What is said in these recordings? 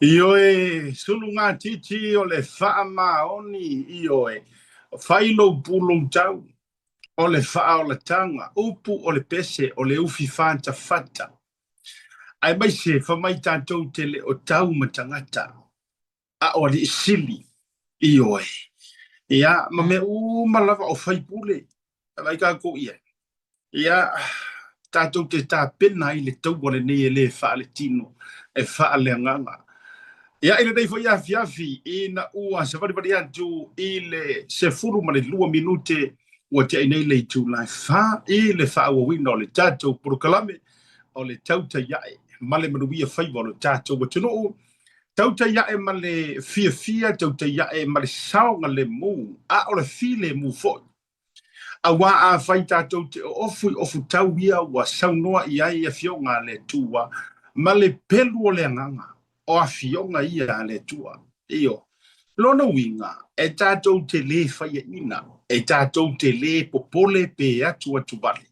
Ioe sulunga titi o le whaama oni ioe. Whailo pulong tau o le wha o le tanga. Upu o le pese o le ufi whanta whata. Ai mai se whamai tātou te le o tau matangata. A o li sili ioe. Ia, ma me malawa o whaipule. Ai ka ko ia. Ia, tātou te tā pena i le tau o le nei le wha le tino. E wha le nganga. Ia ina dei foi afi ina ua se vali atu i le se furu ma le 2 minute ua te nei le tu lai fa i le fa o wino le tato proklame o le tauta iae ma le manuia faiva o le tato wa tunu tauta iae ma le fia tauta iae ma le saonga le mu a o le file mu foi a wa a fai tato te ofu tau ia wa saunoa iae a fionga le tua ma le pelu o le nganga o a fionga ia le tua. Io. Lona winga, e tātou te le whaia ina, e tātou te le popole pe atu atu bali.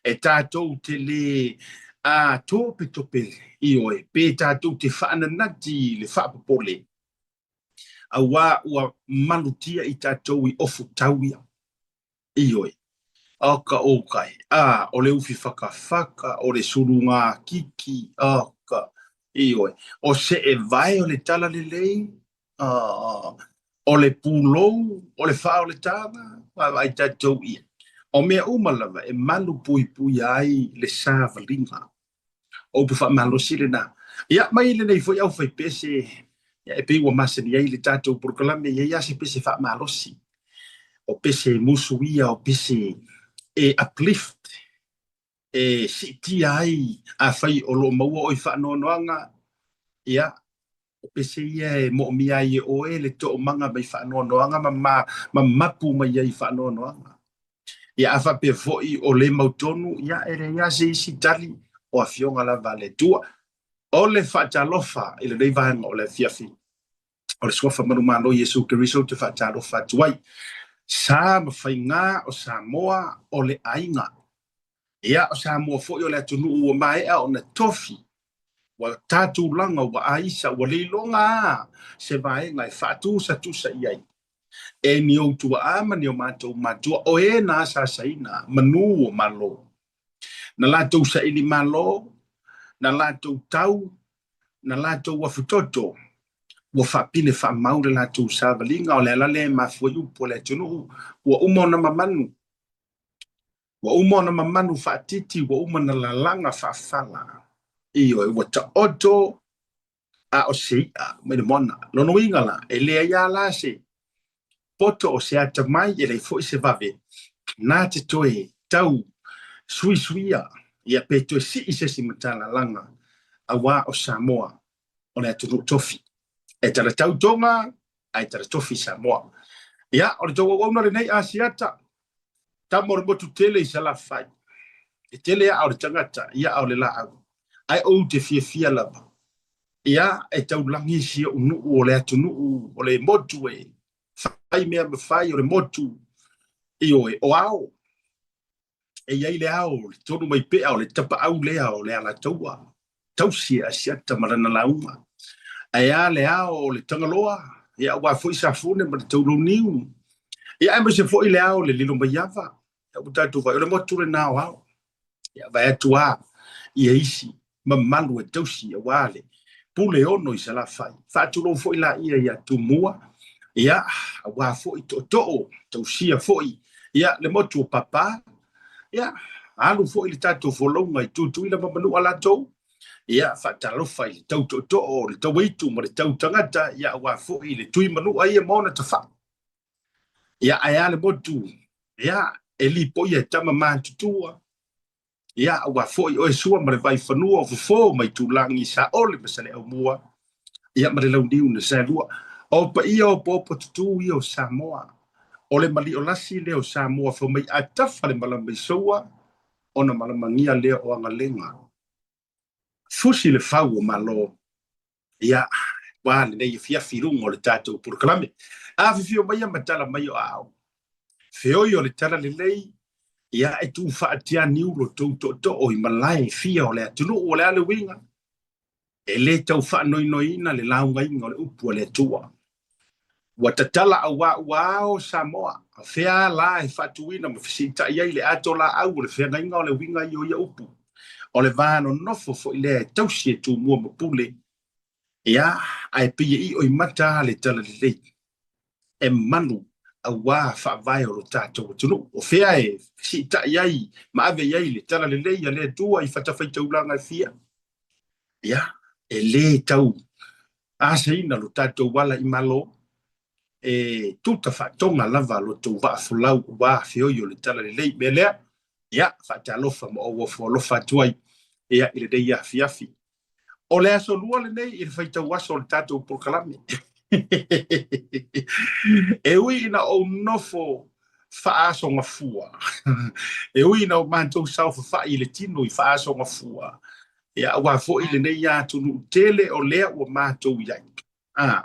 E tātou te le a tope tope ioe, pe tātou te whaananati le whaapopole. A ua malutia I tātou I ofu tauia. Ioe. Aka okai. O le ufi whaka, o le surunga kiki, aka. Ioe. O se e vai o le tala le lei. O le pūlou, o le whao le tāna. Ai tātou ia. O mea umalawa e malu pui pui ai le sāwalinga. O pu wha malosi le nā. Ia mai le nei fo iau whai pese. Ia e piwa masani ai le tātou purkalame. Ia se pese wha malosi. O pese musu ia, o pese e uplift. E siti ai a whai o lo maua o I wha noanoanga. Ia o pese ia e mo mi ai o e le to manga mai wha noanoanga ma mapu mai ai wha noanoanga. Ia afa pe foi o le mautonu ia ere ia se isi tali o a fionga la vale tua o le whaatalofa I le nei vahanga o le fiafi o le swafa marumano Yesu Keriso te whaatalofa tuai sa mawhainga o Samoa o le ainga ia o Samoa foi o le atunu ua maea o na tofi wa tatu langa wa aisa wa leilonga se vaenga e whaatu sa tusa iai e ni o tua ama ni o mātou mātua o e nā sāsaina manu o malo. Na lātou sa ili malo, na lātou tau, na lātou wafutoto, wa whapine whamaure lātou sāwalinga o le alale mafua upo le tunu, wa umo na mamanu. Wa umo na mamanu whaatiti, wa umo na lalanga whawhala. Iyo e wata oto a o seia, mene mona. Lono ingala, e lea ia la se. Poto o se ata mai e le fo se vave na te toe tau suia ia pe to si se matala langa a wa o Samoa o le atu tofi e tara tau tonga ai tara tofi Samoa ia o le tau ona le nei asiata ta mor motu tele I sala fai e tele a o le tangata ia o le la au ai o te fia lava ia e tau langi si o le atu o le motu e ai mea me fai o le motu ioe o ao e iai le ao tonu mai pea o le tapa au lea o le ala taua tausia asiata marana launga ai a le ao o le tangaloa ia ua foi safune ma le taulu niu ia e se foi le ao le lilo mai ava ia utatu vai o le motu le nao ao ia vai atu a ia isi ma malu e tausi e wale pule ono I sala fai fatulo foi la ia tumua ia wa foi to tausia foi ia le motu o papa ia alu foi le tato folonga I tutu ila mamanu ala tou ia fatalofa I tau to le tau itu ma le tau tangata ia wa foi le tui manu ai mona tafa ia ai le motu ia eli poia tama mantutua ia wa foi o sua ma le vai fanua o fo mai tulangi sa ole masale o mua ia ma le launiu na sa lua o pa ia o popo tutu ia o Samoa. O le mali o lasi leo Samoa fo mai atafa le malamai soa o na malamangia leo o angalenga. Fusi le fau o malo. Ia, wale nei fia firungo le tatou purkalame. A fifio mai matala mai o au. Feoi o le tala le lei. Ia e tu whaatia niulo to o I malai fia o le atunu o le ale winga. E le tau whaanoinoina le launga inga o le upu o le atua. Watatala a wa Samoa a fea la e fatuina ma fisita ia le ato la au le fea ngainga o le winga I o ia upu o le vano nofo fo ile tausi e tu mua mapule ia ai pia I o I mata le tala le lei e manu a wa fa vai o tato tunu o fea e fisita ia ma ave ia le tala le lei le tua I fatafai taulanga fia ia e le tau a seina lo tato wala I malo e tuta whaatonga lava lo tau waafulau wa whioi o le tala le lei me lea ia whaatalofa ma o wafolofa tuai ia I le dei afi o le aso lua le nei I le whaitau aso le tatou porkalame e ui ina o nofo whaaso ngafua e ui ina o mantou sau wha I le tino I whaaso ngafua ia wa fo I le nei atu tele o lea o mantou iai Ah.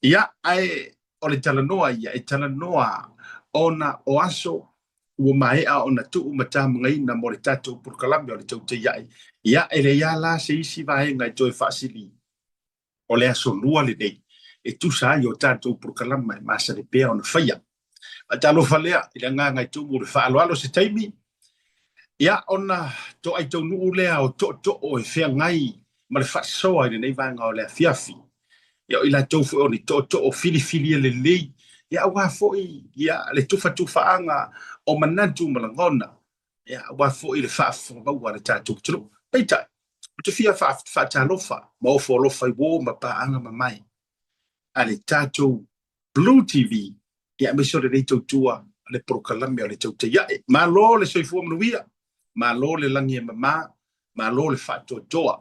Ia, ai, o le talanoa ia, e talanoa ona o aso, ua maea ona tuu matamangaina mo le tatou purkalame o le taute iai. Ia, ele ia la se isi vaenga e toe whaasili. O le aso lua le nei. E tu sa ai o tatou purkalame, masa le pea ona whaia. A talo whalea, i le nganga i tumu le whaaloalo se taimi. Ia, ona to ai tau nuu lea o to o e whea ngai, ma le whaasoa i le nei vanga o le fiafi. Ia ila tau fo ni to o fili le lei ia wa fo ia le tufa anga o manatu malangona ia wa fo le fa fo ba wa le tatu tru peita tu fia fa ta lofa mo fo lofa i wo ma pa anga ma mai ale tatu Blue TV ia me so le to tua le prokalame le tau te ia ma lo le soi fo mnuia ma lo le langi ma lo le fa to toa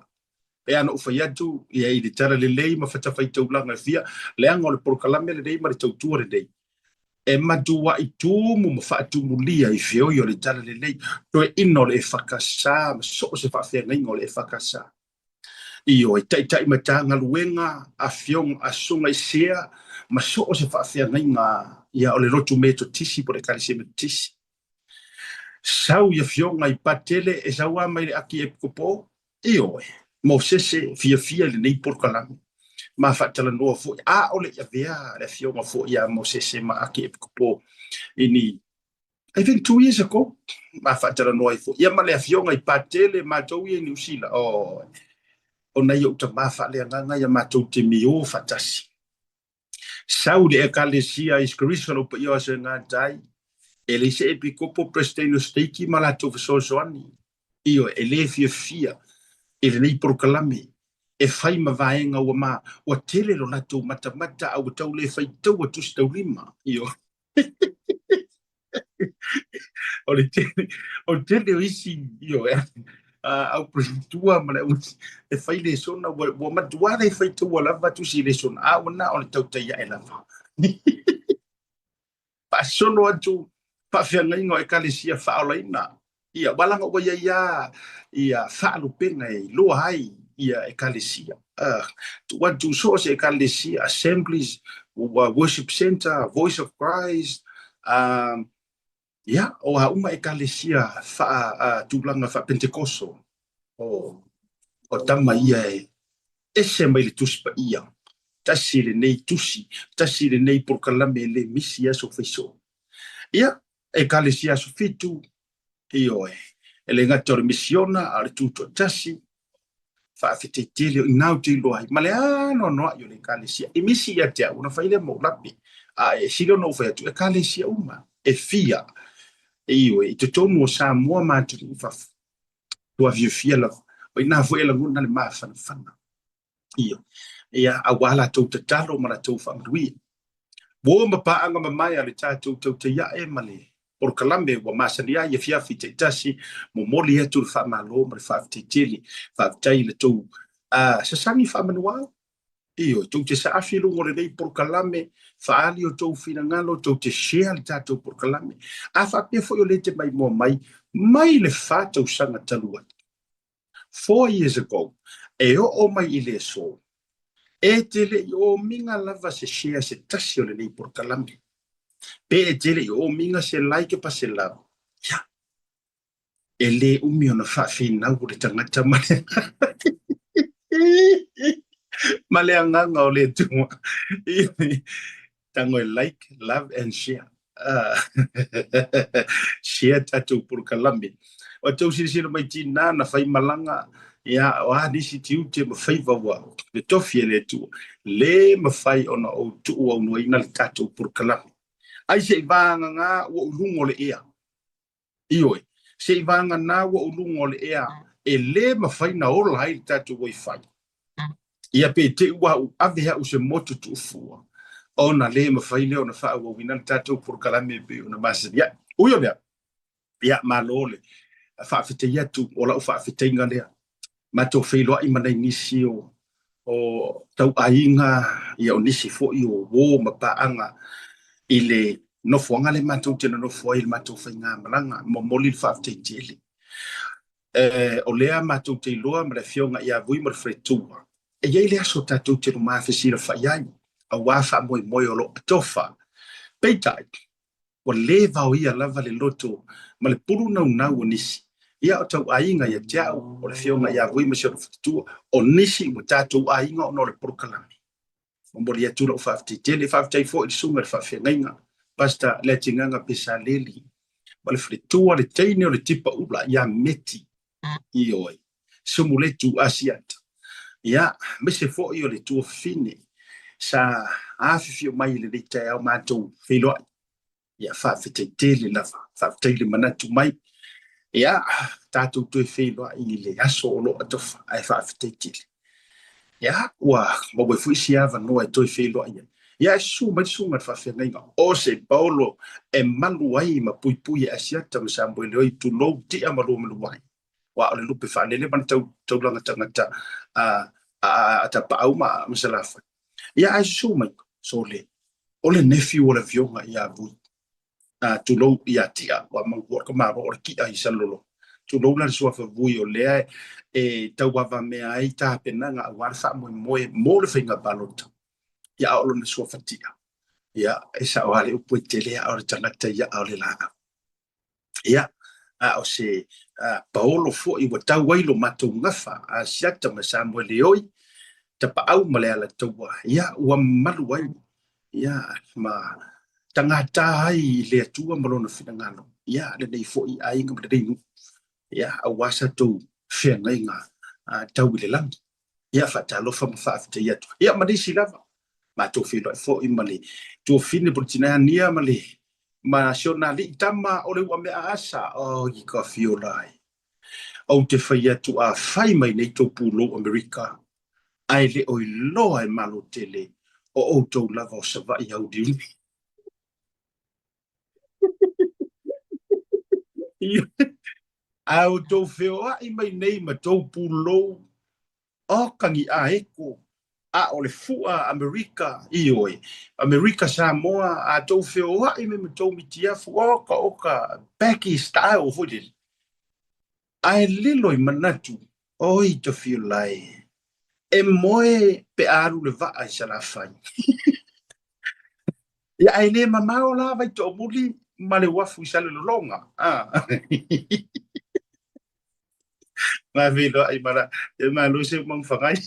e ana ufa yatu ia i le tara le lei ma fata fai tau langa fia le anga o le prokalame le dei ma le tau tua le dei e madua i tumu ma fa tumu lia i fio i o le tara le lei to e ino le fakasa ma so se fa fia ngai le fakasa i o e tai ma tanga luenga a fiong a sunga i sea ma so se fa fia ngai ia o le lotu meto tisi po le kalise meto tisi sau ia fionga i patele e saua mai le aki e kopo i oe mo sese fia le nei porkalame ma fatala no fo a ole ia vea le fionga fo ia mo sese ma aki e kopo ini I think 2 years ago ma fatala no fo ia ma le fionga i patele ma tau i New Zealand o ona ia uta ma fa le nganga ia ma tau te mio fatasi sau le ekalesia is Christian po ia se nga dai ele se e pikopo presteno steiki ma la tau soani io ele fia ele nei prokalame e fai ma vaenga ua tele lo lato mata au tau le fai tau atu stau lima io o tele o isi io au presitua ma le e fai le sona ua matuare fai tau lava tu si le sona a wana o le tau tai e lava pa sono atu pa fiangainga e kalesia faolaina ia walanga ua ia faalupenga e loa hai ia ecclesia. What do so as ecclesia assemblies, worship center, voice of Christ, yeah, o uma ecclesia fa tulanga fa Pentecosto o tama ia e se mai le tusi pa ia. Tasi le nei tusi, tasi le nei porkalame le misi aso faiso. Ia, ecclesia so fitu io ele ngator misiona al tuto tasi fa fititili inau ti loai male no yo le kalesia e misi ya te una faile mo lapi e silo no fa tu e kalesia uma e fia e io e to mo sa mo ma tu fa tu avio fia la o ina fo ela nguna le ma fa io ia awala to te talo mara to fa ngui bo ma pa anga ma mai ale tatu to te ya e male por kalambe wa masalia ye fia fite tasi mo moli e tu fa malo ma fa fitili fa tai le to se sangi fa manual io tu te sa afilu ngore dei por kalame fa ali o to fina ngalo to te share le tatu por kalame a fa pe fo yo le te mai mo mai le fa to sanga talua 4 years ago e o mai ile so e tele o minga lava se share se tasi o le dei por kalame pe e tele o minga se like pa se la ya ele umi ona fa fina o le tangata male male anganga o le tuma tango e like love and share share tatu por kalame o tau siri mai tina na fai malanga ya o nisi tiu te ma fai wa le tofi le tu le ma fai ona o tu o no ina le tatu por kalame ai se vanga nga o lungo le ea io se vanga na o lungo le ea e le ma fai na o lai tatu o fai ia pe te ua ave ha o se motu tu fua ona le ma fai le ona fa o wina tatu por kalame pe ona mas ya uyo ya malole fa fite ya tu ola fa fite ngale ma to fe lo i mana nisi o tau ainga ia o nisi fo i o wo ma pa anga ile no fuanga le matou tena no foi le matou fainga malanga mo moli fa te tele o lea matou te loa ma le fionga ia vui ma fretua e iai le aso tatou te ma fesila fai ai a wafa moi o lo tofa peitai o le vau ia lava le loto ma le puru nau o nisi ia o tau ainga ia teau o le fionga ia vui ma siona fatutua o nisi mo tatou ainga o no le puru kalami mo le atula o faafetele faafetai foʻi le suga le faafeagaiga pasta le atiganga pesa leli ma le faletua le taine o le tipa ula ia meti i oe sumu le tuasi ata ia mese foʻi o le tuafine sa afifio mai le lei taeao matou feiloaʻi ia faafetaitele lava faafetai le manatu mai ia tatou toe feiloaʻi i le aso o loo atofa ae faafetaitele ia ua maua foi siava noa e toe feiloaʻi ai ia su mai sunga fa fenga o se Paulo e malu ai ma pui e asiata ma sa mo le oi tu no ti amalu malu ai wa le lupe fa le man tau langa tangata a ta pa au ma masalafa ia ai su mai so le o le nephew o le vionga ia vu tu no ia tia wa mangu ko ma ro ki ai salolo tu no la so fa vu o le e tau wa me ai ta penanga wa fa mo le finga balota ia o le so fatia ia esa wale upo tele a o tangata ia o le langa ia a o se Paolo fo i wata wailo mato ngafa a siata ma Samuel oi ta pa au male ala taua ia wa malu wai ia ma tangata ai le tua malona finangalo ia le nei fo i ai ngam le nu ia a wasa tu fenga tau le lang ia fa talo fa fa ia ma disi lava ma to filo fo i mali to fine politina nia mali ma sionali tama o le wa me asa o i ka fiolai o te faia tu a fai mai nei to pulo America ai le o lo ai malo tele o to lava o sava i au di au to feo ai mai nei ma to pulo o kangi a eko a o le fua Amerika i oi. Amerika Samoa a tau whio i me tau mitia fua oka Becky style fudi. Ai lilo i manatu oi te whio lai. E moe pe aru le vaa i salafai. Ia ai le mamao la vai to muli ma le wafu i sale longa. Ma vilo ai mara e ma lo se mang fangai.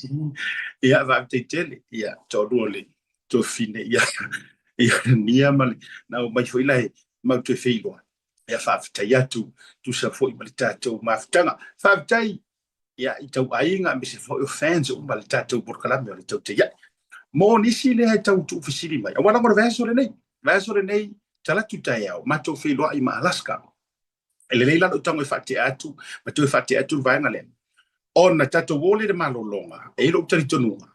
Ia va te tele ia to le to fine ia ia nia mali na mai foi lai ma te feilo ia fa tai atu tu sa foi mali tato ma ftanga fa tai ia i tau ainga me se foi fans o mali tato por kala me tau te ia mo ni si le tau tu fisili mai wala mo verso le nei tala tu tai au ma to feilo ai ma Alaska ele leila o tango fa te atu ma tu fa te atu vai ngale ona tato wole de malolonga e lo tari tonunga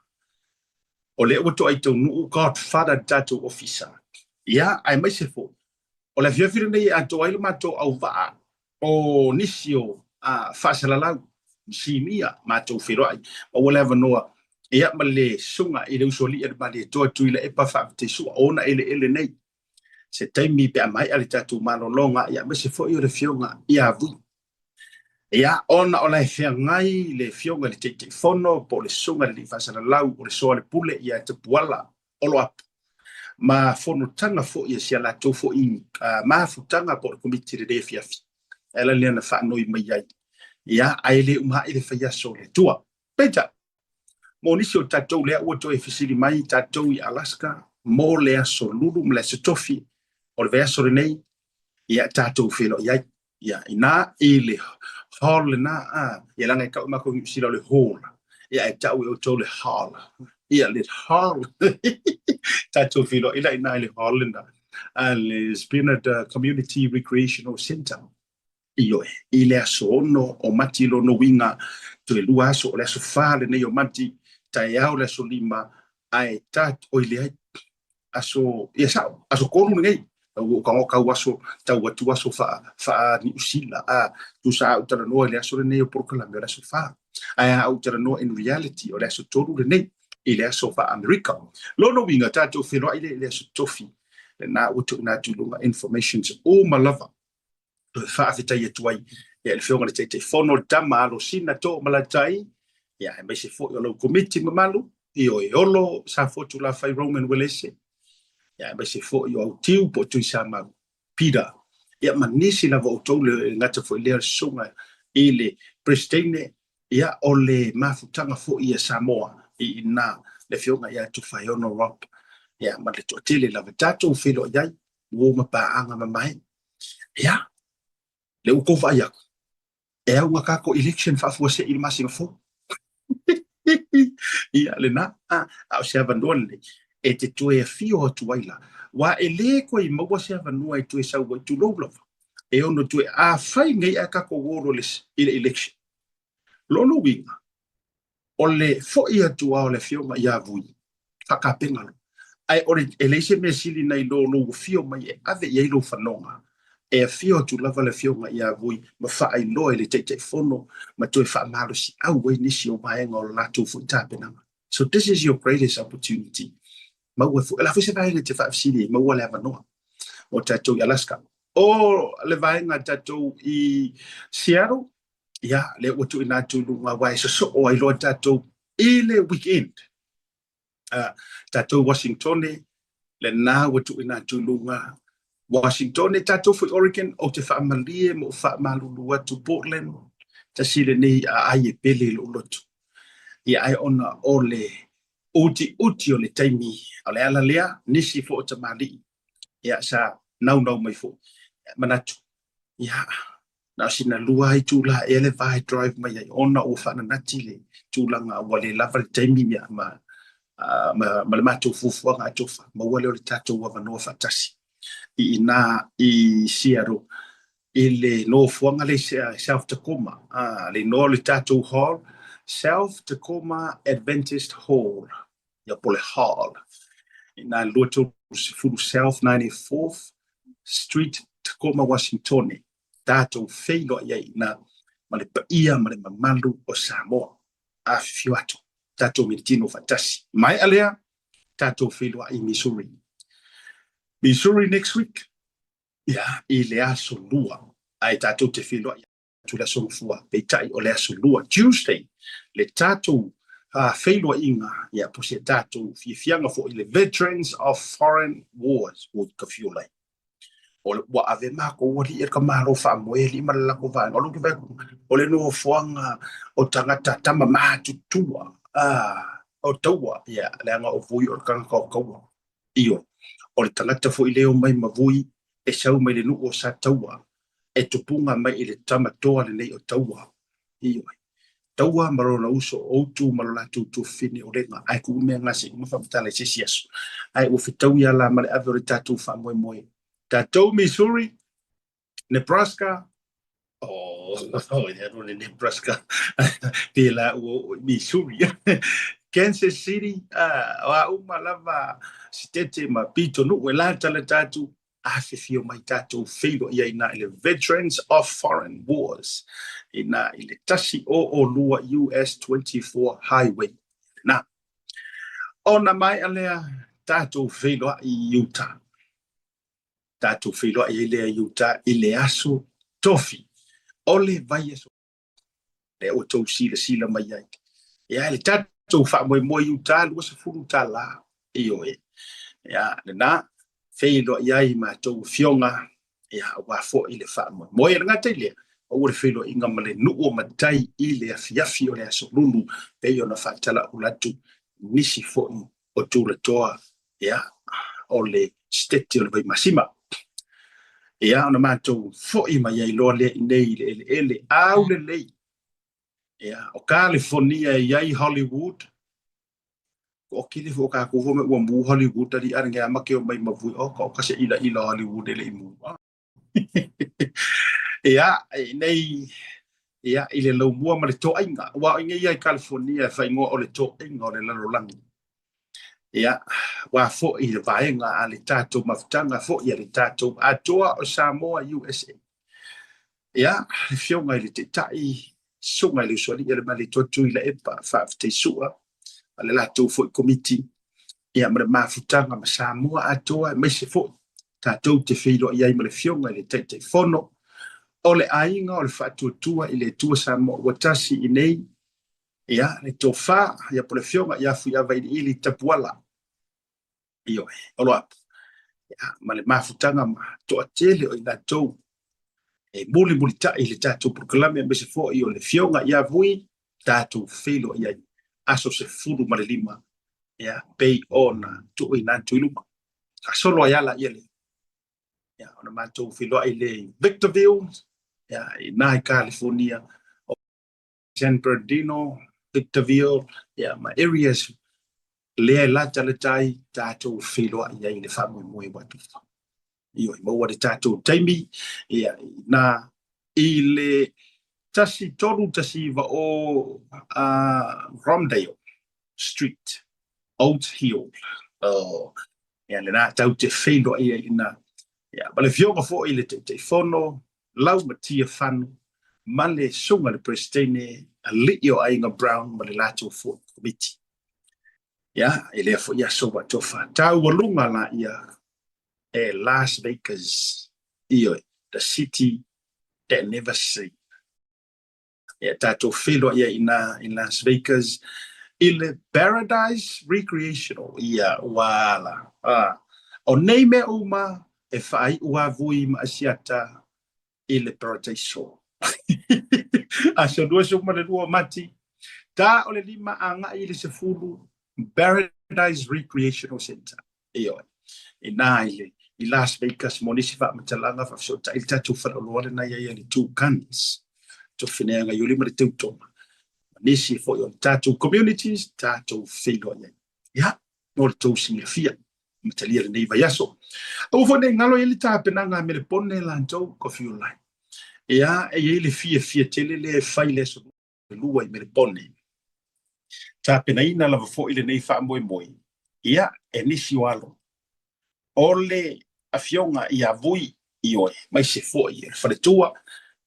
o le o to ai to nu godfather tato officer ia ai mai se fo o le fiafira nei a to ai ma to au va o nisio a fasala simia ma to firo ai o wala noa ia ma le sunga i le usoli e ma le to tu ile e pa fa te su ona ele nei se taimi pe mai ale tato malolonga ia mai se fo i le fionga ia vu ia ona o lai fiangai le fionga le te fono po le sunga le fasala lau o le soa le pule ia te puala o lo ap ma fono tanga fo ia sia la to fo i ma fu tanga po komiti de fiafi ela le na fa noi mai ai ia ai le ile fa ia so le tua peta mo ni so tato le o to e fisili mai tato i Alaska mo le aso lulu mle se tofi o le verso nei ia tato filo ia ina ile hall na ia langa ka ma ko sila le hall ia e tau o to le hall ia le hall tato filo ila ina le hall na le Spinet Community Recreational Center io ile asono o matilo no winga to le luaso o le sofale nei o mati tai au le solima ai tat o ile aso ia sa aso kolu nei o ka waso tau atu waso fa ni usila tu sa o tara no le aso nei o porkala me aso fa ai au tara no in reality o le aso toru le nei ile aso fa America lo no winga tato filo ile le aso tofi na o tu na tu lunga information o malava to fa afita ye tuai e le fionga le te fono tama lo sina to malatai ia mai se fo yo lo committee malu io e olo sa fo tu la fai Roman welese ia mai se fo yo tiu po tu sa ma pida ia manisi la vo to le ngata fo le sunga ile pristine ia ole mafutanga fo ia Samoa I na le fionga ia tu fai ono rock ia ma le totele la vitato filo ia wo ma pa anga ma mai ia le uko fa ia e un kako election fa fo se il massimo fo ia le na a se avandole e te tue fio tu waila wa ele ko I mo se avanu ai tu sa wa tu lo e ono tu a fai ngai a kako woro le election lo lo winga ole fo ia tu a ole fio ma ia vui whakapenga lo. Ai ore eleise me sili nei lo fio mai e ave ia ilo whanonga. E fio tu lava le fio mai ia vui ma wha ai loe le te fono ma tue wha amalo si au wei nisi o maenga o latu fu tapenanga. So this is your greatest opportunity. Ma ue fu, la fu se vai le te wha sili ma ua le avanoa o tatou I Alaska. O le vaenga tatou I Seattle, ia le ua tu ina tu lunga wai so o ai loa tatou I le weekend. Tatou Washington le na watu ina tulunga Washington tatou fu Oregon o te whaamalie mo whaamalulu atu Portland ta sile nei a ai e pele lo lotu ia ai ona ole uti o le taimi o le ala lea nisi fo o tamali ia sa nau mai fo manatu ia na sina lua ai tula e le vai drive mai ai ona o whananati le tulanga wale lava le taimi ia ma le mātou fufuanga a tofa, ma wale o le tātou wawanoa whatasi. I Seattle, I le no fuanga le South Tacoma, le no le tātou hall, South Tacoma Adventist Hall, ia pole hall. I nā luatou furu South 94th Street, Tacoma, Washington, tātou whaino iai na ma le paia ma le mamalu o Samoa, a fiuatu. Tato mitino fatasi. Mai alea, tato filwa I Missouri. Missouri next week. Ya, I le aso lua. Ai tato te filwa tu la sofua. Peitai o le aso lua. Tuesday, le tato filwa inga. Ya, posi tato fianga fo le Veterans of Foreign Wars. Would kafiulai. O wa ave mako wali e kamaro fa moeli malako va. O lu ke o le no fuanga o tangata tama matu tua. O taua, ia, leanga o vui o kanga kaua. Io, o le tangata fo I leo mai ma vui, e sau mai le nuu o sa taua, e tupunga mai I le tamatoa le nei o taua. Io, taua marona uso o tu marona tu fini o renga, ai ku mea ngasi, ma whamatala se siasu. Ai o fitau ia la male ave o le tatu wha moe moe. Tatou Missouri, Nebraska, Nebraska, pela o Missouri. Kansas City, wa umalava stete ma pito no wela tala tatu afifio mai tatu filo ia ina ile Veterans of Foreign Wars ina ile tasi o lua US 24 highway na ona mai alea tatu filo I Utah tatu filo ile Utah ile aso tofi ole vai eso le o to sila mai ai ia le tatu so fa mo Utah lu se fulu tala io ya na feilo ia I ma to fionga ya wa fo ile fa mo ia nga tele o le feilo inga male nu o matai ile afiafi o le aso lulu pe yo na fa tala ulatu nisi fo o tu le toa ya o le stete o le masima ya ona ma to fo I ma ia lo le nei le au le ya o California ia Hollywood o kile fo ka ko me mu Hollywood ali arnga make o mai mavui o ka se ila Hollywood le mu ya nei ya ile lo mua ma le to inga wa inga ia California fa ingo o le to inga o le lalo langi ya wa fo I le vaenga ale tato maftanga fo ia le tato atoa o Samoa USA ya fionga ile te tai sunga le soli ile mali to tu ile epa fa te sua ale la tu fo committee ia ma mafutanga ma Samoa atoa me se fo tatou te filo ia I ma le fionga ile te fono o le ainga o le fatutua I le tua Samoa watasi I nei ia le tofa ia pole fionga ia fu ia vai ili tapuala io olo ap ia ma le mafutanga ma to atele o ina tou e muli ta ile tatu proklame me se fo io le fionga ia vui tatu filo ia aso se fulu ma le lima ia pei ona tu ina tu luma solo ayala ia le ia ona matou filo ile Victorville ia ina California San Bernardino Victorville ia ma areas le la tale tai tatu filo ia ile famu mo watu io mo wa tatu taimi ia na ile tasi toru tasi va o Romdale Street Old Hill oh ia le na tau te filo ia ina ia ba le fionga fo ile te fono lau matia fanu male sunga le prestene a litio ainga brown ma le lato fo committee ia ile fo ia so wa tofa tau walunga la ia Las Vegas io the city that never sleep ia tato filo ia in Las Vegas ile Paradise Recreational ia wala o neime uma e fai ua vui ma asiata ile Paradiso aso dua suma le dua mati ta ole lima anga ile se fulu Paradise Recreational Center io ina ile i Las Vegas monisi fa matalanga fa so ta ilta tu fa lo na ia ni two cans to finanga yuli ma te utoma nisi for your tattoo communities tattoo figo ya no to signifia matalia nei va yaso o fo ne ngalo ile ta penanga me le pone la nto coffee line ya e ile fie tele le faile so lua me le pone ta penaina la fo ile nei fa moi ya e nisi walo ole afionga ia vui io mai se fo ia fa le tua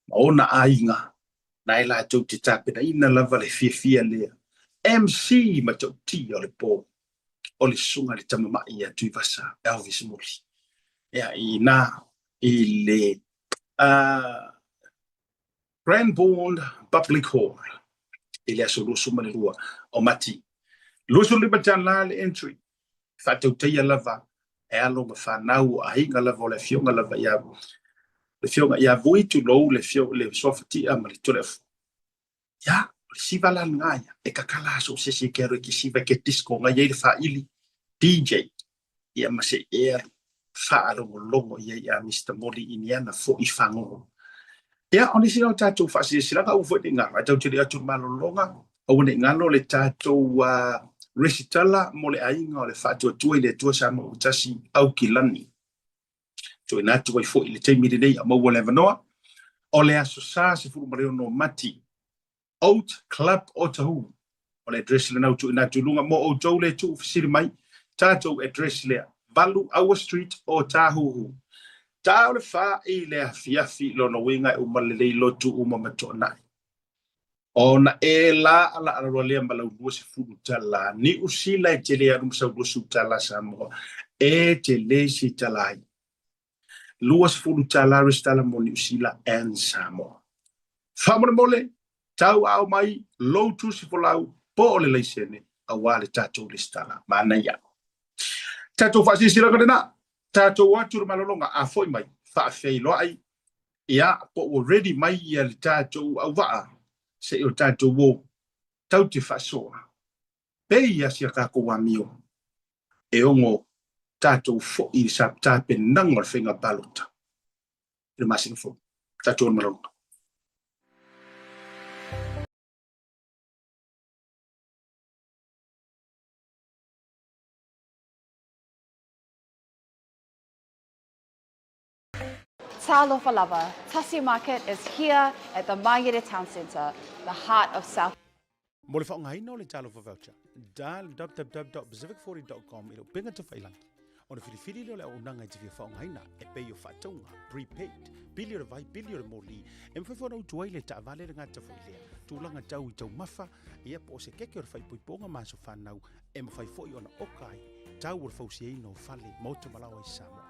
ma ona ainga na ila tu te tape na ina lava le fia le MC ma tu ti o le po o le sunga le tamama ia tu vasa Elvis Muli ia ina ile Cranbourne Public Hall ile aso lo suma le lua o mati lo so le batala le entry fa tu te ia lava e alo ma fa nau a hinga lava le fionga lava ia le fionga ia vui tu lo le fio le softi a ma le telefone ya si vala ngaya e kakala so se kero ki si ke disco nga ye fa ili DJ ya ma se fa longo ya Mr. Molly iniana fo i fango ya oni si o tatu fa si sila ka ufo dinga ata tiri atu malolonga o ne ngalo le tatu recitala mole ainga le fa tu ile tu sa mo tasi au kilani to ina tu fo ile te mi nei mo wala vanoa o le aso sa se fu mo no mati Oat Club Otahu. O le address le nau tu ina tulunga mo o jole tu fisiri mai. Tato address le Valu Our Street o Tahuhu. Ta o le fa i le afiafi lo no winga e umalele lotu umamato nai. O na e la ala ala lea mbala udua se fulu tala. Ni usila e te lea rumsa udua su tala sa mo. E te le si talai. Lua se fulu tala restala mo ni usila en sa mo. Famone mole. Tau au mai low tu si folau po le leisene a wale tato listala mana ya tato fa si sila kadena tato watu malolonga a foi mai fa fei lo ai ya po already mai ya tato au va se o tato wo tau te fa so pe ya si ka ko wa mio e ongo tato fo i sa tape nangol fenga balota le masin fo tato malolonga. Talofa Lava. Tasi Market is here at the Mangere Town Centre, the heart of South. Mo le whaonga hina o le talofa voucher. Dial www.pacific40.com ilo pinga te whailangi. O na whiriwhiri leo le au nanga i te whaonga hina e pei o whatonga, prepaid, bili o le vai, bili o le moli, e mwhewhona utuai le ta avale le ngata whailea. Tūlanga tau i tau mafa, ia po se keke o le whaipoiponga maso whanau, e mwhai foi ona okai, tau o le whausia ino whale, mauta malawa i Samoa.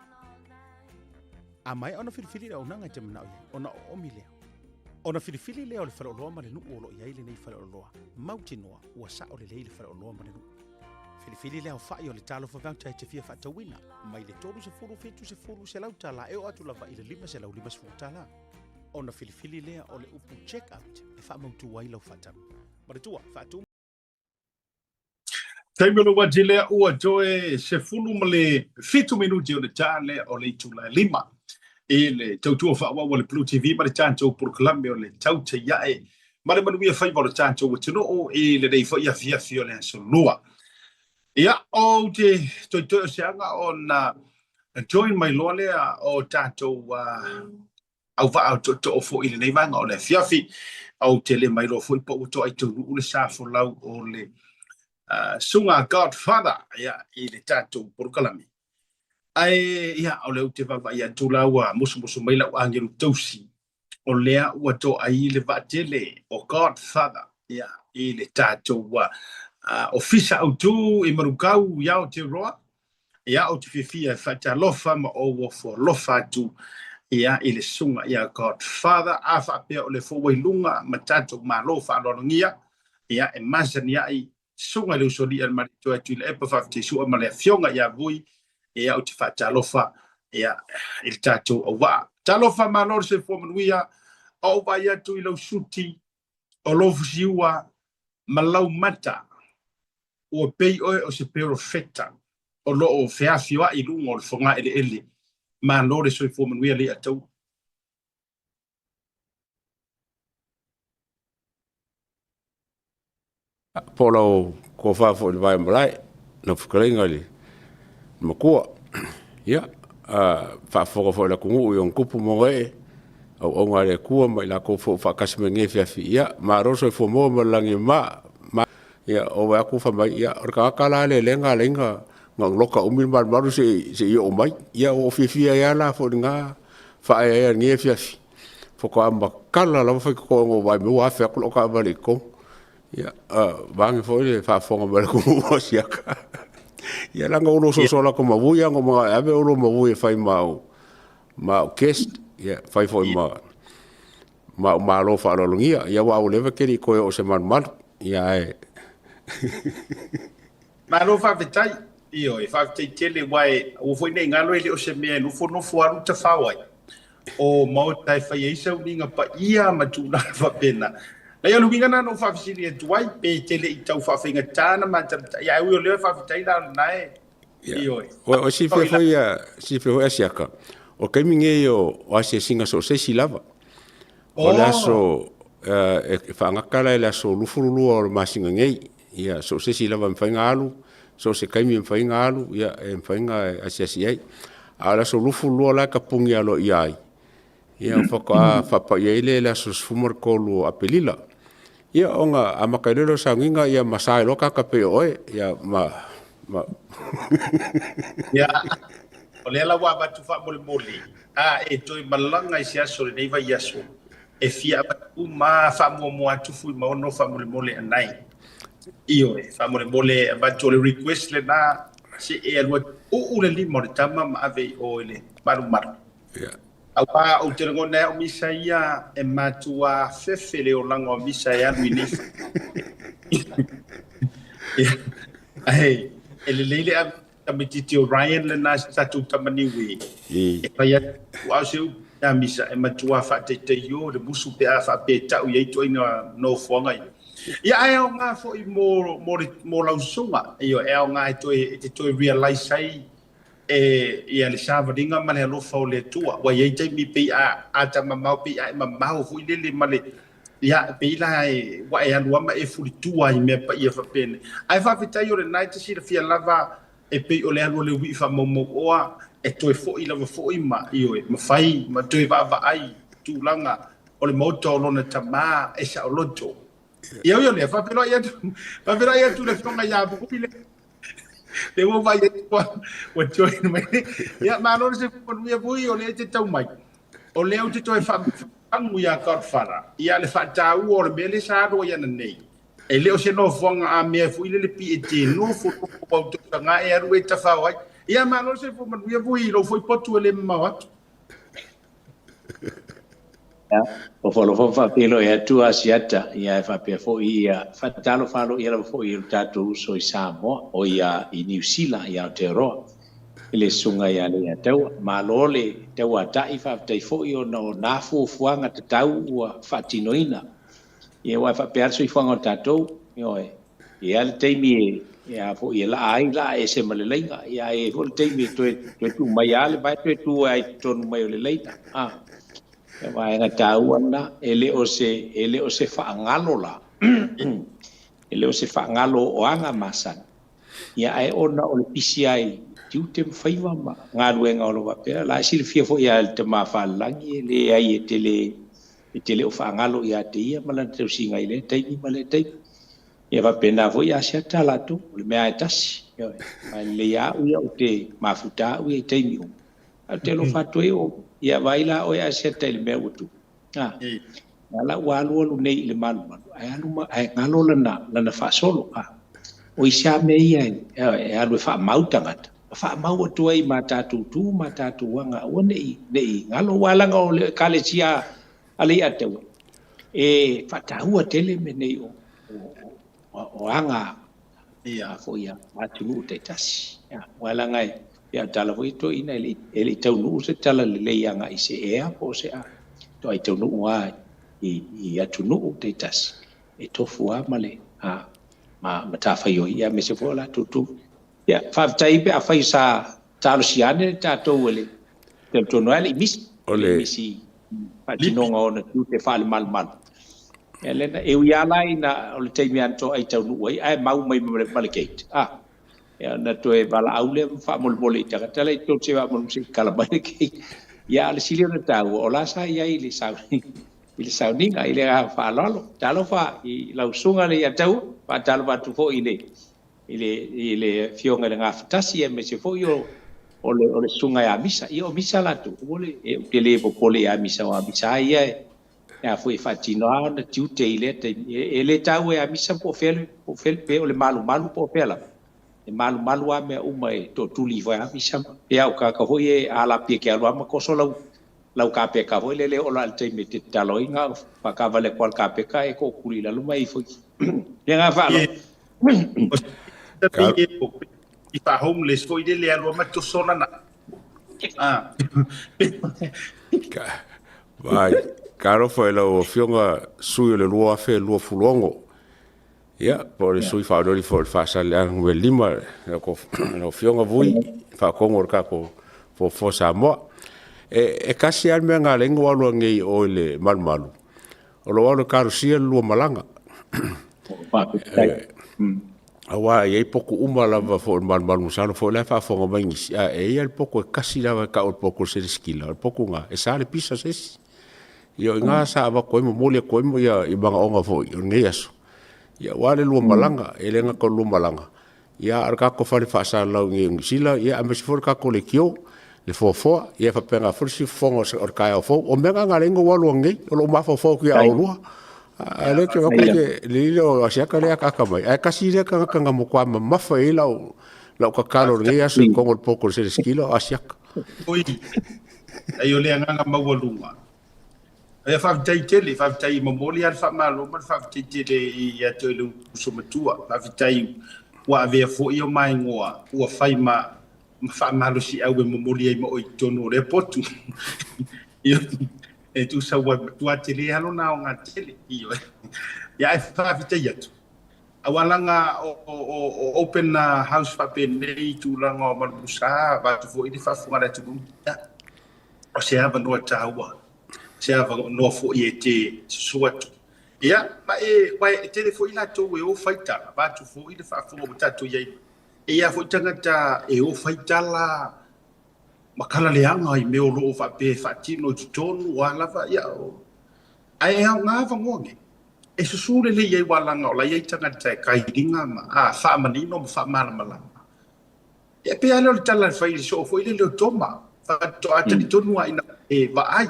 A mai ona whiriwhiri le au nanga i te manao ia, ona o omi lea. Ona filifili lea o le whalaoloa ma le nuu o lo iai le nei whalaoloa. Mautinoa ua sa o le lei le whalaoloa ma le nuu. Filifili lea o whai o le talo whawauta e te fia whatawina. Mai le tolu se furu fitu se furu se lau tala e o atu lava i le lima se lau lima se furu tala. Ona filifili lea o le upu check out e wha mautu wai lau whatau. Ma le tua, whatu. Taimelo wa jilea ua joe se fulu ma le fitu minuti o le tale o le itula lima. E le tautua whaawa o le Blue TV ma le chancho Purkalame o le tauta iae. Ma le manuia whaiva o le chancho wa tino e le rei whaia fiafi o le asolua. Ia o te toi o seanga o na join mai loa lea o chancho au wha au to fo i le neivanga o le fiafi au te le mai loa fo i po uto ai tunu ule safo lau o le sunga Godfather ia i le chancho Purkalame. Ai ia o le ute vava ia tula ua musu mai la angeru tausi o lea ua to ai le vatele o Godfather ia i le tato ua ofisa au tu i marukau ia o te roa ia o te fifia fata lofa ma o wofo lofa tu ia i le sunga ia Godfather a whapea o le fōwailunga ma tato ma lofa alorongia ia e masania i sunga le usori al maritoa tu le epa whafte sua ma le fionga ia vui ia o te whatalofa ia il tato o wa. Talofa malor se fomanuia o vai atu i lau suti o lofu siua ma lau mata o pei oe o se pero feta o lo o feafioa i lunga o le fonga ele malor se fomanuia le atau. Polo ko fa fo le vai malai no fkalinga li makua ia fa fo la kungu yon kupu mo e o ngare kua mai la ko fo fa kasmenge fi ia ma roso fo mo langi ma ia o wa ku fa mai ia o ka kala le lenga ngong loka umil mar maru se o mai ia o fi ia la fo nga fa ia nge fi fo ko amba kala la fo ko ngo vai mo wa fa ko ka vale ko ia bangi fo le fa fo ngale ku o siaka ia langa ulo so la ko mavuia ngo ma ave ulo mavuia fai mau guest ia fai foi ma lo fa lo ngia ia wa o leve keri ko o se man ia e ma lo fa vetai io e fa te tele wai o foi nei ngalo ele o se me no fo alu te fa wai o mau tai fai isa uninga pa ia ma tu na fa pena la ia luinga na no fa fisili e tuai pe tele i tau fa finga tana ma ia o le fa vetai la nai io o si fe foi si fe foi asiaka o ke minge o ase singa so se silava o la so e fa ngakala la so lufulu o masinga ngei ia so se silava mfainga alu so se kaimi mfainga alu ia mfainga asiasiai ala so lufulu la kapungi alo iai ia fa pa ile la so sfumar kolu apelila ia onga amakailelo sanginga ia masai loka kape oe ia ma ia o le ala wa batu fa mole e toi malanga i sia so nei vai yaso e fia batu ma fa mo atu fu ma no fa mole anai io fa mole batu le request le na se e alwa o le limo de tama ma ave o le maru ia awa o te ngona o misaia e matua fefele o langa o misaia ni ai ele lele a mititi o Ryan le na statu tamani we e pa wa se na misa e matua fa te yo de musu pe a fa pe ta o ye to ina no fonga ia ai o nga fo i mo la sunga io e o nga to realize sai ia le savadinga ma le alofa o le tua wa ye te mi pe a ta mamau pe a mamau fu le male ia pe la wa e alua ma e fu tua i me pa ia fa pene ai fa fita yo le night si le fia lava e pe o le alu le wi fa mo oa e to fo i lava fo i ma io ma fai ma to va ai tu langa o le moto lo na tama e sa o loto ia yo le fa pero ia tu le fonga ya bu pile le wo vai wa join mai ia ma no se por mi vui o le te tau mai o le o te toi fa angu ya Godfather ia le fa tau o le bele sa do ia nei e le o se no fonga a me fu le pi e te no fu o to nga e ru e ta fa wai ia ma no se fu ma vui lo foi potu le ma wat O folo fa pelo e tu asiata ia fa pe fo ia fa talo falo ia fo ia tatu so Samoa o ia I New Zealand ia Aotearoa ile sunga ia le tau malole tau ata I fa tai fo io no na fu fuanga te tau ua fatinoina ia wa fa pe so I fuanga tatu io ia le teimi ia fo ia la ai la e se malelenga ia e fo teimi tu mai ale vai tu ai tonu mai le leita vai nga tau ana ele o se faangalo la ele o se faangalo o anga masan ia ai ona o le pisiai tu te faiva ma nga ruenga o lo pe la silfia fo ia te mafalangi le ai tele o faangalo ia te ia mala te singa ile te I male te ia va pena fo ia se tala tu le mea tasi ai le ia o te mafuta o te mi o te lo fatoi o ia vai la o ia se tele me utu ala walu lu nei le malu ai alu ai ngalo lana fa solo o isa me ia e alu fa mautanga fa mau tu ai matatu wanga o nei ngalo wala ngo le kalesia ali ate e fa taua tele me nei o anga ia fo ia atu te tasi wala ngai ia tala foi to ina ele tau nu se tala le yanga I se ea po se a to ai tau nu wa I atu nu te tas e tofu a male ma ta fa yo ia me se fo la tutu ia fa tai pe a fa sa talo siane ta to wele te to no ali misi pa tinonga ona tu te fa mal elena e ia lai na o le te mi anto ai tau nu ai mau mai male gate ya na to e bala aule fa mol boli ta tele to se va mol se kala ba ke ya le silio na ta o la sa ya ile sa ni ga ile fa lolo ta lo fa I la usunga le ya tau pa ta lo tu fo ile fionga le nga fatasi e me se fo yo o le sunga ya misa io misa la tu vole e le popole ya misa wa misa ya fo fa tino na tu te ile te ele tau ya misa po fel pe o le malu po pela e malu a me uma e to tuli vai misa pe au ka hoye ala pe ke alwa ma koso lau ka pe ka hoye le o la te me te taloinga pa ka vale kwal ka pe ka e ko kuli la luma I foi le nga fa I fa homeless foi de le alwa ma to sona na vai caro foi lo fionga sui le lua fe lua fulongo ia por sui fa dori for fa sale ang we lima ko no fionga vui fa kongo ka ko fo Samoa e kasi al me nga lengo alu ngi o le malmalu o lo alu karusia lua malanga awa ye poku uma lava fo malmalu salo fo le fa fo ngis e el poku kasi lava ka o poku se skila o poku nga e sale pisa ses yo nga sa va ko mo mole ko mo ya I banga onga fo yo ngeaso ya wale lua malanga ele nga ko lua malanga ya arka ko fale fa sa lau ngi sila ya ame se for ka ko le kio le fo ya fa penga for si fongo se orka o fo o menga nga lengo walu ngi o lo ma fo ki a lua ale ke ko ke le o sia ka le ka mai ai kasi le ka mo kwa ma fa ila la ka kalo ngi ya se ko poko se skilo asia oi ai o le nga ma walunga e fa tai fa tai momoli al fa malo ma fa tele ia to lu so matua fa tai wa ave fo io mai ngoa wa fai ma fa malo si au momoli ai mo o tono le potu io e tu sa wa tua tele alo na nga tele io ya fa tai atu awalanga o open house fa penei tu langa ma busa ba tu fo i fa funga tu o se ava no tawa se ava no fo i te suatu ia ma vai te fo ina to we o faita ba tu fo i fa funga buta to ye ia fo tangata e o faita la makala le anga I me o lo fa pe fa tino tonu wala fa ia ai nga fa ngonge e susule le ye walanga o la ye tangata kai dinga ma fa manino fa mala e pe ale o tala fa i so fo ile le toma fa to ata di tonu ina e va ai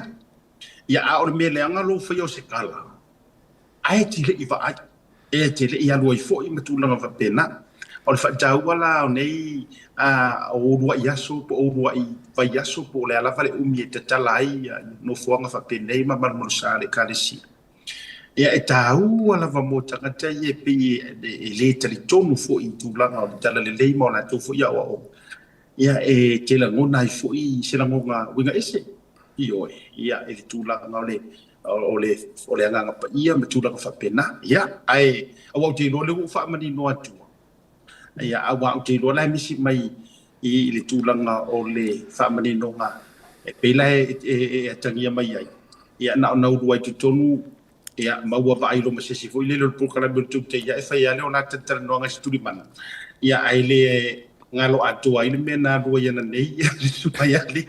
ia o me le anga lo fa yo se kala ai ti le I va ai e te le ia lo I fo I matulanga fa pena o le whaatau ala o nei o rua i aso po o rua i vai aso po le alafa le umi e tatala ai no fuanga whapenei ma malmono sa le kalesi. Ia e tau ala va mo tangata i e pi e le tali tonu fo i tūlanga o le tala le leima o la tō fo ia o. Ia e te la ngona i fo i se la ngonga winga ese. I oe, ia e le tūlanga o le anganga pa ia me tūlanga whapena. Ia, ai, au te lo le ufa mani no atua. Ia, au te lo la misi mai i le tūlanga o le whamani no ngā. E pela e atangia mai ai. Ia, na urua i tutonu, ia, maua va ailo masesi fo i le lo pukara me tukte, ia, e whai ale o nā tatara noanga situri mana. Ia, ai le ngalo atua, i le mena rua iana nei, ia, le supai ali.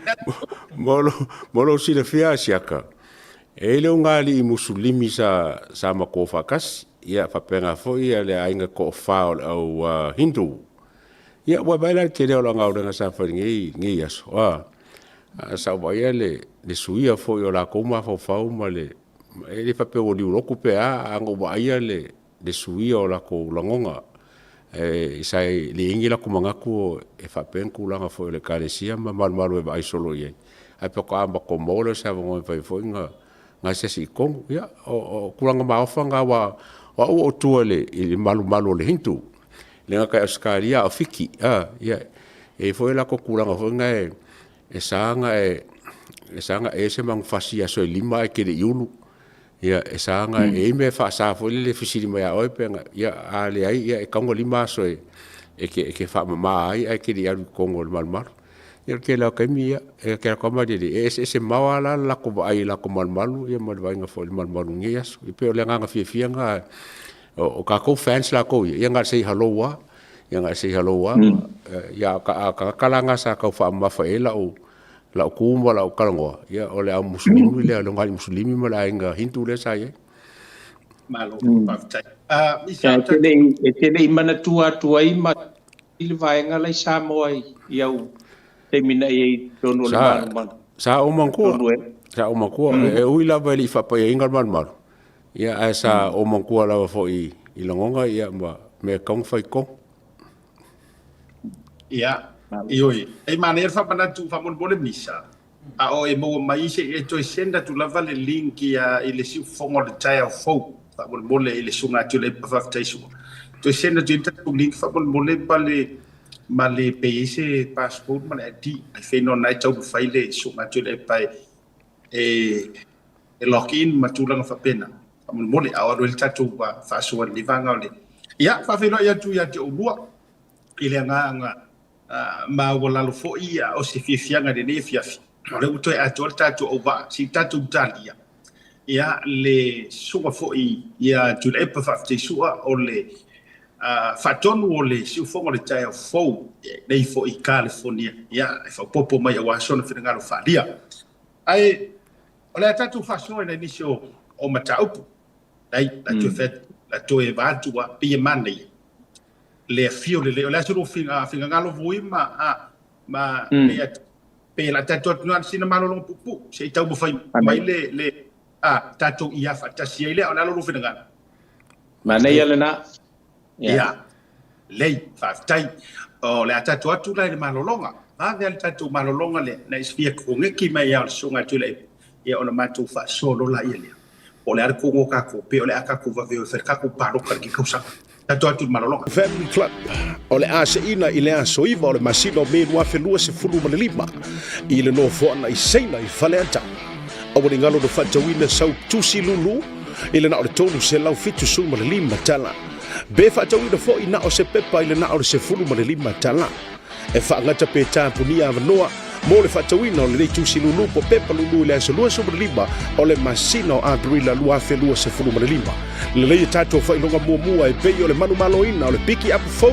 Molo si le fia siaka. E leo ngali i musulimi sa mako whakas, ia whapenga fo ia le ainga ko whao au Hindu. Ia wa baila te leo la ngaurenga sa wharingi ngi aso. Sa waia le suia fo i o la kouma whau ma le whape o liu roku pe ango waia le suia o la ko langonga. Sai le ingi la kumangaku e whapengu langa fo i le karesia ma malu e vai solo iei. Ai pe ko amba ko molo sa wango e fo inga nga sesi kongu, ia, o kuranga maofa nga wa o tua le malu le Hindu. Le nga kai auskaria o fiki, ia, e foi la ko kuranga fo nga e saanga e se mang fasia so lima e kere iulu, ia, e saanga e me fa sa fo le fisiri mai a oi penga, ia, a le ai, ia, e kaunga lima so e ke fa mama ai kere iulu kongo le malu. Ia ke la kaimia e ke la koma de se mawala la ko ai la ko malu ia mal vai nga fo malu ngias i pe le nga fia nga o ka ko fans la ko ia nga sei hello wa ia ka kalanga sa ka fa ma fa ela o la ko mo la kalango ia o le muslimi le ngali muslimi ma la nga Hindu le sa ye Malo paftai te le mana tua i ma il vai nga lai sa moi iau te mina i tono le malu. Sa o mangkua e ui lava li whapa i ingal malu. Ia ai sa o mangkua lava fo i langonga ia ma me kaung whai kong. Ia, ioi. E mana e whapana tu whamon bole misa. A o e mo mai se e toi senda tu lava le link i le siu fongo le tai au fau. Whamon bole i le sunga tu le pawhaftaisua. Toi senda tu intatu link whamon bole pale ma le paese passport ma le ID ai feno nai tau faile so ma tu le pai e login ma tu langa fa pena mo le awa le tatu ba fa so le vanga le ia fa feno ia tu ia te olua ile nga ma wala lo fo ia o se fianga de ne fiafi le uto e ato tatu o va si tatu talia ia le so fo ia tu le pa fa te sua o le fatonu o le siufonga le tai au fou nei fo i California ia e fa popo mai wa sona finangalo falia ai o le tatu faso na inisio o mataupu dai la tu fet la tu e vatu wa pi mani le fio le o le aso finangalo vui ma ia pe la tatu no sina malo long pupu se tau fai mai le tatu ia fa tasia ile ona lo finangalo mana ia le na ia lei faafetai o le atatu atu lai le malolonga ave le tatu malolonga le na isfia kongeki mai ia o le sunga tu le ia ona matou faasolo la ia lea o le arkongo kako pe o le akako vaveo ferkako paroka ki kausa tatu atu malolonga Family Club o le aseina i le asoiva o le masino me lua felua se fulu ma le lima i le nofoana i seina i faleanta o le ngalo do fatawina sau tusi lulu i le na o le tonu se lau fitu su ma le lima tala be fa tau ina fo ina o se pepa ile na o se fulu ma le lima tala e fa ngata pe tapunia vanoa mo le fa tau ina o le tusi lulu po pepa lulu le so lua so ma le lima o le masino a brila lua fe lua se fulu ma le lima le le tatu fa ilonga mua e pe o le manu malo ina o le piki up fo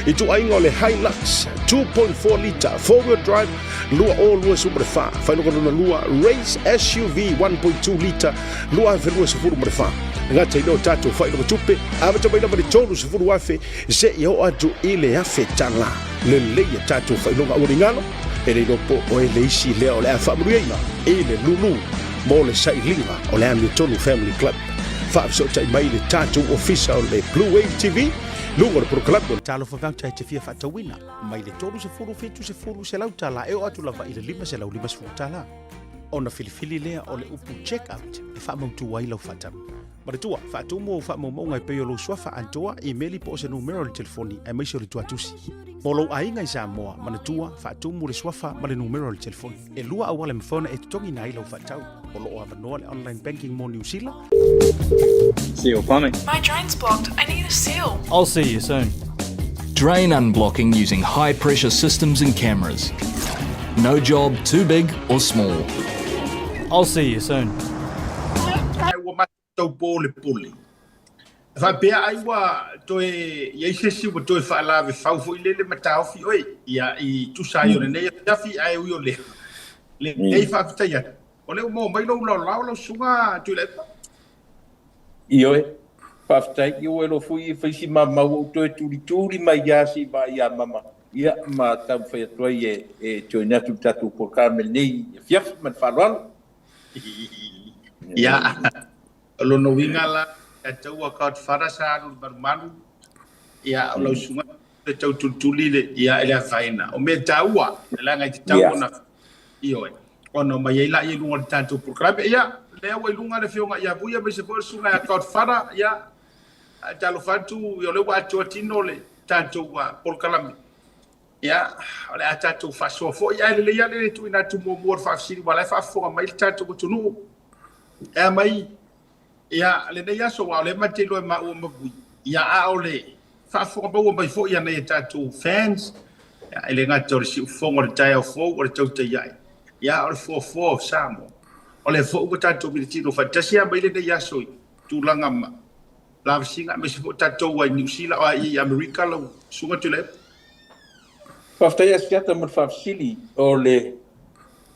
i tu ainga o le Hilux 2.4 liter 4-wheel drive lua o lua so ma le fa ilonga luna lua race SUV 1.2 liter lua fe lua se fulu ma le fa ngata ino tatu fa ilonga tupe ava tama ina mani tonu se fulu wafe se iao atu ile afe tala le le tatu fa ilonga o ringalo e le lopo o e le isi lea o le afa mrueina e le lulu mo le sailinga o le Amiotonu Family Club fa so tai mai le tatu official le Blue Wave TV Lungo le proklamo le talo whawauta e te fia whatawina. Mai le tolu se furu fitu se furu se lau tala e o atu lava i le lima se lau lima se furu tala. Ona filifili lea o le upu check-out e whamautu wai lau whatam. Maritua, whaatumu o whamaumo ngai peo lo swafa antoa e meli po se numero le telefoni e maisho le tuatusi. Molo ainga i Samoa, manatua, whaatumu le swafa ma le numero le telefoni. E lua awale mfona e tutongi na ilau whatau. Olo o avanoa le online banking mo New Zealand. Seal plumbing. My drain's blocked. I need a seal. I'll see you soon. Drain unblocking using high pressure systems and cameras. No job too big or small. I'll see you soon. Ai wa matau pole pole. Fa pea ai wa toe ye sesi wa toe fa lave fa fo ile le matau fi oi ia I tu sai ole nei ya fi ai u ole. Le ei fa fita ya. Ole mo mai lo lo sunga tu le. Ioe, whaftai, io e lo fui whaisi mama o toe turi mai iasi ba ia mama. Ia ma tau whai atua e tue natu tatu por Carmel nei, fiaf man whalwala. Ia, lo no winga la, e tau a kaut wharasa aru barumanu. Ia, o lau sunga, e tau tultuli le, ia ele a whaina. O me taua, e la ngai te tau ona, ioe. Ono mai e la i lunga le tatu por Carmel, ia, lea wa ilunga le fionga ia buia me se foi sunga kaut fara ia talo fatu yo le wa tino le tanto wa por kalami ia ole atatu faso fo ia le ia le tu ina tu mo fa siri wala fa fo mai tanto ko tunu e mai ia le ia so wa le matelo ma o mabui ia a ole fa fo ba mai fo ia ne tanto fans ia ele ngato si fo ngor tai fo o tau te ia ole fo samo ole fo ko tanto mi tino fantasia mai le ia so tu langa ma la singa me se fo tanto wa New Zealand wa I America lo sunga tule Whaftai asiata man whafsili o le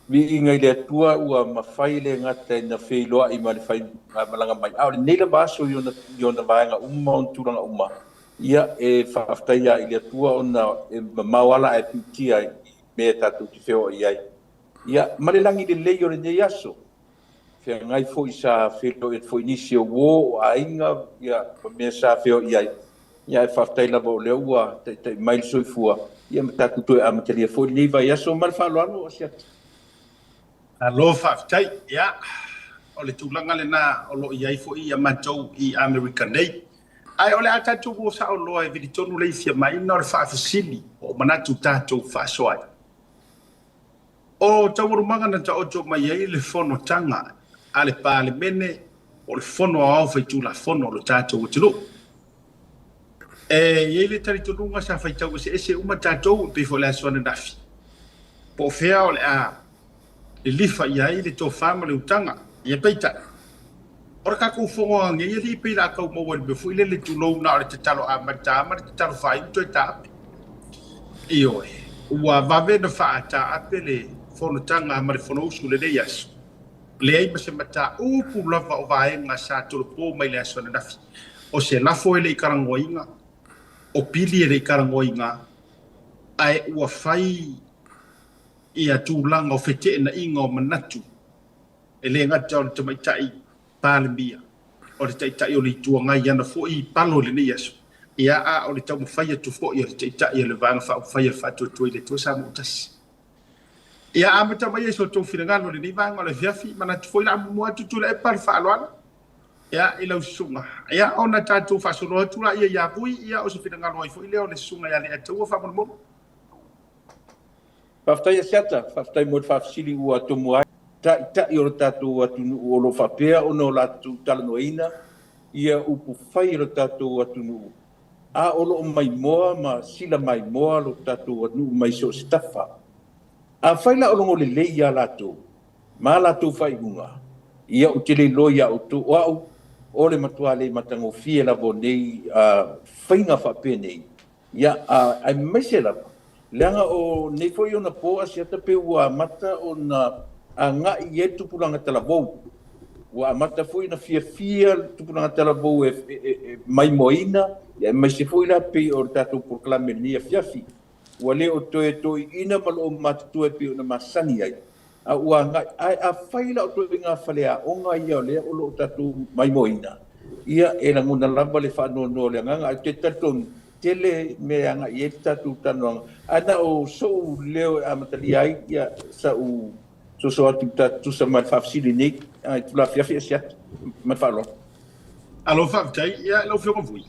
vi ngai le tua ua mawhai le ngata na whailoa I ma le whai malanga mai. Au le neila baso i ona vaenga umma on turanga umma. Ia e whaftai a I le tua ona mawala e pitia I me tatu ti wheo I ai. Ia malelangi le lei o le nei aso. Fea ngai fo I sa whelo e fo inisi o wo a inga ia me sa wheo I ai. Ia e whaftai lava o leo ua te mail soifua. Ia matatu toe a matalia fo nei vai aso mal whaloano o siata. Alo whaftai, ia. O le tūlanga le nā o lo I ai fo I a matou I America nei. Ai ole atatu ko sa o loa e vidi tonu le fia mai na le whaafasili o manatu tātou whaasoai. O taurumanga na ta oto mai ai le fono tanga a le pāle mene o le fono au whaitu la fono lo tātou o tilo. E iei le taritonunga sa whaitau se ese uma tātou pe fo le aswana nafi. Po fea o le a le lifa I ai le tō whama le utanga I e peita. Ora ka kou fongo ange I li pe la kau maua le befu I le tulou na o le te talo a matama le te talo whai uto e tāpe. Ioe, ua vave na wha ata ape le fono tanga ma le fono usu le nei aso. Le ai ma se mata upu lava o vaenga sa tolo po mai le aso na nafi. O se lafo ele I karangoinga, o pili ele I karangoinga, ai ua whai I a tūlanga o whete na inga o manatu. E le ngata o le tamaitai pāle mia. O le taitai o le tuangai ana fo I palo le nei aso. Ia a o le tau mawhai atu fo I le taitai o le vanga wha whai a whatu atoi le tuasa mo tasi. Ia amata mai so tō whiringalo le nei vanga o le fiafi manatu fo I la mua tutula e pal whaaloana. Ia I lau sunga. Ia ona tātou whasoro atura ia vui ia o se whiringalo ai fo I leo le sunga ia le atua whamonomono. Whaftai asiata, whaftai mo whafsili ua tomu ai. Tai o tātou atunu o lo whapea o no latu talanoina. Ia upu whai o tātou atunu. A o lo mai moa ma sila mai moa lo tātou atunu mai so stafa. A whaila o longo le leia lātou. Ma lātou whaiunga. Ia o te le loia o tō au. O le matua le matango fie lavo nei whainga whape nei. Ia ai maise lava. Leanga o nei fo I ona po asiata pe ua mata o na a ngai e tupuranga talavou. Ua mata fo I na fia tupuranga talavou mai moina. Ia maise fo I la pe o tātou proklame nia fiafi. Ua le o toe ina malo o matatua pe o na masani ai. A ua ngai a whaila o toe ngā whalea o ngā ia o lea o lo tātou mai moina. Ia e la nguna lamba le whanau no le nganga. Te taton tele me anga i tatu tanoanga. Ana o so leo amatali ai ia sa u so atu tatu sa malfafsili ni ai tula fiafi asiat malfalo. Alo whaafitai, ia lau whionga vui.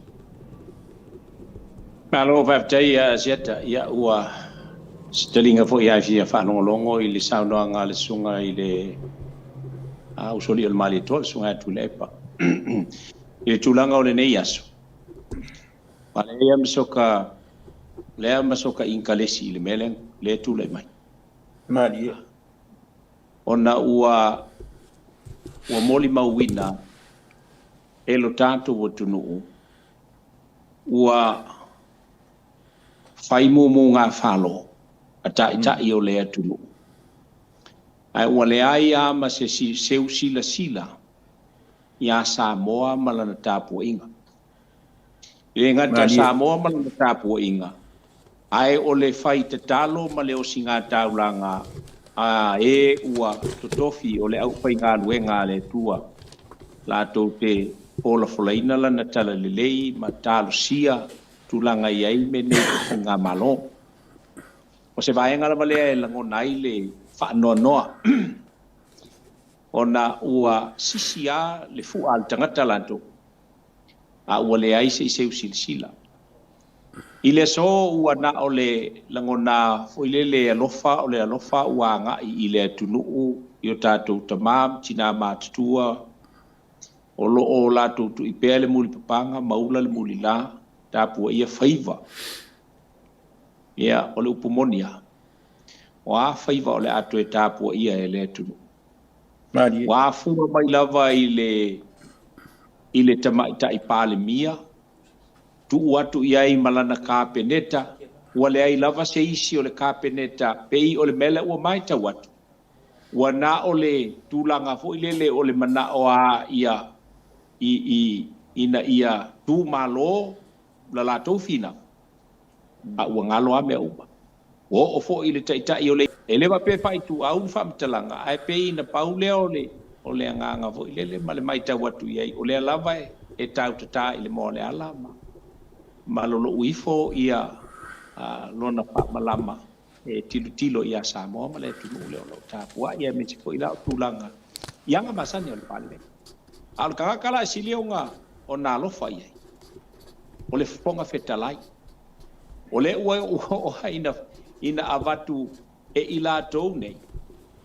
Alo whaafitai asiata ia ua stelinga fo ia fia whanongolongo i le saunoanga le sunga i le usoli o le mali toa le sunga atu le epa. I le tūlanga o le nei aso. Ma lea masoka inkalesi i le meleng le tūlai mai. Mari. Ona ua moli mauina e lo tātou o tunuu. Ua whaimu mō ngā whalo a tai o lea tunuu. Ai ua le ai ama se seu sila ia Samoa malana tāpua inga. E ngata Samoa malana tāpua inga. Ai o le whai te talo ma le o singa taulanga e ua totofi o le au whai ngā luenga le tua. Lātou te ola folaina lana tala lelei ma talo sia tulanga iai me ne ngā malo. O se vaenga la malea e langonai le whaanoa noa. Ona ua sisia le fu al tangata lanto. A ua le ai se seu silsila. I le so ua na o le langona fo ile le alofa o le alofa ua nga i le tunuu i o tātou tamam tina mātutua o lo o lātou tu i pēa le muli papanga maula le muli la tāpua ia whaiva. Ia o le upumonia. O a whaiva o le atu e tāpua ia e le tunuu. Wa fua mai lava i le tamaita i pāle mia. Tu watu i ai malana kāpeneta. Ua le ai lava se isi o le kāpeneta. Pei o le mele ua maita watu. Ua na o le tūlanga fo i lele o le mana o a ia ina ia tū malo la lātou fina. A ua ngalo a mea uma. O fo i le taitai o le elewa pe pai tu au whamtalanga ai pe ina paule o le nganga vo ile male mai ta watu ia o le lava e tau tata ile mo le ala ma lolo uifo ia lona pa malama e tilo ia Samoa ma le tunu le o ta wa ia me tiko ila tulanga yanga masani o le pale al kala silionga o na lo fa ia o le fonga fetalai o le o ina avatu e i lātou nei.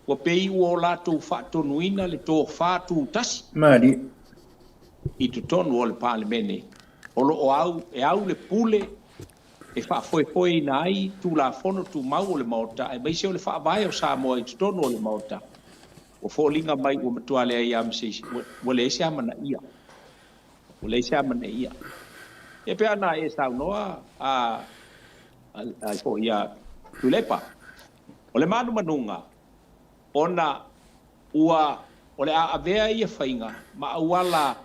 Wa pei ua o lātou whātonuina le tō whātu tasi. Mari. I tu tonu o le pālemene. O lo o au, e au le pule, e whaafoefoe ina ai, tū la whono tū mau o le maota, e maise o le whaavai o Samoa i tu tonu o le maota. O fōlinga mai o matua lea i amseisi, wa le ese amana ia. O le ese amana ia. E pe ana e saunoa, fo ia tulepa. O le manu manunga, ona ua, o le avea ia whainga, ma auala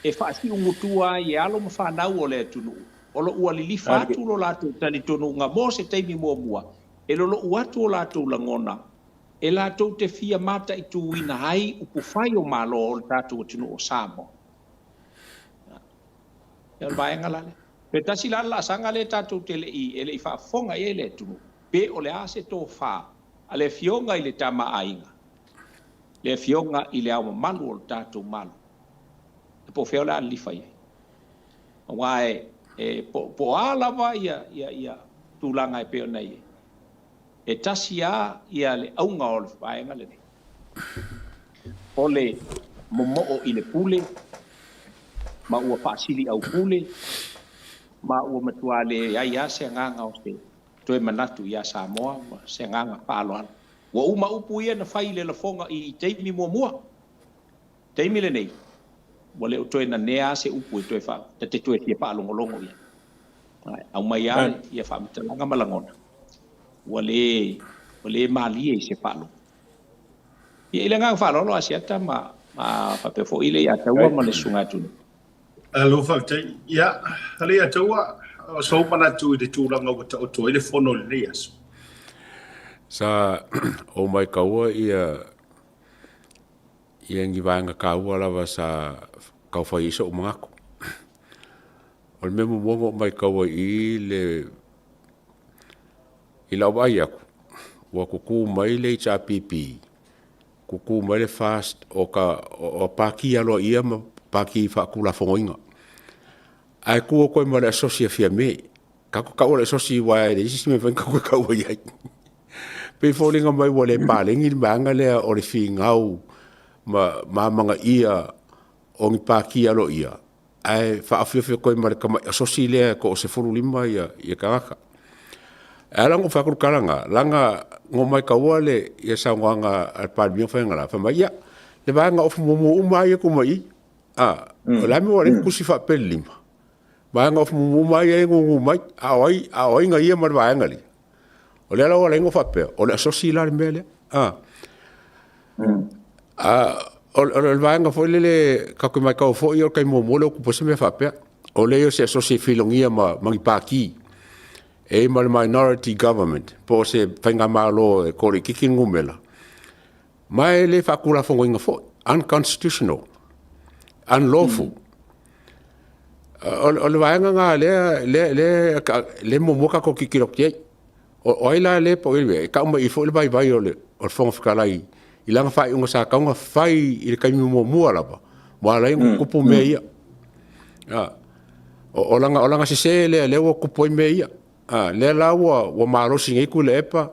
e whaasi ungutua i alo ma whanau o le tunu. O lo ua lili whātu lo lātou tali tunu ngā mō se teimi mua. E lo uatu o lātou langona, e lātou te fia mata i tu ina hai upu whai o malo o le tātou tunu o Samoa. E o vaenga lale. Pe tasi lala sanga le tātou te le i, e le i whaafonga e le tunu. Pe o le ase tō whā. A le fionga i le tama ainga. Le fionga i le awa malu o le tātou malu. E po feo le alifa ia. Wae, po alawa ia tūlanga e peo nei. E tasi a ia le aunga o le whaenga le nei. O le momo i le pule, ma ua whaasili au pule, ma ua matua le ia se nganga o se toe manatu ia Samoa se nganga palo ana. Wa uma upu ia na whai le lafonga i teimi mua. Teimi le nei. Wa le toe na nea se upu e toe wha. Te toe tia paalongolongo ia. Au mai a ia wha mitalanga malangona. Wa le maali e se palo. Ia ile nganga whalolo asiata ma whapefo ile ia taua ma le sunga tunu. Alo whaafitai, ia, hale a taua, so manatu i te tūranga o to i le whono le nei aso. Sa o mai kaua ia ngi vanga kaua lava sa kau whai iso o mangako. o le memo mongo mai kaua I la wai aku. Wa kuku mai le HRPP. Kuku mai le fast o paki alo ia ma paki whakula whongoinga. Ai kua koe ma le asosia fia me. Kako kau le asosia wai le isi me whainga koe kaua iai. Pei fōlinga mai wa le pālengi maanga lea o le whi ngau ma manga ia o ngi paki alo ia. Ai whaafiofi koe ma le kama asosia lea ko o se furu lima ia kangaka. Alang o whakuru karanga, langa ngō mai kaua le ia saunganga al pālimia whainga la. Whamai ia, le vāanga ofu momo umai aku mai. O lami wa le kusi whapeli lima. Vāanga ofu momo umai e ngungu mai, a oinga ia mar vāanga li. O le alawa lengo whapea, o le asosi la le mea lea. O le vāanga fo le kakui mai kau fo i o kai momo le o kupose mea whapea. O le o se asosi whilongia mangi pāki. E ma le minority government, po se whainga mālo e kore kiki ngumela. Mai le whakura whongo inga fo, unconstitutional, unlawful. O le waenga ngā le momoka ko kikirok tiai. O aila le po ilwe, e kauma I fo le vai o le whonga whakalai. I langa whai unga sa kaunga whai I le kaimi mua lapa. Mua lai unga kupu mea ia. O langa se le o kupu mea ia. Le la wa marosi ngai ku le epa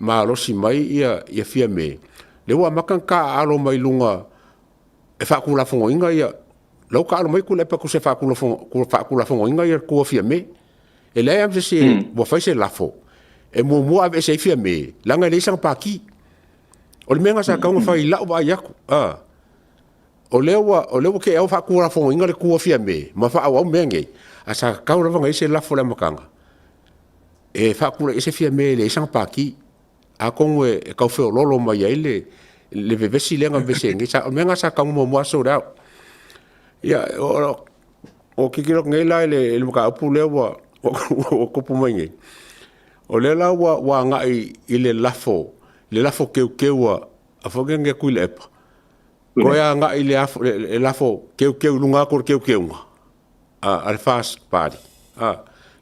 marosi mai ia fia me le wa makan ka alo mai lunga e fa ku la fongo inga ia lo ka alo mai ku le epa ku se fa ku la fongo inga ia ku fia me e le am se wa fa se la fo e mo ave se fia me langa le sang paki o le menga sa ka nga fa ila ba yaku o le wa ke au fa ku la fongo inga le ku fia me ma fa au menge asa ka ro nga se la fo le makanga e whakura e se fia me le isang paki a kongo e kau wheo lolo mai ai le vevesi lenga vese ngi sa menga sa kau mo so rao ia o kikirok ngai lai le muka apu le wa o kupu mai ngai o le la wa ngai I le lafo keu a foge nge kui le epa ko ia ngai le lafo keu lunga kor keu nga al fast party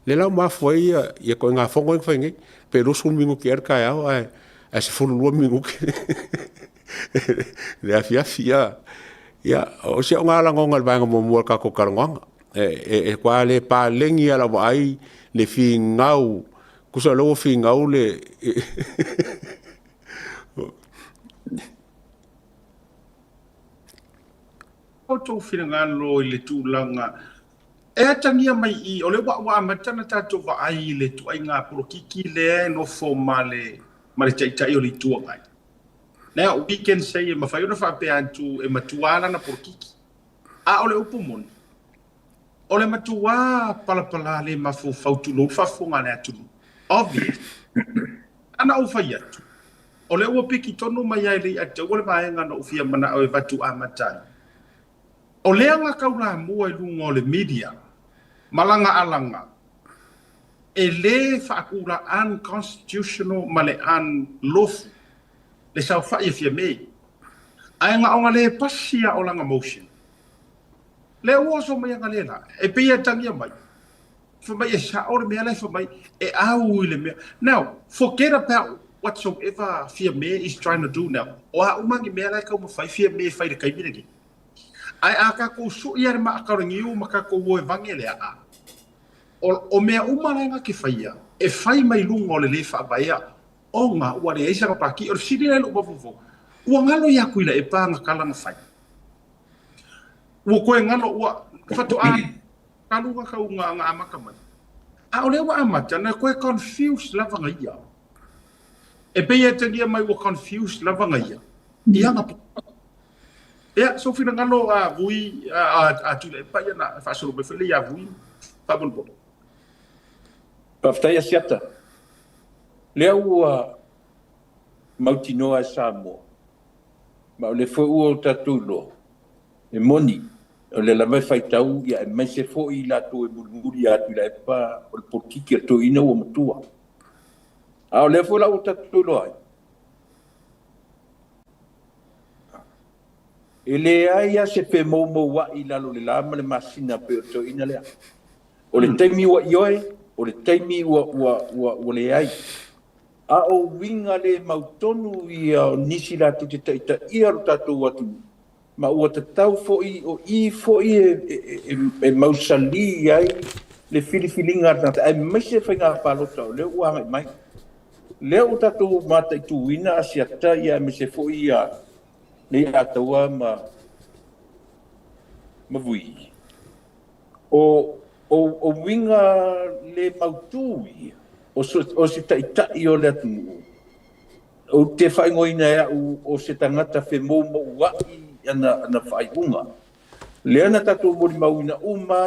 le lau mafoi ia ko ngā whongo i whaingi, pe rosu mingu ki erka e au, ai se whululua mingu ki. Le afi, ia, o se o ngā langonga le vāinga mua ka ko karangonga. E kwa le pā lengi ala wa ai, le whi ngau, kusa lau whi ngau le... O tō whina ngā lo I le tūlanga, e atangia mai I, o le wa matana tātou wa ai le tuai ngā porokiki le no fo ma le taitai o le tua ngai. Now, we can say e mawhai ona whape antu e matuala na porokiki. A o le upo moni. O le matua palapala le mafu fautulo, fafunga le atulu. Obvious. Ana o whai atu. O le ua piki tonu mai ai le atu, o le maenga na ufia mana o e vatu a matana. O leanga kaula mua I lunga o le media, malanga alanga, e le whaakura unconstitutional ma le unlawful, le sau whaia fia mei. Ainga onga le pasia o langa motion. Le uoso mai anga lela, e pia tangia mai. Whamai e sa ore mea lai whamai, e au I le mea. Now, forget about whatsoever fia mea is trying to do now. O a umangi mea lai kau mawhai fia mea whai le kaibiragi. Ai a kako su ia ma akarangi u ma kako wo evangele a o mea umalenga ke faia e fai mai lunga o le lefa baia o nga ua le eisa ka paki o sidi le lupa fufo ua ngalo ia kuila e pa nga kala na fai ua koe ngalo ua fatu a kalunga ka unga nga amaka mai a o le ua amata na koe confused lava nga ia e peia tangia mai ua confused lava nga ia ia nga ya so fina ngalo a vui a tule pa ya na fa so be fele ya vui pa bon bon pa ftai asiata le u mautinoa Samoa ma le fo u tatulo e moni o le la mai fai tau ya e mai se fo I la to e mulmuli ya tu la pa o por kiki to ina o matua a le fo la u tatulo ai ele ai se pe momo wa I lalo le lama le masina pe to ina le O le taimi ua ioe, o le taimi ua le ai. A o winga le mautonu i o nisi la te taita ia ro tātou atu. Ma ua te tau fo'i o I fo'i e mausali ai le filifilinga tata. Ai maise whainga pālota o leo ua mai. Leo o tātou mata I tuwina a siata ia maise fo'i a le ataua ma vui. O winga le mautui o se taitai o le atu. O te whaingoina ea o se tangata whe mō wai ana whaiunga. Le ana tātou mori mauina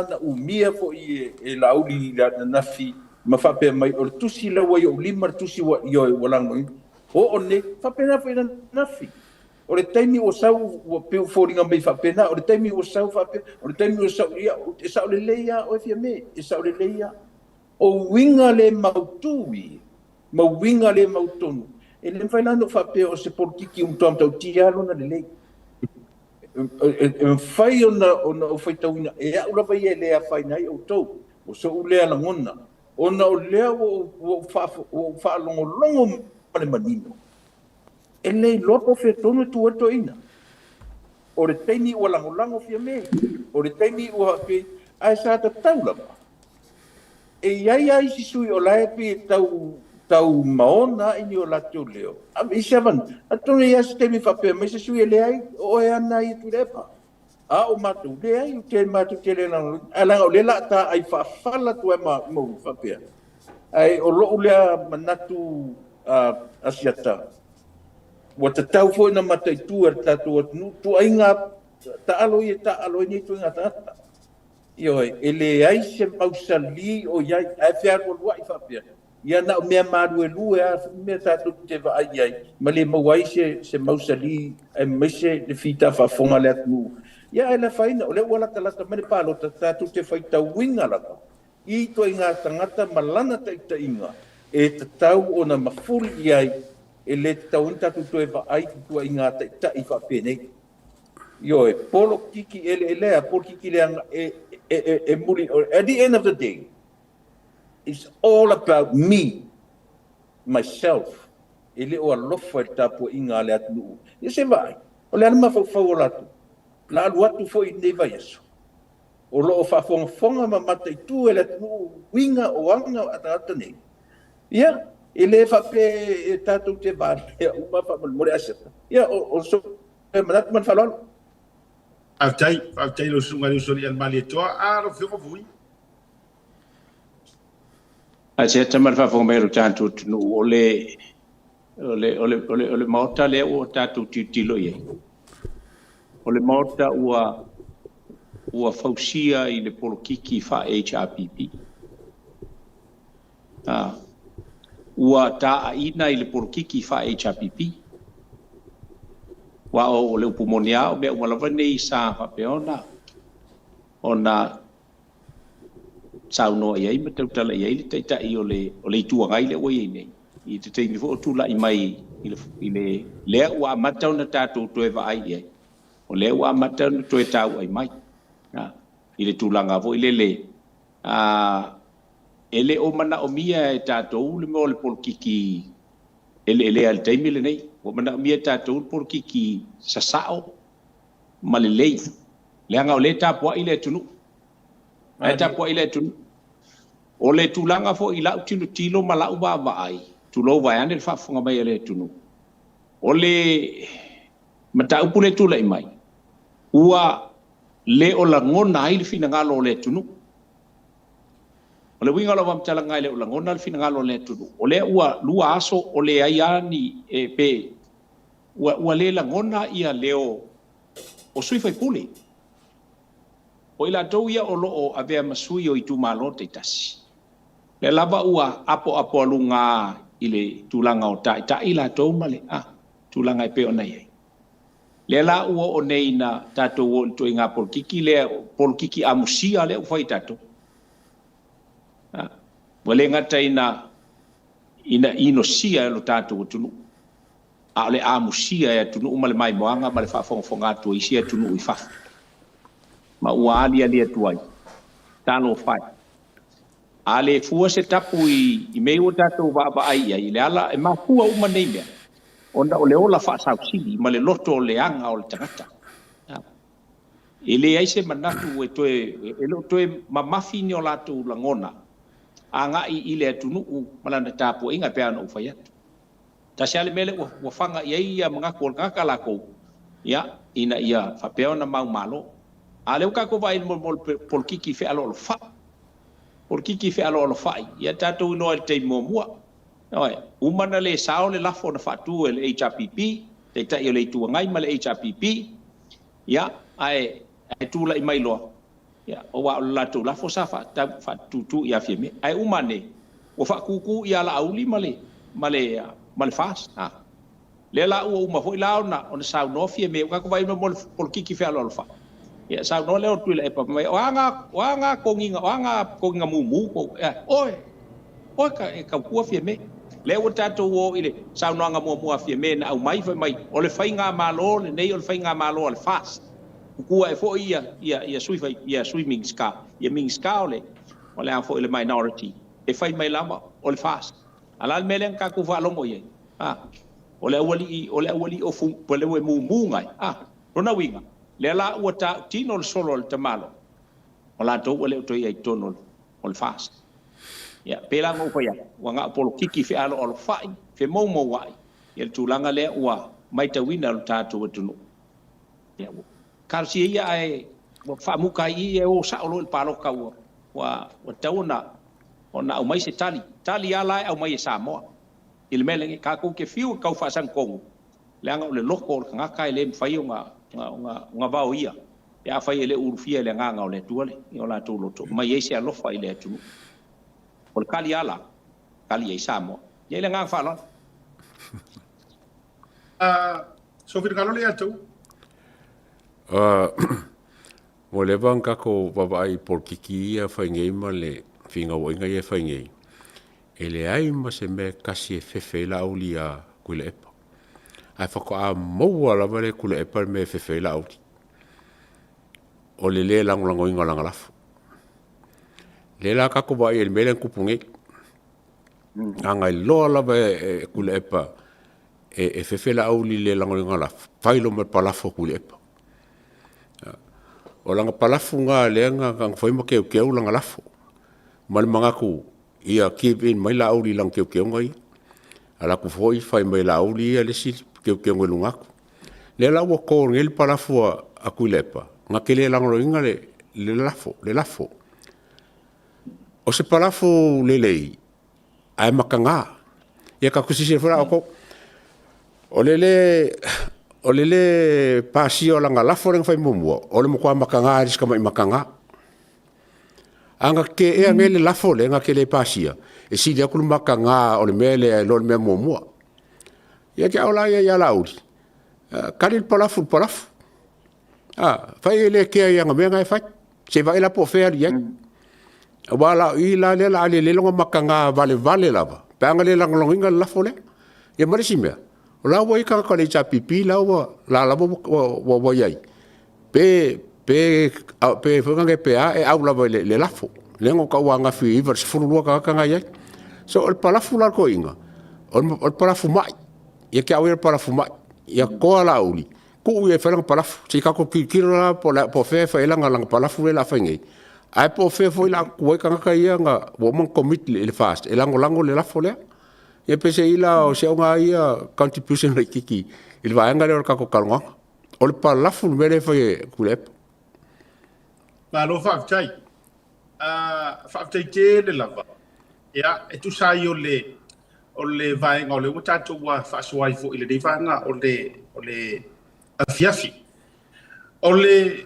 na umia fo e lauli na nafi ma whapea mai o le tusi lawa I o lima tusi wa I o walango. O ne whapea na whaina nafi. O le taimi o sau o peu fōringa mai whapena, o le taimi o sau whapea, o le taimi o sau ia, e sau le leia o e fia me, e sau le leia. O winga le mautui, ma winga le mautonu. E le whailano whapea o se porkiki tau tialo na le lei. E whai ona o whaitauina, e au rawa I e lea whainai o tau, o so u lea langona. Ona o lea o whaalongolongo male manino. E lei lopo whea tonu tu ato ina. O re teimi ua langolango fia me. O re teimi ua hape ai sa ta taulama. E iai ai si sui o lae pe tau maona ini o lato leo. I seven. Atone ia se teimi whapea. Mai se sui e le ai o e ana I tu lepa. A o matu le ai o te matu te le lango. A langa o le la ta ai whawhala tu e mau whapea. Ai o loo lea manatu asiata. Wa te tau fo na mata I tu tātou atu tu ainga ta aloi ni tu inga tata. Io ele ai se mausali o iai ai fea ko lua I whapea. Ia na o mea maru e lue a mea tātou te wa ai. Ma le mawai se mausali e meise le fita whafonga le atu. Ia e la whaina o le ua lata mene palo tātou te whaita winga lata. I to inga tangata malana ta inga. E te tau o na mafuri iai e le tau intatu tu e wa ai tu inga ta I whapene. Io polo kiki lea, polo kiki lea e muri. At the end of the day, it's all about me, myself. E le o alofa I tapu inga le atu nuu. I se vai, o le anima whau latu. La alu atu fo I neva yesu. O loo whafonga mamata I tu e le atu nuu winga o anga atata nei. Ia. E le whape e tātou te vāre, uma whamalmore aseta. Ia, o so, e manatu man whalalo. Aftai lo sunga ni sori al mali toa, aro whiko fui. A se taman whawhonga mero tātou tunu, ole maota le o tātou tilo iei. Ole maota ua whausia I le polokiki wha HRPP. Ua ta ina I le porkiki fa HRPP. Wa o le upumonia o me umalawa nei sa whapeona. Ona sauno iai ma tautala iai le taita I o le itua ngai le oi nei. I te teimi fo o tula I mai I le lea ua amatau na tātou toe wa ai iai. O lea ua amatau na toe tau ai mai. I le tūlanga vo I le ele o mana o mia e tātou le mo le polkiki ele al taimi le nei o mana o mia tātou le polkiki sasao ma le lei le anga o le tāpua I le tunu e tāpua I le tunu o le tūlanga fo I lau tilo ma lau wa ai tulo vai ane le whafunga mai le tunu o le mataupu le tula I mai ua le o la ngona ai le fina ngalo le tunu o le winga lawa mtala ngai le ulangona le fina ngalo le tunu o le ua lua aso o le aiani e pe ua le langona ia leo o sui fai puli o ila tau ia o loo avea masui o itu malo te tasi le lava ua apo alunga I le tūlanga o ta ila tau male tūlanga I pe o nei le la ua o nei na tātou o to inga polkiki le polkiki amusia le ufai tātou wale ngata ina inosia lo tātou tunu a le amusia ya tunu umale mai moanga ma le whafonga tu isia tunu I whafu ma ua alia tuai tano whai Ale fua se tapu I mei o tātou wa ai ai le ala e mafua uma nei mea. Ona o le ola fa sa sili ma le loto o le anga o le tangata. Ele ai se manatu e toe mamafi ni o lātou langona. Anga I le atunu malana tāpu inga pe ana ufai atu. Ta siale mele wa fanga ia mga ko ngaka lako. Ya ina ia fa peona mau malo. Ale o ka ko vai mo por kiki fe alo fa. Por kiki fe alo fa. Ya tātou no e te mo mua. Oi, umana le sao le lafo na fatu le HRPP, te ta le tu ngai ma le HRPP. Ya, ai tu la mai lo. Ya, o wa la tu lafo sa fa tu ya fieme. Ai umane, o fa kuku ya la auli male fas. Ah. Le la u uma foi la na on sa no fieme ka ko vai mo por kiki fe alo fa. Ya sa no le o tu le pa mai wanga ko nginga mumu ko. Oi ka ku fieme. Le o tātou o ile saunoanga mua fieme na au mai o le whainga malo le nei o le whainga malo o le fast kua e fo ia swimming ska ia ming ska o le afo ile minority e whai mai lama o le fast ala mele ka ku fa longo ye o le awali o fu pole we mu ngai rona winga le la o ta tino le solo le tamalo o la to le to ia tono o le fast. Ya, pela ngo pa ya. Wanga polo kiki fe alo alo fai, fe mo wai. Ia tulanga le wa mai ta wina lo tatu tunu. Ya. Karsi ia ai wa fa muka ia o sa lo palo ka wa tauna ona au mai se tali ala au mai sa mo. Il mele ka ko ke fiu ka fa san kongu. Le anga le loko nga kai le fai nga va ia. Ya fai le urfia le nga le tuale. Io la tu lo to. Mai ese alo fai le tunu. Por kali ala kali ai samo ye le ngang fa lo so vir kalo le atu mo le banka ko baba ai por kiki a fa ngei ma le finga o inga ye fa ngei ele ai ma se me kasi fefe la ulia kule epa ai fa ko a mo ala vale kule epa me fefe la uti o le lango inga langa lafu le la ka ko ba e mele kupunge anga lo la ba kule epa e fefela au li le lango ngala failo me palafo kule epa o langa palafu nga le nga foi mo ke langa lafo mal manga ku ia keep in mai la au li lang ke ngai ala ku foi fai mai la au li le si ke ngelunga le la wo ko ngel palafu a kule epa nga ke le lango ngale le lafo o se palafu lelei ai makanga ia ka kusi se fora ko o lele pasi o langa lafo ren fai mumu o le mo kwa makanga ris kama makanga anga ke e ngele lafo le nga ke le pasi e si dia kul makanga o le mele lo me mumu ia ke ola ia lauri kalil palafu fai le ke ia nga me ngai fai se vai la po fer ia wala ila le la le longa makanga vale lava panga le longa la fole e marisime la wo ka ka le chapipi la wo yai pe fanga pe e au la le lafo le ngo ka wanga fi vers fulu ka ngai so el palafu la ko inga el palafu mai e ka o palafu mai e ko la uli ku e fanga palafu se ka ko kiro la po fe la nga palafu la fangi ai po fe foi la ko ka ka ia nga wo mon commit le fast e lango le la fole e pese ila o se nga ia contribution le kiki il va nga le ka ko kalwa o le pa la fu mele foi kulep ma lo fa tai ke le lava ya e tu sai o le vai nga le uta to wa fa swai fo ile de va nga o le afiafi o le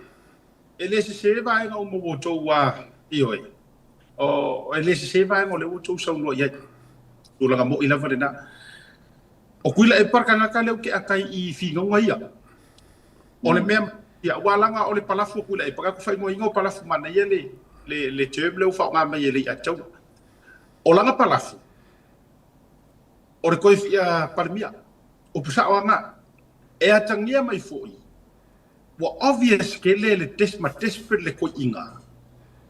ele se vai nga mo to wa ioi o ele se vai nga le uto so lo ya tu la mo ila va na o kuila e parka nga ka le ke akai I fi nga ia o le mem ya wala nga o le palafu kuila e parka fai mo ingo palafu mana ye le teuble o fa nga me ye le ya tau o langa palafu o re koi fia parmia o pusa o nga e atangia mai foi wa obvious ke le desperate le ko inga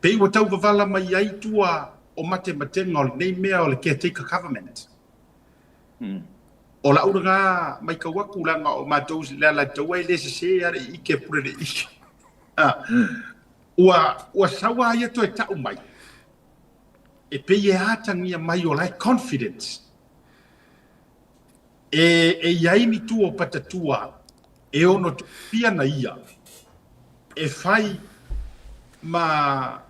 pe o tau vala mai ai tua o matematenga o nei mea o le caretaker government. O la uranga mai ka waku langa o matou la tawai le se are ike pure le ike. Ua sawa ia to e tau mai. E pe ye hatangia mai o lai confidence. E iai ni tu o patatua e ono pia na ia. E fai ma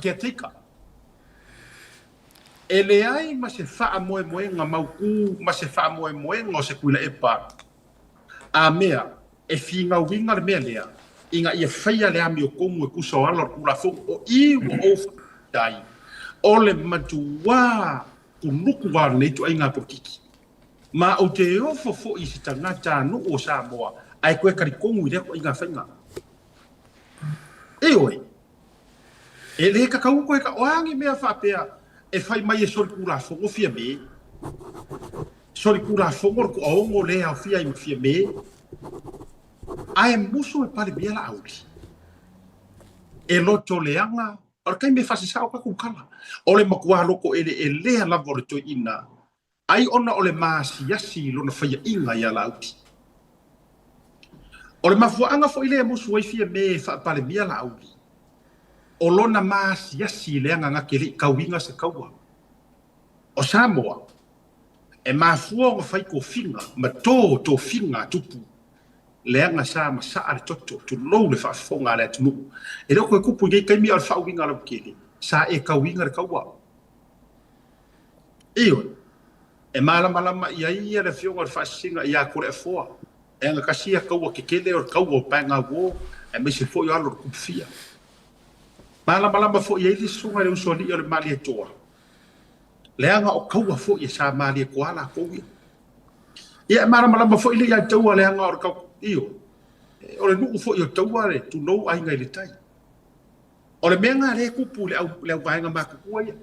caretaker. E le ai ma se faa moe nga mauku, ma se faa moe nga o se kuila e pa. A mea, e finga winga le mea lea, inga ia whaia le ami o kongu e kusa o ala kula fongu, o iwa o whai, o le matua kunuku wā nei tu ainga potiki. Ma o te ofo fo i si tangata no o Samoa, ai koe kari kongu i reko inga whainga. E oe, e le kakau koe ka oangi mea whapea, e fai mai e sori kura fongo fia me. Sori kura fongo ko aongo le au fia i fia me. Ai muso e pale bia la auli. E loto leanga, or kai me fasi sao ka kukala. Ole makua loko ele e lea lavore to ina. Ai ona ole maasi yasi lona faya inga ya la auti. Ole mafuanga fo ile muso e fia me fa pale bia la auli. O lona mas yasi leanga ngakele kauinga se kaua. O Samoa, e mafua o fai ko finga, ma to finga tupu. Leanga sa ma sa ale toto, tu lou le whaafonga le atu. E leo koe kupu ngei kaimi al whauinga la kele, sa e kauinga le kaua. Eo, e malama ia ia le fionga le whaasinga ia kore e foa. E anga kasia kaua kekele o kaua o panga wo, e me se fo i alo kupfia. Malama fo ia ili sunga le usoli o le mali e toa. Leanga o kaua fo ia sa mali e koala koui. Ia malama fo ili ia taua leanga o kau iyo. O le nuku fo ia taua le tu nou ainga ili tai. O le menga le kupu le au vaenga makakua ia.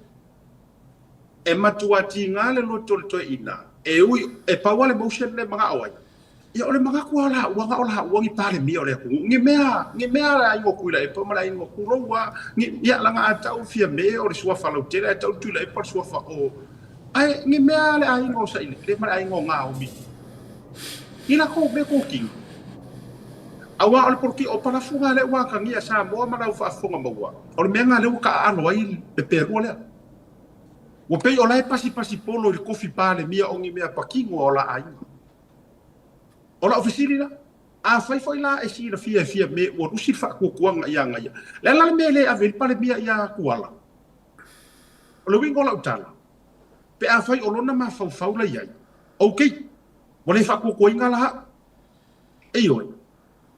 E matuati ngā le loto le toi ina. E ui, e paua le motion le mga awai. Ia o le mga kua la wangi pale mia o le aku. Ngi mea la ingo kuila e pama la ingo kuroua. Ia langa a tau fia me o le suafa lau tere a tau tuila e par suafa o. Ai, ngi mea le a ingo sa ile. Le mara ingo ngā o mi. Ina kou me kou king. Awa o le porki o parafunga le waka ngia sa moa mana ufa afunga maua. O le mea ngā leu ka ano ai le perua lea. Wa pei o lai pasi polo le kofi pale mia o ngi mea pakingo o la a ingo. Ola ofisiri la a fai la e si la fia me o usi fa ku kuanga ia nga ia la me le avel pale mia ia kuala o le wingo la utala pe a fai olona ma fau la ia okay mo le fa ku kuinga la e yo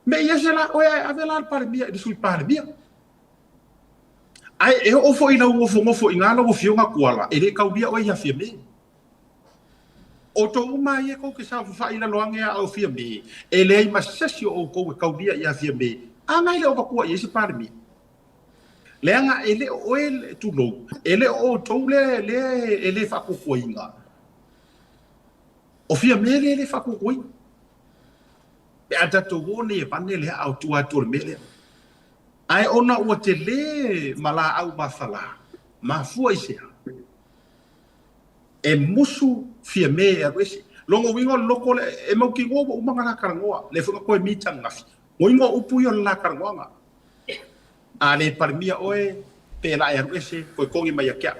me ia se la o avela pale mia de sui pale mia ai e o fo ina o fo inga lo fionga kuala e le kaudia o ia fia me o to uma ia ko ke sa fa ina loange au fia me e le ma sesio o ko ka dia ia fia me anga ile o ko ia se par mi le anga ele o ele tu lo ele o to le ele fa ko inga o fia me le fa ko ko pe ata to woni e panele au tu atu me le ai ona o te le mala au ma fala ma fu ise e musu fia me a resi longo wingo loko le e mau ki ngo o manga karangoa le fu ko mi tanga mo ingo upu yo la karangoa a le parmia oe pe la e resi ko kongi mai akia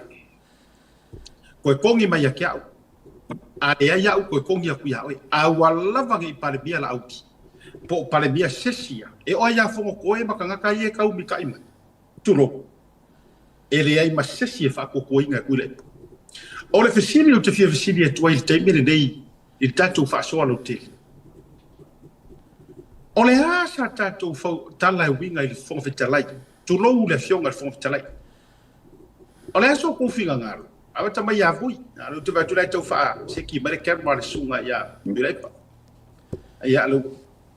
a e ya ko kongi aku ya oe a wala vangi parmia la auki po parmia sesia e o ya fu ko e makanga kai e kau mi kai mai turo ele ai ma sesia fa ko inga ku le o le fesili o te fia fesili e tuai te mene nei i tatou whaasoa lo te. O le asa tatou tala e winga i le fonga fitalai, tu lou le fionga le fonga fitalai. O le asa o kouwhinga ngaro, awa ta mai a vui, alo te vatu lai tau wha se ki mare kerma le sunga ia mireipa. Ia alo,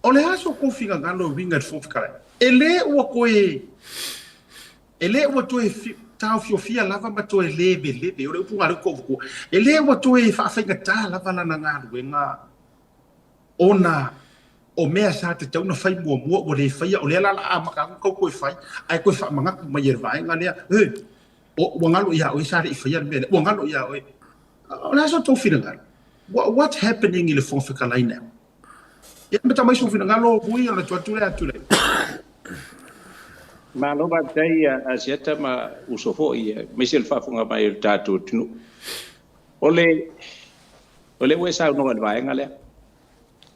o le asa o kouwhinga ngaro winga le fonga fitalai. E le ua koe, e le ua toe tau fia lava ma to leve o le upunga le ko e le wa to e fa fa ngata lava na nga wenga ona o mea sa te tau na fai mo o le fai o le la a maka ko fai ai ko fa manga ma yer vai nga le o wangalo ya o sari ifia me wangalo ya o la so to fina what's happening in the Fonfika line now ya meta mai so fina ngalo bui ala tu ma lo ba dai asiata ma usofo ia misel fa funga mai tatu tunu ole we sa no va ngale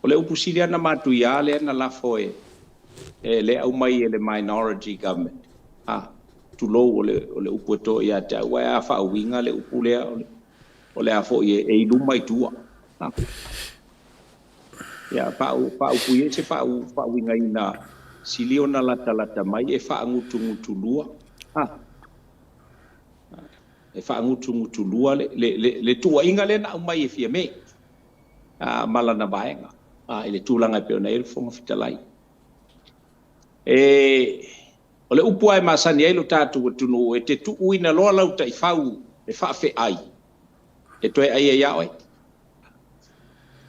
ole upusilia na matu ya le na la foi le au mai le minority government tu lo ole upoto ya ta wa fa winga le upule ole a foi e lu mai tua ya pa upuye se fa winga ina silio na lata mai e fa ngutu lua e fa ngutu lua le tua inga le na mai e fia me mala na baenga ile tulanga pe na il fonga fitalai ole upu ai masani ai lo tatu tunu e te tu uina lo lau tai fau e fa fe ai e toi ai ya oi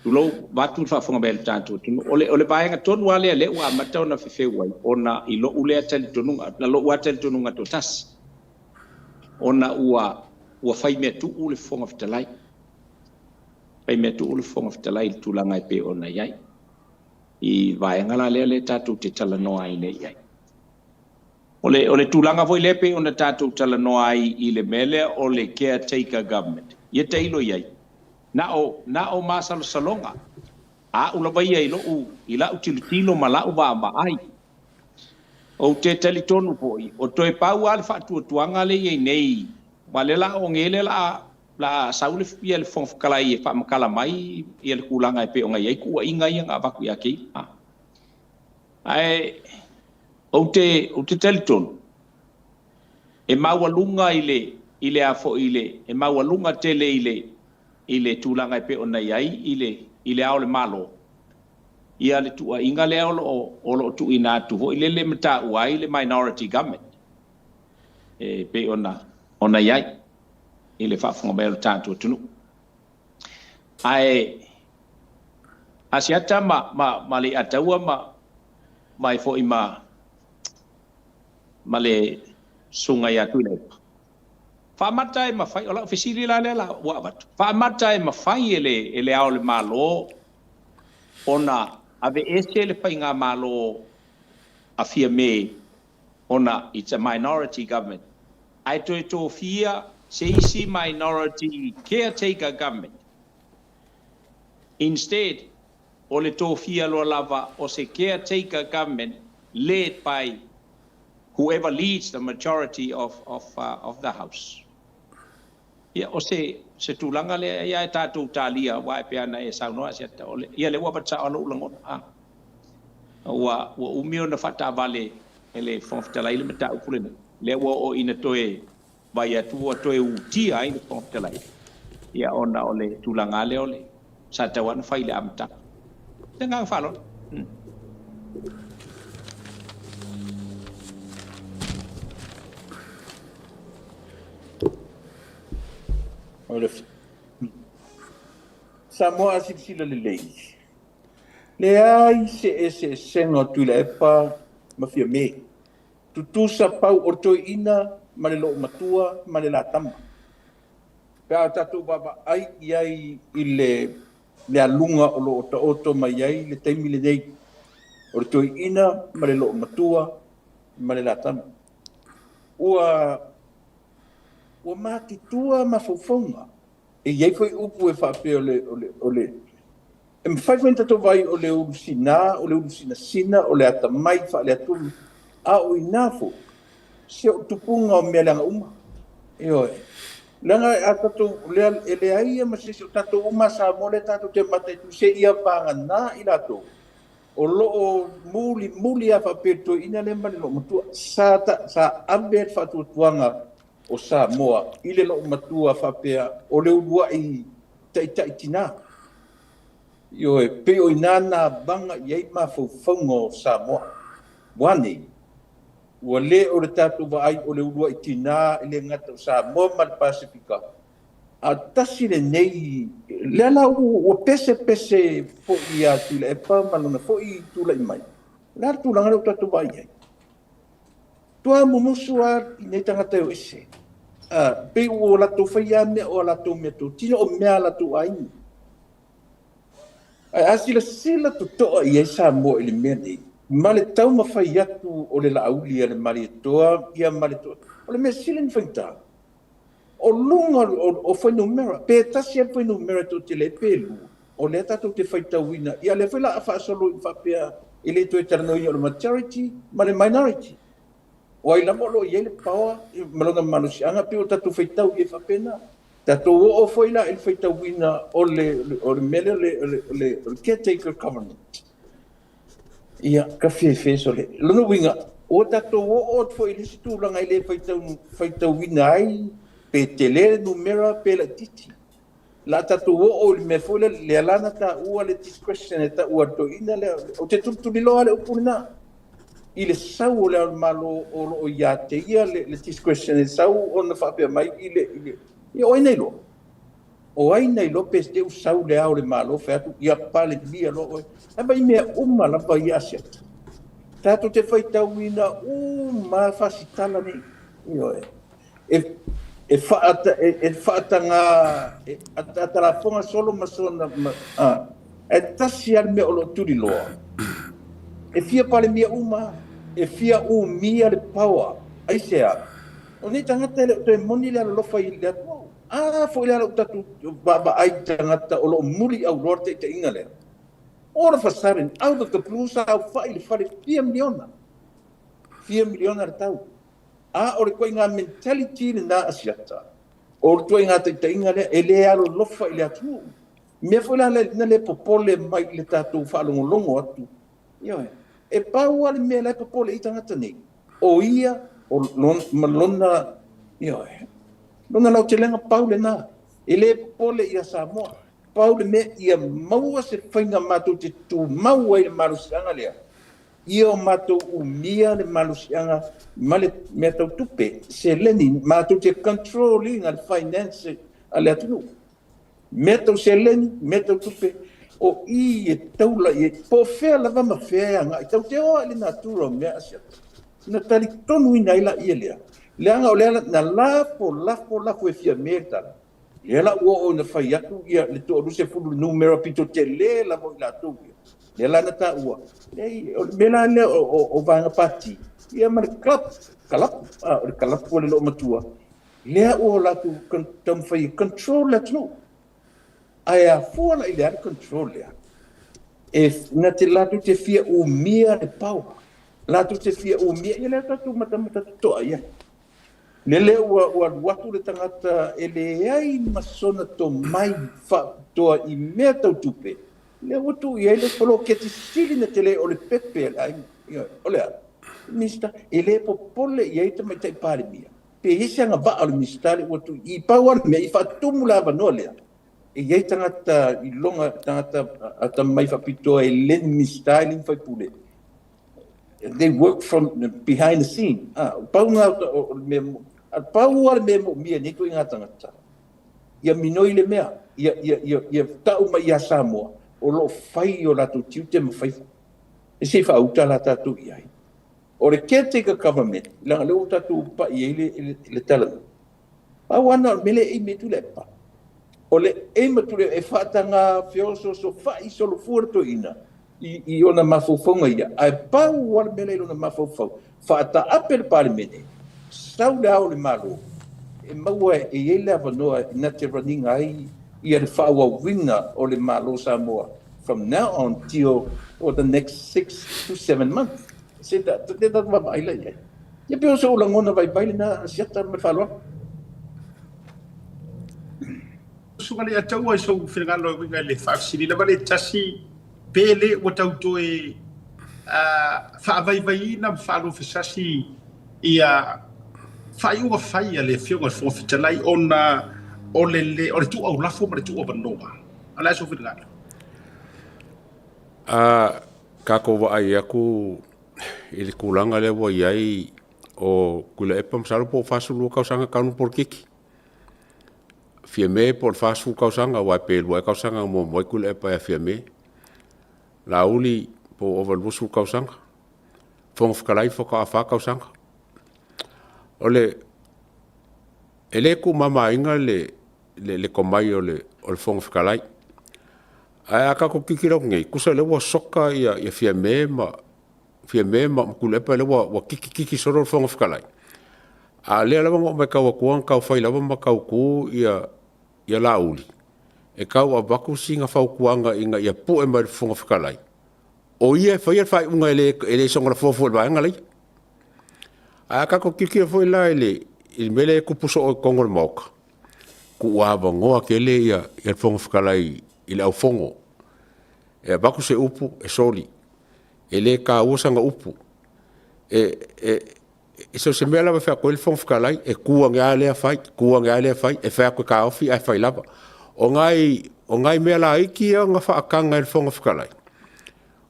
tulo batu fa fonga bel tatu tunu ole baenga tonu ale le wa matau na fe wai ona ilo ule atel tununga na lo atel tununga to tas ona ua fai me tu ule fonga fitalai pai me tu ule fonga fitalai tulanga pe ona yai I vaenga la le tatu te tala no ai nei ai ole tulanga voi lepe ona tatu tala no ai I le mele o le caretaker government ye te ilo yai na o masal salonga ula vai ai lo ila utilitilo mala ba ai o te telitonu poi o toi pau al fa tuanga le ye nei walela o ngele la saule fia le fon kala I fa makala mai I le kulanga pe o ngai ku inga nga ba ku ya ki ai o te telton e mawalunga ile afo ile e mawalunga tele ile tulanga pe o nai ai ile aole malo ia le tu inga le o lo tu ina tu ho ile le mata wa ile minority government pe ona yai ile fa fonga bel tanto tunu ai asiata ma le ataua mai fo ima male sunga ya tu le fa matai ma fai ola ofisili la wa bat fa matai ma fai ele ao le malo ona ave ese le painga malo afia me ona it's a minority government ai to fia Seisi minority caretaker government. Instead, ole tofia lo lava o se caretaker government led by whoever leads the majority of the house. Ya o se tulanga le ya tatu talia wa pe na e sauno sia ole ya le wa batsa ono ulangon wa umio na fata vale ele fonftela ile meta upulena le wa o ina toe vai atua toe utia ai po telai ia ona ole tulanga le ole sa te wan fai le amta tenga falo ole Samoa sila le ai se sengo tu le pa mafia me tu sa pau orto ina male lo matua male la tama pa tatu baba ai iai ile le alunga o lo oto mai ai le taimi le dei orto ina male lo matua male la tama ua mati tua mafofonga e iai foi upu e whape ole e mwhaiwenta to vai ole urusina sina ole ata mai wha le atu a o inafo se o tupunga o mea langa uma. E oe. Langa a tato le ai ma se o tato uma sa mole tato te matai tu se ia panga na i lato. O lo o muli a whapeto ina le mani lo matua sa ambet whatu tuanga o sa moa. Ile lo matua whapea o le urua i tai tina. I oe pe o inana banga iei ma faufongo sa moa. Wani. Ua le o le tatu wa ai o le urua i tina i le ngata sa moa ma le Pasifika. A tasi le nei, le ala ua pese fo i atu le epa malona fo i tula i mai. Le atu langa le o tatu wa ai. Tua mumusu a i nei tangata o ese. pe o la to faia me o la to me to tino o mea la to ai asila sila to ia sa mo ele mene male tau ma fai atu o le lauli ale mali toa ia male to o le me silin faita o lunga o foi numera pe tasi foi numera to te le pelu o le tatu te faita wina ia le fela fa solo fa pea ele to eterno ia o majority male minority o ai lamo lo ia le pawa malona manusi anga pe o tatu faita ia fa pena tatu o foi la el faita wina o le mele le caretaker government ia ka fe so le lono winga o tatu o foi le situ langa ile faita wina ai pe tele numera pe la titi la tatu o me fole le lana ta ua le discretion ta ua to ina le o te tutu di loa le upuna ile sau le malo o ya te ia le discretion sau o na fa pe mai ile o ina lo o ai nei lo pe te sau le au le malo fa tu ia pale via lo e mai me uma la pa ia se tatu te fai tau ina ma fasitala ni io e fa'ata nga atala fonga solo masona e tasi al me olo turi loa e fia pale mia uma e fia mia le power ai sea o ni tangata le te moni le lo fa ile fo ile lo tatu ba ai tangata olo muri au norte te ingale ora fasarin out of the blue sa fa ile fa 4 miliona tau o le koe ngā mentality le nā asiata. O le koe ngā tainga le, e le alo lofa i le atu. Mea fwela le popole mai le tātou whaalongolongo atu. Ioe, e pau ale mea le popole i tangata nei. O ia, o malona, ioe, lona lau te lenga pau le nā. E le popole i a Samoa. Pau le mea ia maua se whainga mātou te tū maua i le marusianga lea. Ia o mātou umia le malusianga male mea tau tupe se leni mātou te controlling al finance ale atu mea tau se leni mea tau tupe o i e taula i e po fea lava ma fea nga i tau te oa le natura mea asiata na tali tonu ina ila i lea leanga o lea na lafo e fia mea tala lea la ua o na fai atu ia le to ruse fulu numero pito te le lavo i la atu le lana ta ua me la le o vanga pati ia mar kalap o le lo matua le o la tu tam fai control la tu ai for la ile control le na te la tu te fia o mia de pau la tu te fia o mia ile ta tu mata to ia le o tu le tangata ele ai masona to mai fa to I mea tau tupe le watu ia le polo ke te sili na tele o le pepe ai o le mista ele popole ia te mai te pare mia pe hisa ba o mista le watu I power me I fa tumula va no le e ia tangata I longa tangata ata mai fa pito e len mista I fa pule they work from behind the scene paunga me power me mia ni ko inga tangata ia minoi le mea ia tau mai ia Samoa o lo fai o la tu te ma fai e se fa uta la tatu ia o le caretaker government la le uta tu pa ia le tala pa wana mele e metu le pa o le e metu le e fa tanga fioso so fa I solo furto ina I ona mafofonga ia ai pa wana mele ona mafofo fa ta apel parliament sau le au le malo e maua e ele avanoa na te running ai ia le whaua winga o le malo Samoa from now on till the next 6 to 7 months. Se te wa baila ia. Ia peo se ulangona vai baila na siata me whalua. Sunga le atau ai so whingalo winga le whaafsiri na wale tasi pele o tau toe whaavai na whaalo whisasi ia whai ua whai a le whionga whawhitalai o le tu au lafo ma le tu au wanoa. Ala so whingalo. Kako wa ai aku ili kulanga le wa iai o kula epa msalo po fasulu kausanga kanu por kiki. Fia me por fasu kausanga wa pelu kausanga mo mo kula epa ya fia me. La uli po overlusu kausanga. Fong fkalai foka afa kausanga. Ole E le ku mama inga le komai o le fonga whakalai. Ai aka ko kikira ngai, kusa le wa soka ia fia mema kulepa le wa kiki soro o fonga whakalai. A le lava mo me kau kuang kau whai lava ma kau ku ia lauli. E kau a baku singa whau kuanga inga ia pu e mai fonga whakalai. O ia whai unga ele songa la fofu e vaenga lei. A aka ko kikira fo ila il mele kupuso o kongol moka. Ku waba ngoa ke le ia fonga whakalai il au fongo. E baku se upu e soli. E le ka usanga upu. E so se mela fa ko il fonga whakalai e kuanga le fai, e fa ko ka ofi ai fai lava. O ngai mela iki nga fa akanga il fonga whakalai.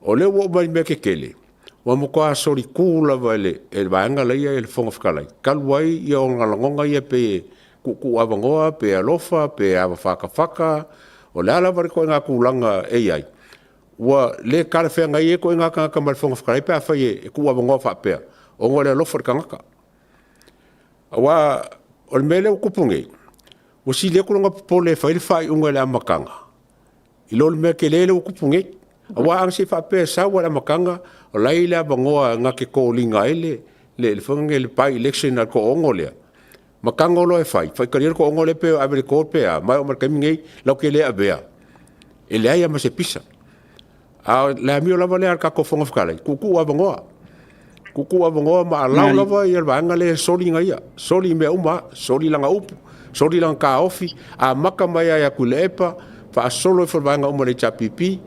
O le wo mai me ke kele. Wa mo kwa sori kula vale e vaenga le ia il fonga whakalai. Kalwai ia o ngalonga ia pe ku avangoa pe alofa pe ava whaka o le ala vari ko ngā kulanga e ai. Wa le kala whenga i e ko ngā kanga mal fonga whakalai pe a whai e ku avangoa whapea. O ngā le alofa kangaka. Wa o le mele o kupunge. O si le kulanga pole whai unga le amakanga. I lo le mea ke lele o kupunge. Wa ang si whapea sa wa le amakanga o lai le avangoa ngā ke kōlinga ele le whanga le pai election al ko ongo lea. Makanga lo e fai karier ko ongo le pe ave ko pe mai o marka mingi lo ke le avea ele ai ma se pisa a la mi o la vale ka ko fonga whakalai kuku avangoa ma la lava ia vanga le soli ngai soli me uma soli langa upu soli langa ka ofi a maka mai ia kulepa fa solo fo vanga uma le chapipi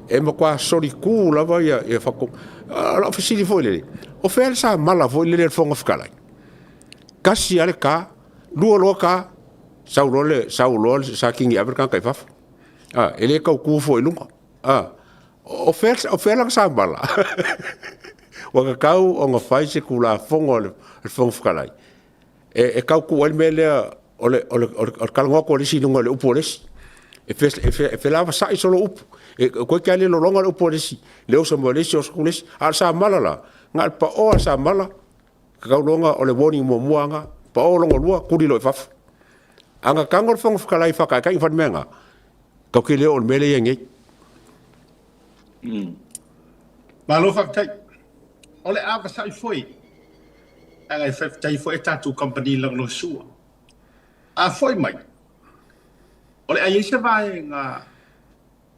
e ma kwa soli ku lava ia e fa ko la fasili fo le o fer sa mala fo le fonga whakalai kasi ale ka luo ka saulole sa kingi afrikan kai faf ele ka ku fo ilunga o fer lang sa bala wa ka kau o nga fai se kula fongo le fongo whakalai e kau ku el mele ole kalonga ko le sinunga le upores e lava sa solo up ko ka le longa le upores le o mo le so kules al sa malala ngal pa o sa mala kau longa o le warning mo muanga pa o longa lua kuri lo faf anga kangol fonga whakalai whakakai whan menga kau ke leo o mele e ngei Malo whaktai o le awa sai foi anga e whaktai foi e tatu company lang no sua a foi mai o le ai se vai nga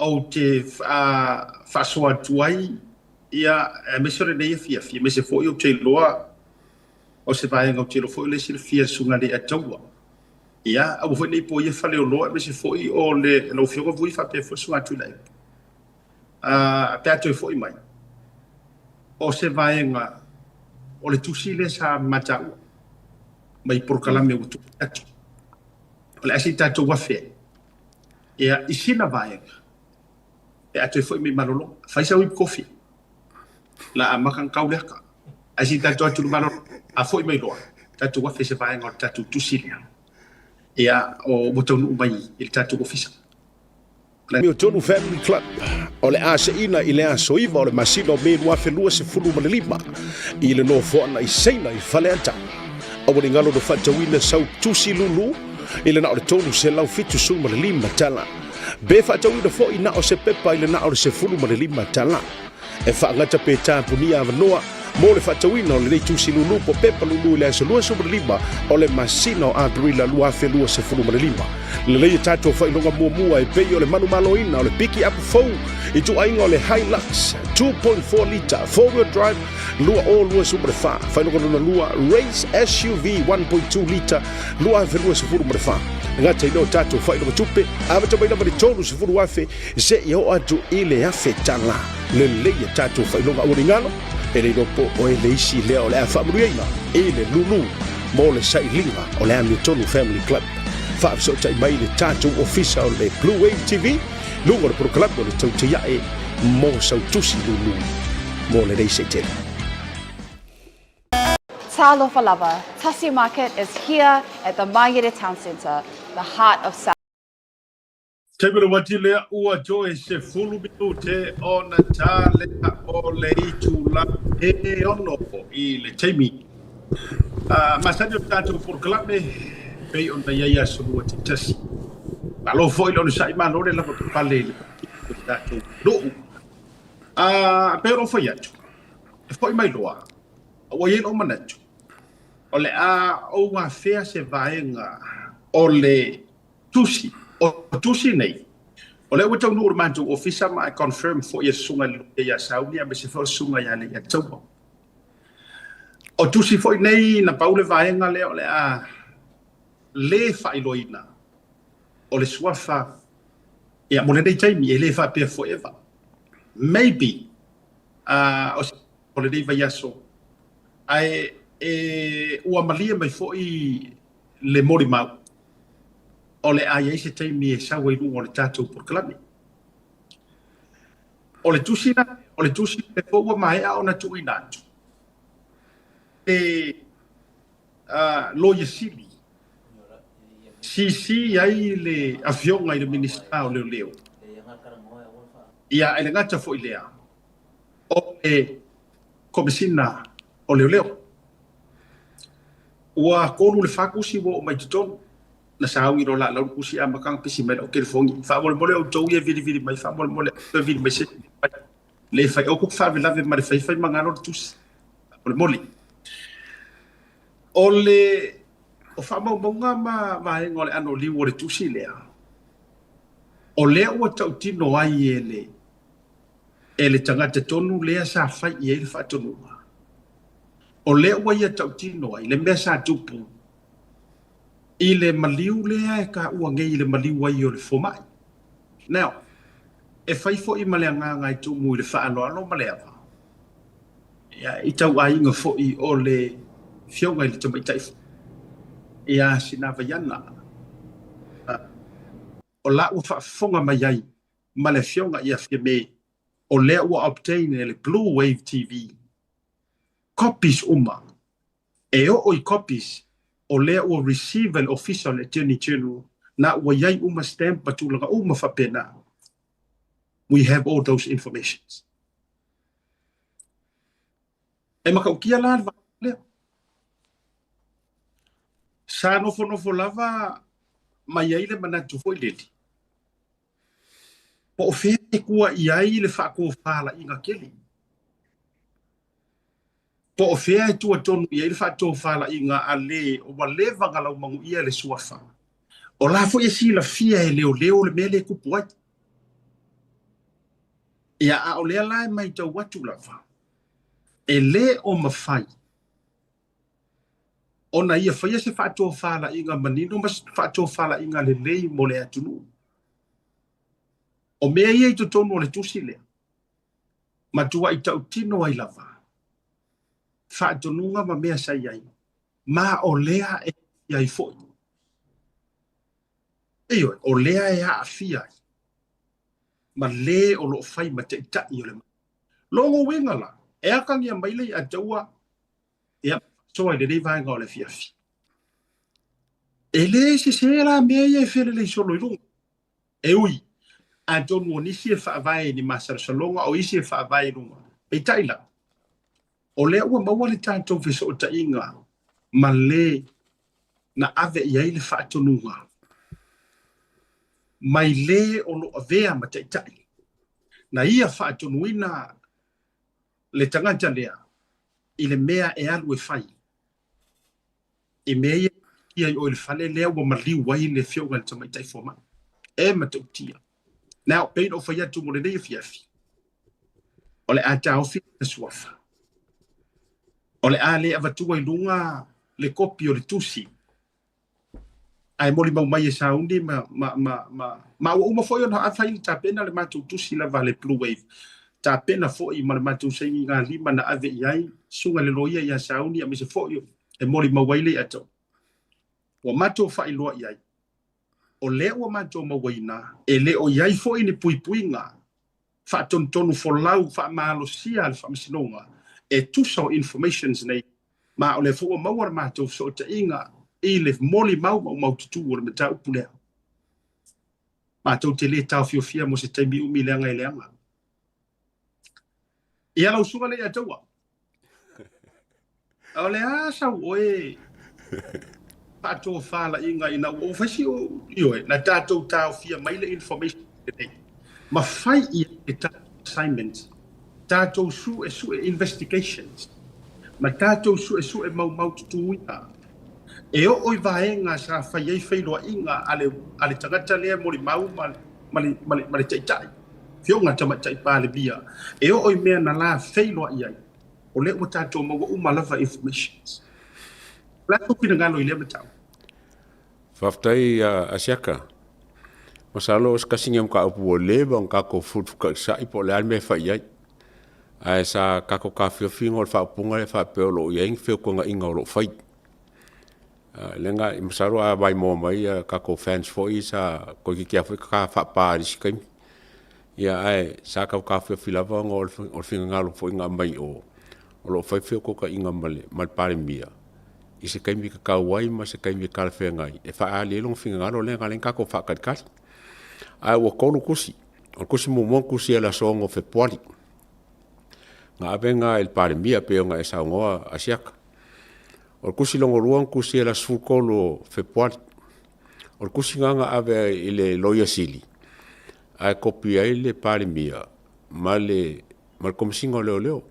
o te whasua tuai ia mesore nei fia me se foi o te loa o se vai ngau tiro foi le sir fia sunga le ataua ia au foi nei po ia fale o loa me se foi o le no fio vui fa pe foi sunga tu lai pe atu foi mai o se vai nga o le tusi le sa matau mai por kala me utu atu o le asita tu wa fe ia isina vai pe atu foi me malolo fai sa wi kofi la amakan kauleka asita tu malolo a foi mai loa tatu wa fese vai ngor tatu tusilia ia o botonu mai il tatu ofisa Mio tonu Family Club o le aseina i le asoiva o le masino me lua felua se fulu ma le lima i le no foana i seina i faleanta o le ngalo do fatawina sau tusi lulu i le na o le tonu se lau fitu su ma le lima tala be fatawina fo i na o se pepa i le na o le se fulu ma le lima tala e fa ngata pe tampunia avanoa mo le fatawina o le tusi lulu po pepa lulu le aso lua su ma le lima o le masino a brila lua felua se fulu ma le lima le le tato fa ilonga mua e pe o le manu maloina o le piki up fo i tu ainga o le Hilux 2.4 liter 4-wheel drive lua super fa ilonga na lua race SUV 1.2 liter lua felua se fulu ma le fa ngata ino tato fa ilonga tupe ava tama ina mani tonu se fulu afe se i ho atu ile afe tala le le tato fa ilonga o ringalo e le ropo o e le isi lea o le afa mrueina e le lulu mo le sailinga o le Mio Tonu Family Club fa so tai mai le tato official le Blue Wave TV lungo le club o le tau te iae mo sau tusi lulu mo le reise tele. Talofa lava, Tasi Market is here at the Mangere Town Centre, the heart of South. Tebele wati lea ua joe se fulu minute o na tale o le itula e ono i le teimi. Masani o tato por klape pei on na ia so mo te tasi alo foi lo sai ma no le la pale le ta tu do pero foi atu foi mai loa o ye no manatu o le o wa fea se vaenga o le tusi nei o le wata no mantu ofisa ma confirm for ye sunga ya sauni a me se for sunga ya le ya tau o tusi foi nei na paule vaenga le o le failoina o le suafa ia mo le dei taimi e le fa pe forever maybe o le dei vai aso ai ua malia mai foi le mori mau o le ai se taimi e sa wai o le tatou por klani o le tusi pe fo mai a ona tuina lo yesili si ai le avion ai le ministra o leo ia ele ngata fo ilea o komisina o leo ua kolu le fakusi wo mai tuton na sawi ro la kusi a makang pisi mai o ke fongi fa mole o tou ye vidi mai fa mole vidi mai se le fa o ku fa vela ve mare fa mangano tous mole ole o fa maunga ma ngole ano li wo le tusi lea o lea ua tautino ai ele tangata tonu lea sa fai i ele fa tonu o lea ua ia tautino ai le mea sa tupu i le maliu lea e ka ua ngei le maliu ai o le fomai now e fai fo i maleanga ngai tumu i le fa alo malea ia i tau ai nga fo i o le fionga i le tamaitai ia sinava yana o la ua whaafonga mai ai ma le fionga ia me o lea ua obtain le Blue Wave TV copies uma e o i copies o lea ua receive an official attorney general na ua iai uma stamp patulaga uma whapena we have all those informations e makaukia la lea sa nofo lava mai ai le manatu foi leli po o fea e kua i ai le whaakofala inga keli po o fea e tua tonu i ai le whaakofala inga a le o wa le vangalau mangu ia le suafa o la fo e si la fia e leo le mele kupu ai ia a o lea lai mai tau watu lava e le o mawhai ona ia faia se whaakofala inga manino mas whaakofala inga le lei mo le atunu o mea ia i tonu o le tusi lea ma tua i tau tino ai lava whaatonunga ma mea sai ai ma o lea e ai foi eio o lea e a fia ai ma le o lo fai ma te itai o le longo winga la e akangi a maile i a taua e a soa i le rei vaenga o le fiafi e le se la mea ia e fele le solo i lunga e ui a tonu o nisi e whaavai ni Masarasalonga o isi e whaavai runga. E taila. O lea ua maua le tātou whesa o tainga ma le na ave i ai le whaatonunga. Mai le o lo avea ma taitai. Na ia whaatonuina le tangata lea i le mea e alu e whai. E mea ia i o le whale lea ua mariu wai le whionga le tamaitai foma. E matautia. Now, pain of fire to Monday fiafi. Ole ata ofi suafa. Ole ale avatua ilunga le kopi o le tusi. Ai moli mai e saundi ma uma foi ona afai ta pena le matu tusi la vale Blue Wave. Ta pena foi ma le matu sengi nga lima na ave iai sunga le loia ia saundi a me se foi e moli mawaile ato. Wa matu fa iloa iai. O le o mato mawaina e le o iai foi ni puipuinga fa tonu for lau fa malosia fa msinonga e tuso informations nei ma o le fo mawar mato so te inga e le moli mau tutu o le mata upule mato te le tau fiofia mo se taimi umileanga i leanga ia lau sunga le ataua o le asa oe Pato fala inga ina o fasi o io na tato tau fia mai le information today. Ma fai I assignment. Tato su investigations. Ma tato su mau tutuia. E o vaenga sa fai loa inga ale tagata lea mori mau mali taitai. Fionga tama tai pale bia. E o mea na la fai loa iai. O le o tato mau umalava informations. Lato pina ngalo I le matau. Faftai asiaka. Masalo os kasinga mka upu o leba ngka ko food ka sa ipo le alme fa ia. Ai sa kako ka fio fingo fa punga le fa peolo yang fio ko nga inga ro fai. Lenga masalo a vai mo mai kako fans fo isa ko ki kia ka fa pa riskai. Ia ai sa ka fio filava ngol finga ngalo fo inga mai o lo fai fio ko ka inga male mal pare mia. I se kaimi ka kauai ma se kaimi ka ngai e fa ali long finga ngalo le ngalen ka ko fa kat ai wa kolu kusi o kusi mo kusi ala songo fe poli nga abenga el pare mia pe nga esa ngoa asiaka o kusi longo ruang kusi ala su kolu fe poli o kusi nga ave ile loya sili ai kopi ai le pare mia male mal komisingo leo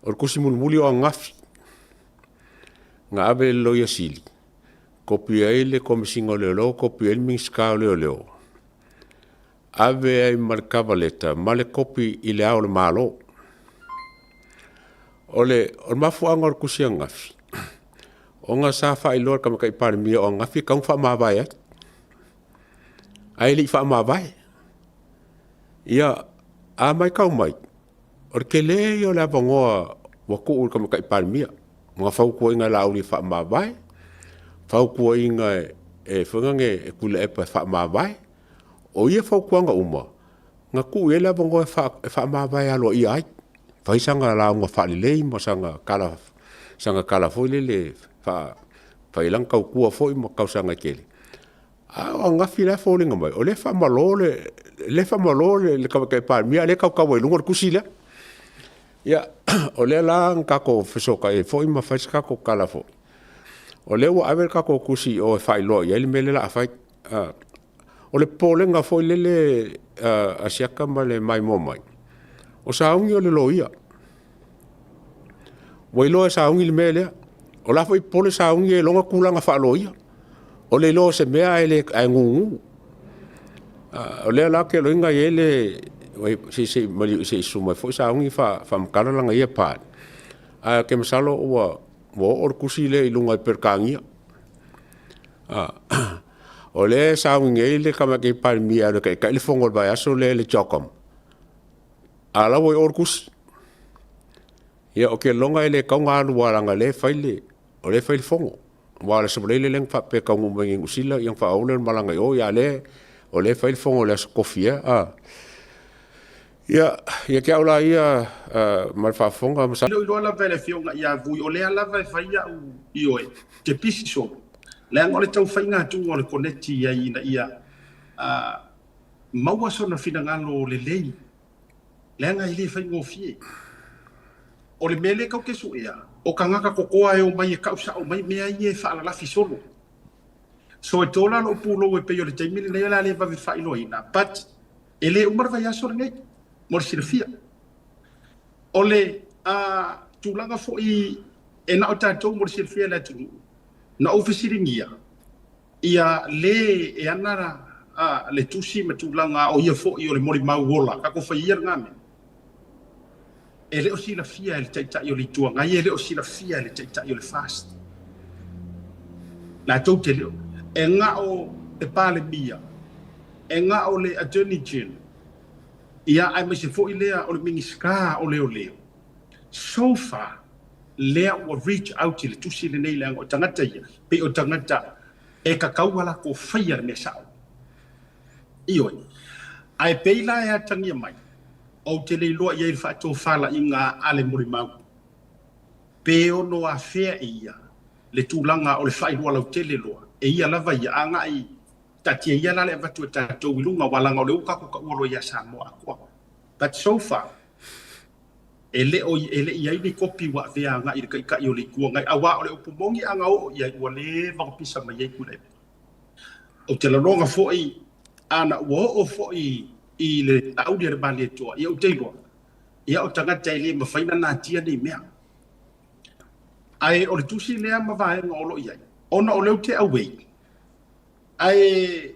o kusi mulmuli o ngafi nga ave loya sili kopi ai le komisingo leo kopi el minska leo ave ai markava leta male kopi ile au le malo ole o mafuanga o kusia ngafi o nga sa fa I lor kama kai pare mia o ngafi kang fa mawai ai li fa mawai ia a mai kau mai o ke le yo la vangoa wa ku kama kai pare mia nga fa ku inga la uli fa mawai fa ku inga e fungange e kula e pa fa mawai o ia fa ku nga uma nga ku e la vangoa fa mawai alo I ai fa sanga la nga fa le mo sanga kala fo le fa ilang kau ku fo mo kau sanga kele a nga fila fo le nga mai o le fa malole le ka ka pa mi ale ka e lungo kusila ya o le la nga ko fesoka e fo ma fa ska ko kala fo o le wa aver ka ko kusi o fa lo ya le mele la fa o le pole nga fo le asiaka male mai mo mai o saungi o le loia wai loa saungi le mele o la foi pole saungi e longa kulanga fa loia o le lo se mea ele ai ngungu o le la ke loinga ele wai se mali se suma foi saungi fa mkala langa ia pa a ke masalo o or kusile I lunga perkangia o le saungi ele kama ke pa mi a ke ka le fongol ba aso le chokom ala wo or kus ia o ke longa ele kaunga alu waranga le faile o le faile fongo wala so le leng fa pe kaungu mengi usila yang fa ole malanga o ya le o le faile fongo le kofia ia ke aula ia mal fa fonga sa le lo la vele fionga ia vui o le ala vai faia io e te pisi so le ngole tau fainga tu ngole koneti ia ina ia maua so na finangalo le lei lenga ile fa ngofie o le mele ka ke su ia o kangaka kokoa e o mai ka usa o mai mea ie fa la fisolo so e tola no pulo e pe yo le taimile le la le va fa iloina but ele umar va ya so nei mor silfia o le tulanga fo I e na o tatou mor silfia la tu na ofisiringia ia le e anara le tusi ma tulanga o ia fo I o le mori mau wola ka ko fa ia ngame ele o sila fia ele taita yo le tuanga ele o sila fia ele taita yo le fast la tau te leo e nga o e pale bia e nga o le attorney general ia ai mese fo ilea o le mingiska o leo so far lea o reach out le tusi le nei le o tangata ia pe o tangata e ka kauala ko faia me sao io ai peila e atangia mai o te le loa ia il fatto fala inga ale morimau pe ono a fea ia le tulanga o le fai loa tele loa e ia lava ia anga I tatia ia la le vatu tatou ilunga walanga o le uka ko ka uro ia Samoa kwa but so far ele ia ni kopi wa vea nga i ka i o le kua ngai awa o le upumongi anga o ia ua le vakapisa mai ei kule o te laronga fo'i ana ua o fo'i i le audi le bale toa ia o teilo ia o tangata i le mawhaina nā tia nei mea ai o le tusi lea mawaenga o lo iai ona o leu te awei ai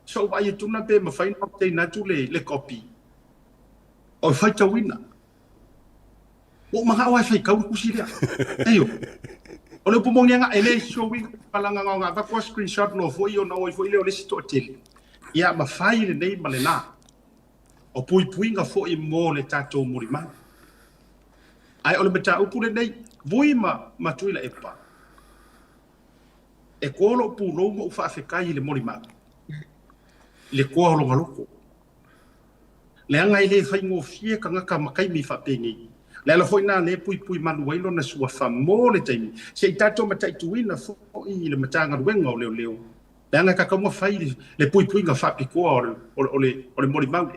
so vai tuna pe mawhaina o te natu le kopi o whaita wina o mga awai whai kau kusi lea eio o le pumongi anga ele showing palanga ngā vakua screenshot no foi o na oi foi leo le sito tele ia mawhai le nei male nā o pui nga foi mo le tatou murimau ai o le meta upu le nei vui ma tuila epa e kolo pulo mo fa afekai le murimau le koa lo ngaloko le anga ile fai ngo fie ka ngaka makai mi fa pengi le ala foi na le pui manuelo na sua fa mo le taimi se tato mata tuina fo i le matanga wenga le le anga ka kamo fai le pui nga fa piko o le murimau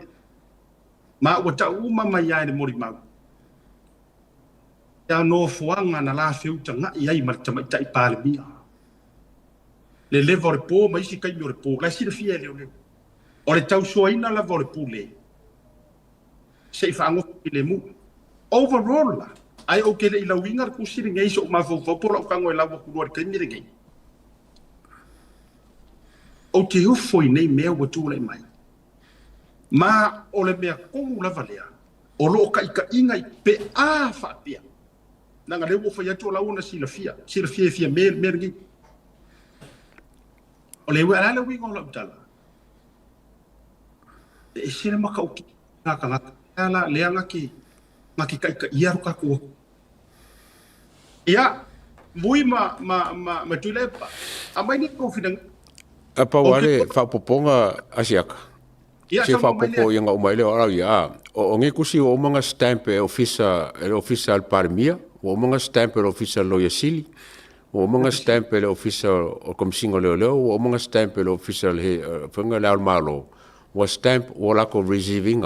ma o ta uma mai ai le murimau ya no fuanga na la fiuta nga ai marta mai tai pale mia le levo le po mai si kai le po la si le fie le o le tau soina la vole pule se fa ngo le mu overall la ai o ke le la winga ku si ngai so ma fo po lo ka ngo la ku lo ke mi ngai o te u foi nei me o tu le mai ma o le mea kongu la valea o lo ka inga i pe a fa pia nanga le wo fa ya to la una si la fia me ngi o le wa la winga lo tala e sira maka o ngaka ala le anga ki maki kai ka ia ka ko ia mui ma tulepa a mai ni confident apa wale fa poponga asiaka se fa popo yang o mai le ora ia o ngi kusi o manga stamp e official parmia o manga stamp e official loyasili o manga stamp e official o komsingo leo o manga stamp e official he fanga la malo wa stamp wala ko receiving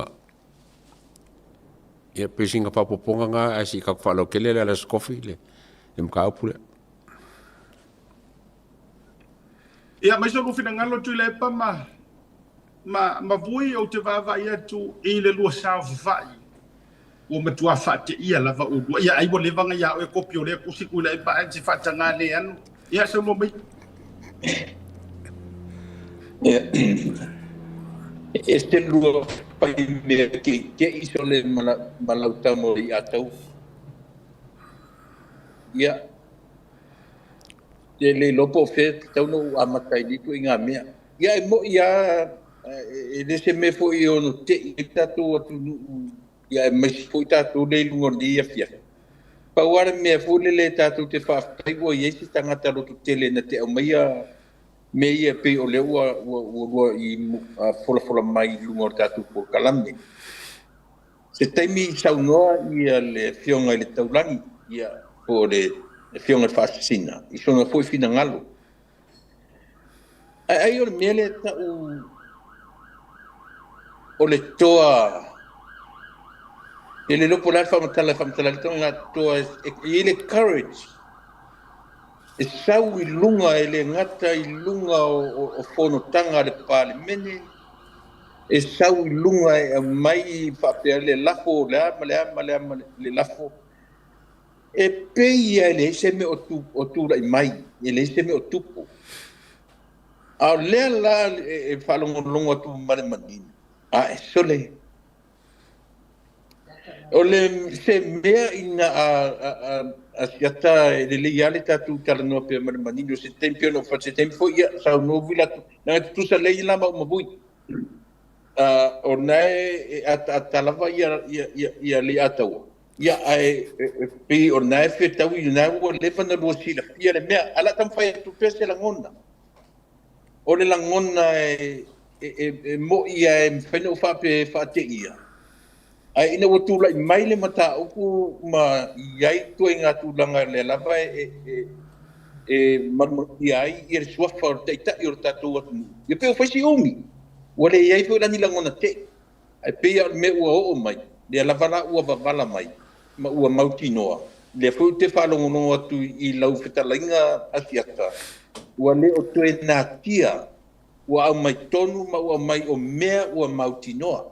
ia pesinga pa poponga nga asi ka falo kele la skofi le mka pule ia mai so fina ngalo tu le pa ma vui o te vava ia tu i le lua sa vai o me tua fate ia lava o ia ai bo le vanga ia o kopio le kusi ku le pa si fata ngale an ia so mo mai este lua pai me ke iso le malauta mo i atau ia le lopo fe tau no amatai ni tu inga mea ia mo ia ele se me foi o no te tatu atu ia me foi tatu le lungondi ia fia pa wara me foi le tatu te fa tai wo ia si tanga talo tu tele na te o meia me ia pe o le ua i fola mai lungor tatu po kalame se taimi saunoa ia le fionga le taulangi ia po le fionga fascina i sona foi fina ngalo ai o mele ta o le toa ele lo polar famatala tonga toa ele courage e sau i lunga ele ngata i lunga o fono tanga le pale mene e sau i lunga e mai fa le lafo le lafo e peia ele se me o tu la mai ele se me o tupo a le la e falongo longo tu mare mandini a sole ole se mea ina a siata le leale tatu tala no pe mare mandini se tempio no fa se tempo ia sa no vila na tu sa le la ma bui o nai a talava ia le atawa ia ai pe o nai fe tau i nai wo le fa na lo sila ia le mea ala tam fa tu pese la ngona o le langona mo ia e feno fa pe fa te ia ai ina wo tu lai mai le mata uku ma iai tu inga tu langa le lava marmo iai ir swafa te ta ir tatu ia pe fa si umi wale iai fe la ni langona te ai pe ia me o mai le lava la u va vala mai ma ua mautinoa. Le fu te whalongono atu I lau whetalainga atiata. Ua le o toe nā tia, ua au mai tonu ma ua mai o mea ua mautinoa.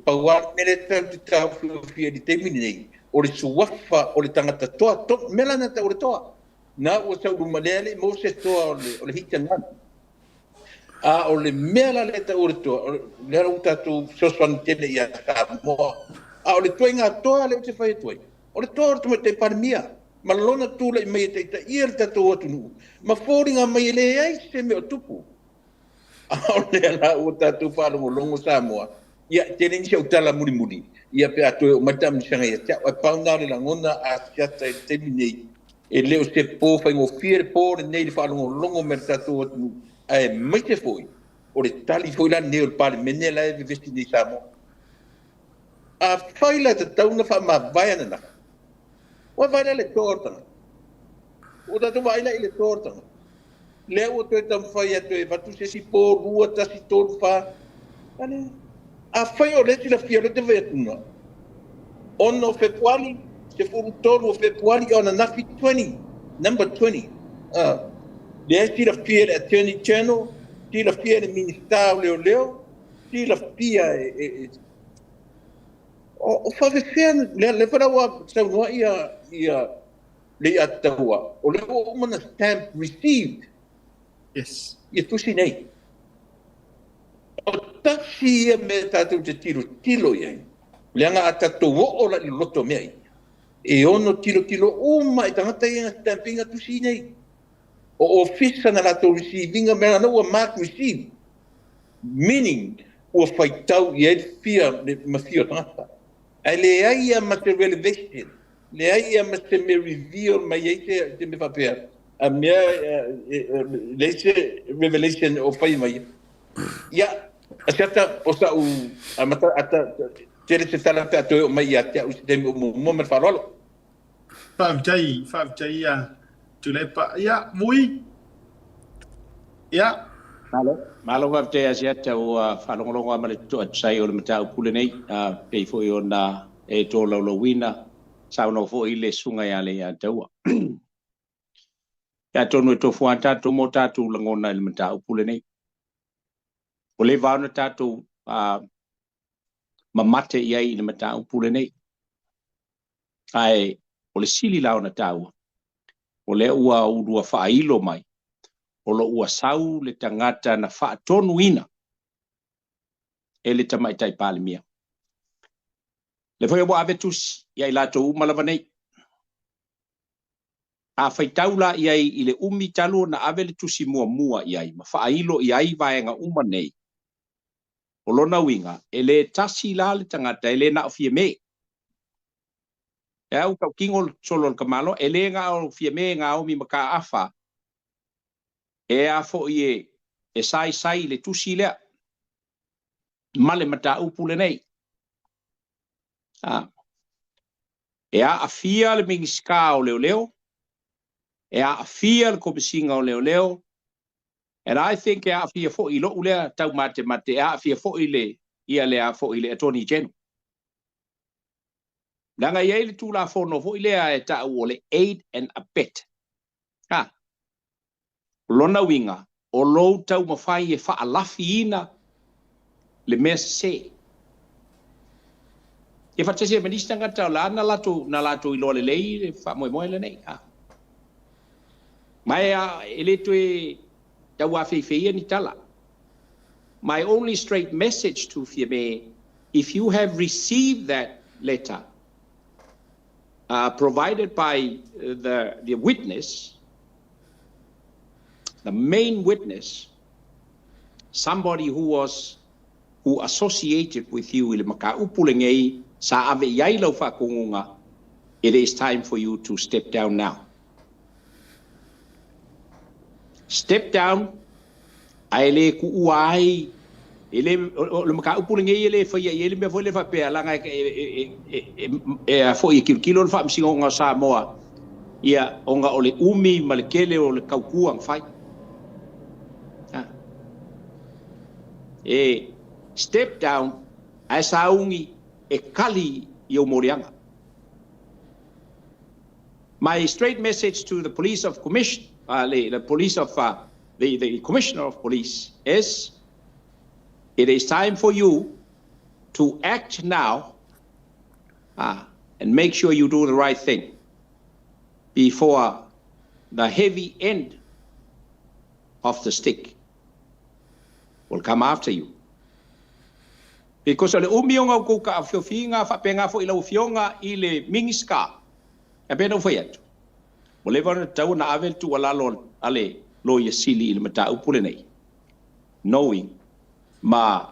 Paua mele tau te tau whiawhia di te mini nei. O le suwafa o le tangata toa, mela na ta o le toa. Na ua sau rumalele mo se toa o le hita nana. A o le mea la le ta o le toa, le rau tatu soswan tene ia ka moa. A o le toi ngā toa le o te whai toi. O le toa o te te parimia. Ma lona tūla I mai te ita ia le tatu atunu. Ma fōringa mai le ai se me o tupu. A o le ala o tatu whārongo longo Samoa. Ia tene nisi au tala muri muri. Ia pe atoe o matam sanga ia tia. Wai paunga le langona a siata I te minei. E leo se pō whaingo whiere pō le nei le whārongo longo me tatu atunu. Ai mai te foi. O le tali foi la neo le pale mene la e vesti nei Samoa. A whaila te tauna wha ma vai anana. Wa vai le tōrtanga. O tatu waila I le tōrtanga. Leo o toi tam whai atu e watu se si pō rua tasi tōru wha. Ane. A whai o leti la whiaro te vai atuna. Ono Februari, se furu tōru o Februari o na nafi 20. Number 20. Le ti la fiera Attorney General, ti la fiera Ministero leo, ti la fiera o fa fea le para wa sau no ia le atawa o le o mana stamp received. Yes. Ia tusi nei. O taksi ia me tatu te tilo ia. Le anga atato o la loto mei. E ono tilo uma I tangata ia stampinga tusi nei. O ofisa na lato receiving mera no mark receive. Meaning o faitau ia fia ma fia tangata. Le ai ia ma te revelation. Le ai ia ma te me reveal ma ia te me papea. A mea le se revelation o fai mai. Ia asata o sa u amata ata tere se tala te atoe o mai ia te usite mo me farolo. Fab jai ya. Tulepa ya vui. Ya. Malo wa te asia te o whalongolongo ama le toa tsai o le matau pule nei. Pei fo I ona e tō laulawina. Sao no fo I le sunga ia le ia taua. Ia tonu e tō fuata tō mo tātou langona le matau pule nei. O le vauna tātou mamate iai le matau pule nei. Ai o le sili launa tāua. O le ua urua whailo mai. O lo ua sau le tangata na whaatonu ina. E le tamaitai pāle mia. Le whai wa avetus iai lato umalawa nei. A whaitaula iai I le umi talo na ave le tusi mua iai. Ma whailo iai vaenga uma nei. O lona winga. E le tasi la le tangata e le na o fie me. E au kau kingo solo kamalo. E le nga o fie me nga o mi maka afa. E a fo I e sai le tusi lea. Male mata upule nei. E a afia le mingiska o leo. E a afia le kopisinga o leo. And I think e a afia fo I lo ulea tau mate. E a afia fo I le ia le a fo I le Attorney General. Langa iei le tūla fono fo I lea e tau o le aid and abet. Lona winga, o lou tau mawhai e whaalafi ina le mea se. E whatese manista ngata la na lato I loa le lei, le whamoe le nei. Mai e le tue tau a feifeia ni tala. My only straight message to Fieme, if you have received that letter provided by the witness, the main witness, somebody who associated with you, it is time for you to step down now. Step down. Aile ku uai. Ele le maka upulinge ele foi ele me foi le fa pe langa foi kilo fa msingo nga Samoa. Ia onga ole umi malekele ole kaukuang fai. Step down ai saungi e kali I o morianga. My straight message to the police of the police of the commissioner of police is, it is time for you to act now and make sure you do the right thing before the heavy end of the stick will come after you. Because ole umionga ko ka fiofinga fa penga fo ila fionga ile mingiska. E beno fo yet. Ole va tau na avel tu wala lon ale lo yesili ile mata upule nei. Knowing ma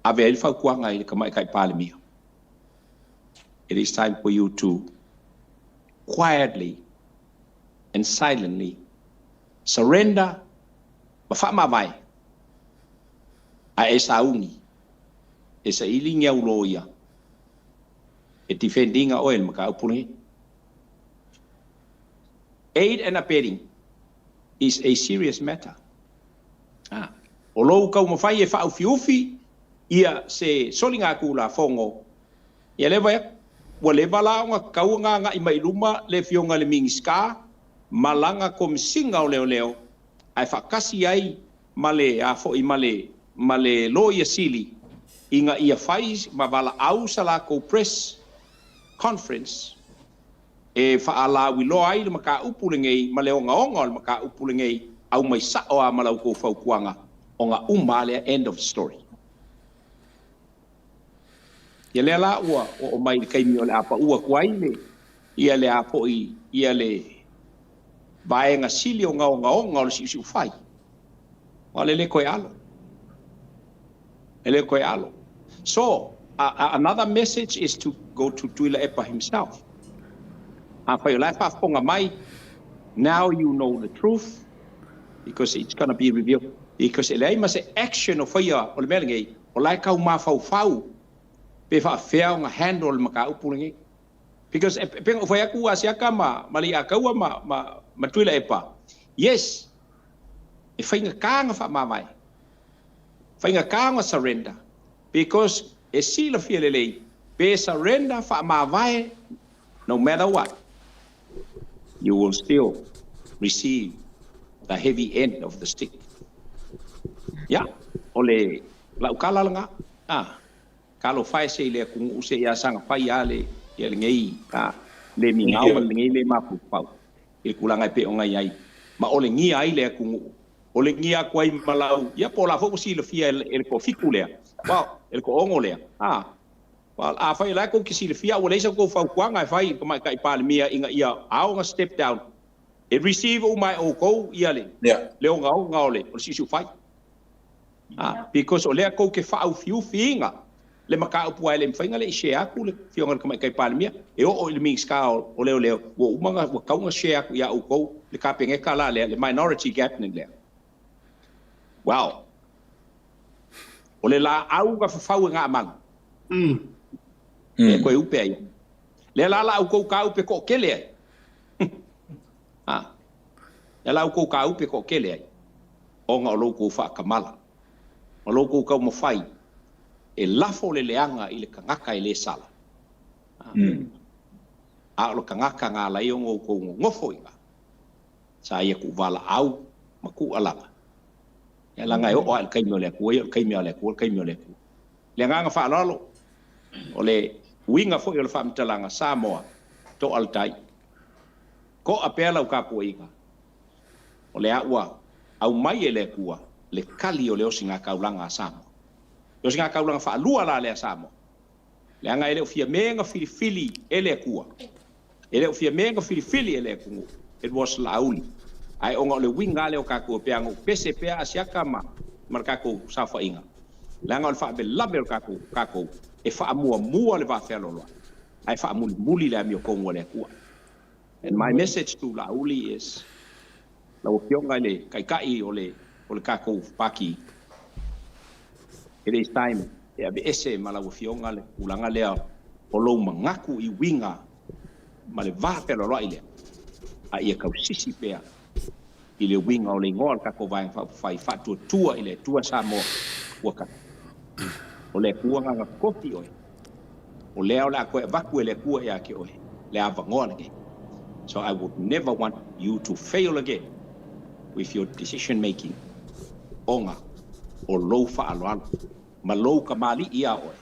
avel fa kuanga ile kama kai palmi. It is time for you to quietly and silently surrender mafama mai a esaungi esa ilinga uloia e defendinga oil maka upuni. Aid and abetting is a serious matter. Olo kau mafai e fa ufi ia se solinga kula fongo ia leva wale bala nga kau nga i mai luma le fionga le mingiska malanga kom singa o leo ai fa kasi ai male a fo i male lo ia sili inga ia fai ma bala au sala ko press conference e fa ala wi lo ai maka upulengei male onga maka upulengei au mai sa o amala ko fa kuanga onga umale end of story. Ia le la ua o mai kai mi o le apa ua kuai le ia le apo ia le vaenga sili o ngao o si fai o le koe alo ele koe alo. So another message is to go to Tuila Epa himself. Apa yo lai fa ponga mai, now you know the truth because it's going to be revealed, because ele ma se action o faya o le melengai o lai kau ma fau pe fa fea nga handle maka upulingi because peng o faya ku asia kama mali akau ma Tuila Epa. Yes, e fainga kanga fa mamai fainga kanga surrender because e sila fielelei pe surrender fa mamai, no matter what you will still receive the heavy end of the stick. Ya, ole la ukala nga kalau fai se le kung use ya sang fai ale ya ngei le mingau le ngei le mapu pau e kulanga pe onga yai ma ole ngi ai le kung ole ngi a kwai malau ya pola fo si le fia el ko fikule wow el ko ongole well a fai la ko si le fia ole sa ko fa kwanga fai ko mai kai palmia inga ia au nga step down e receive o mai o ko ia le le ngau ngaole o si su fai because ole ko ke fa au fiu finga le maka upu ai le mfainga le share ku le fionga ka mai kai palmia e o le mix ka o le wo umanga wo ka nga share ya o ko le ka penge kala le minority gap ni le wow ole la au ga fa nga mang e ko upe ai le la au ko ka upe ko kele le la au ko ka upe ko kele ai o nga lo ko fa kamala o lo ko ka mo fai e lafo le leanga i le kangaka i le sala. A lo kangaka ngā lai o ngō ko ngofo inga. Sa ia ku wala au, ma ku alanga. Ia langa e o al kaimio le kua, al kaimio le kua. Le nganga wha alalo, o le uinga fo i le wha mtalanga Samoa, to altai. Ko a pēla u kāpua inga. O le aua, au mai e le kua, le kali o le osinga kaulanga Samoa. Yo singa kaulanga fa lua la le Samoa. Le anga ele ofia menga filifili ele kua. Ele ofia menga filifili ele kungu. It was lauli. Ai onga le winga le o kako peango pese pea asiaka marka ko safa inga. Le anga fa be labe o kako e fa mua le va felo lo. Ai fa muli le mi o kongo le kua. And my message to lauli is la o pionga le kai o le kako paki. It is time e abe ese malawu fionga le ulanga lea o lou mangaku i winga ma le vāpelo loa ile a ia kau sisi pea i le winga o le ingoa kako vai fai fatua tua i le tua Samoa uaka o le kuanga nga kofi oe o lea o le a koe vaku e le kua e ake oe le avangoa nake So I would never want you to fail again with your decision making. Onga o lo fa'aloalo. Ma lo ka mali ia oe.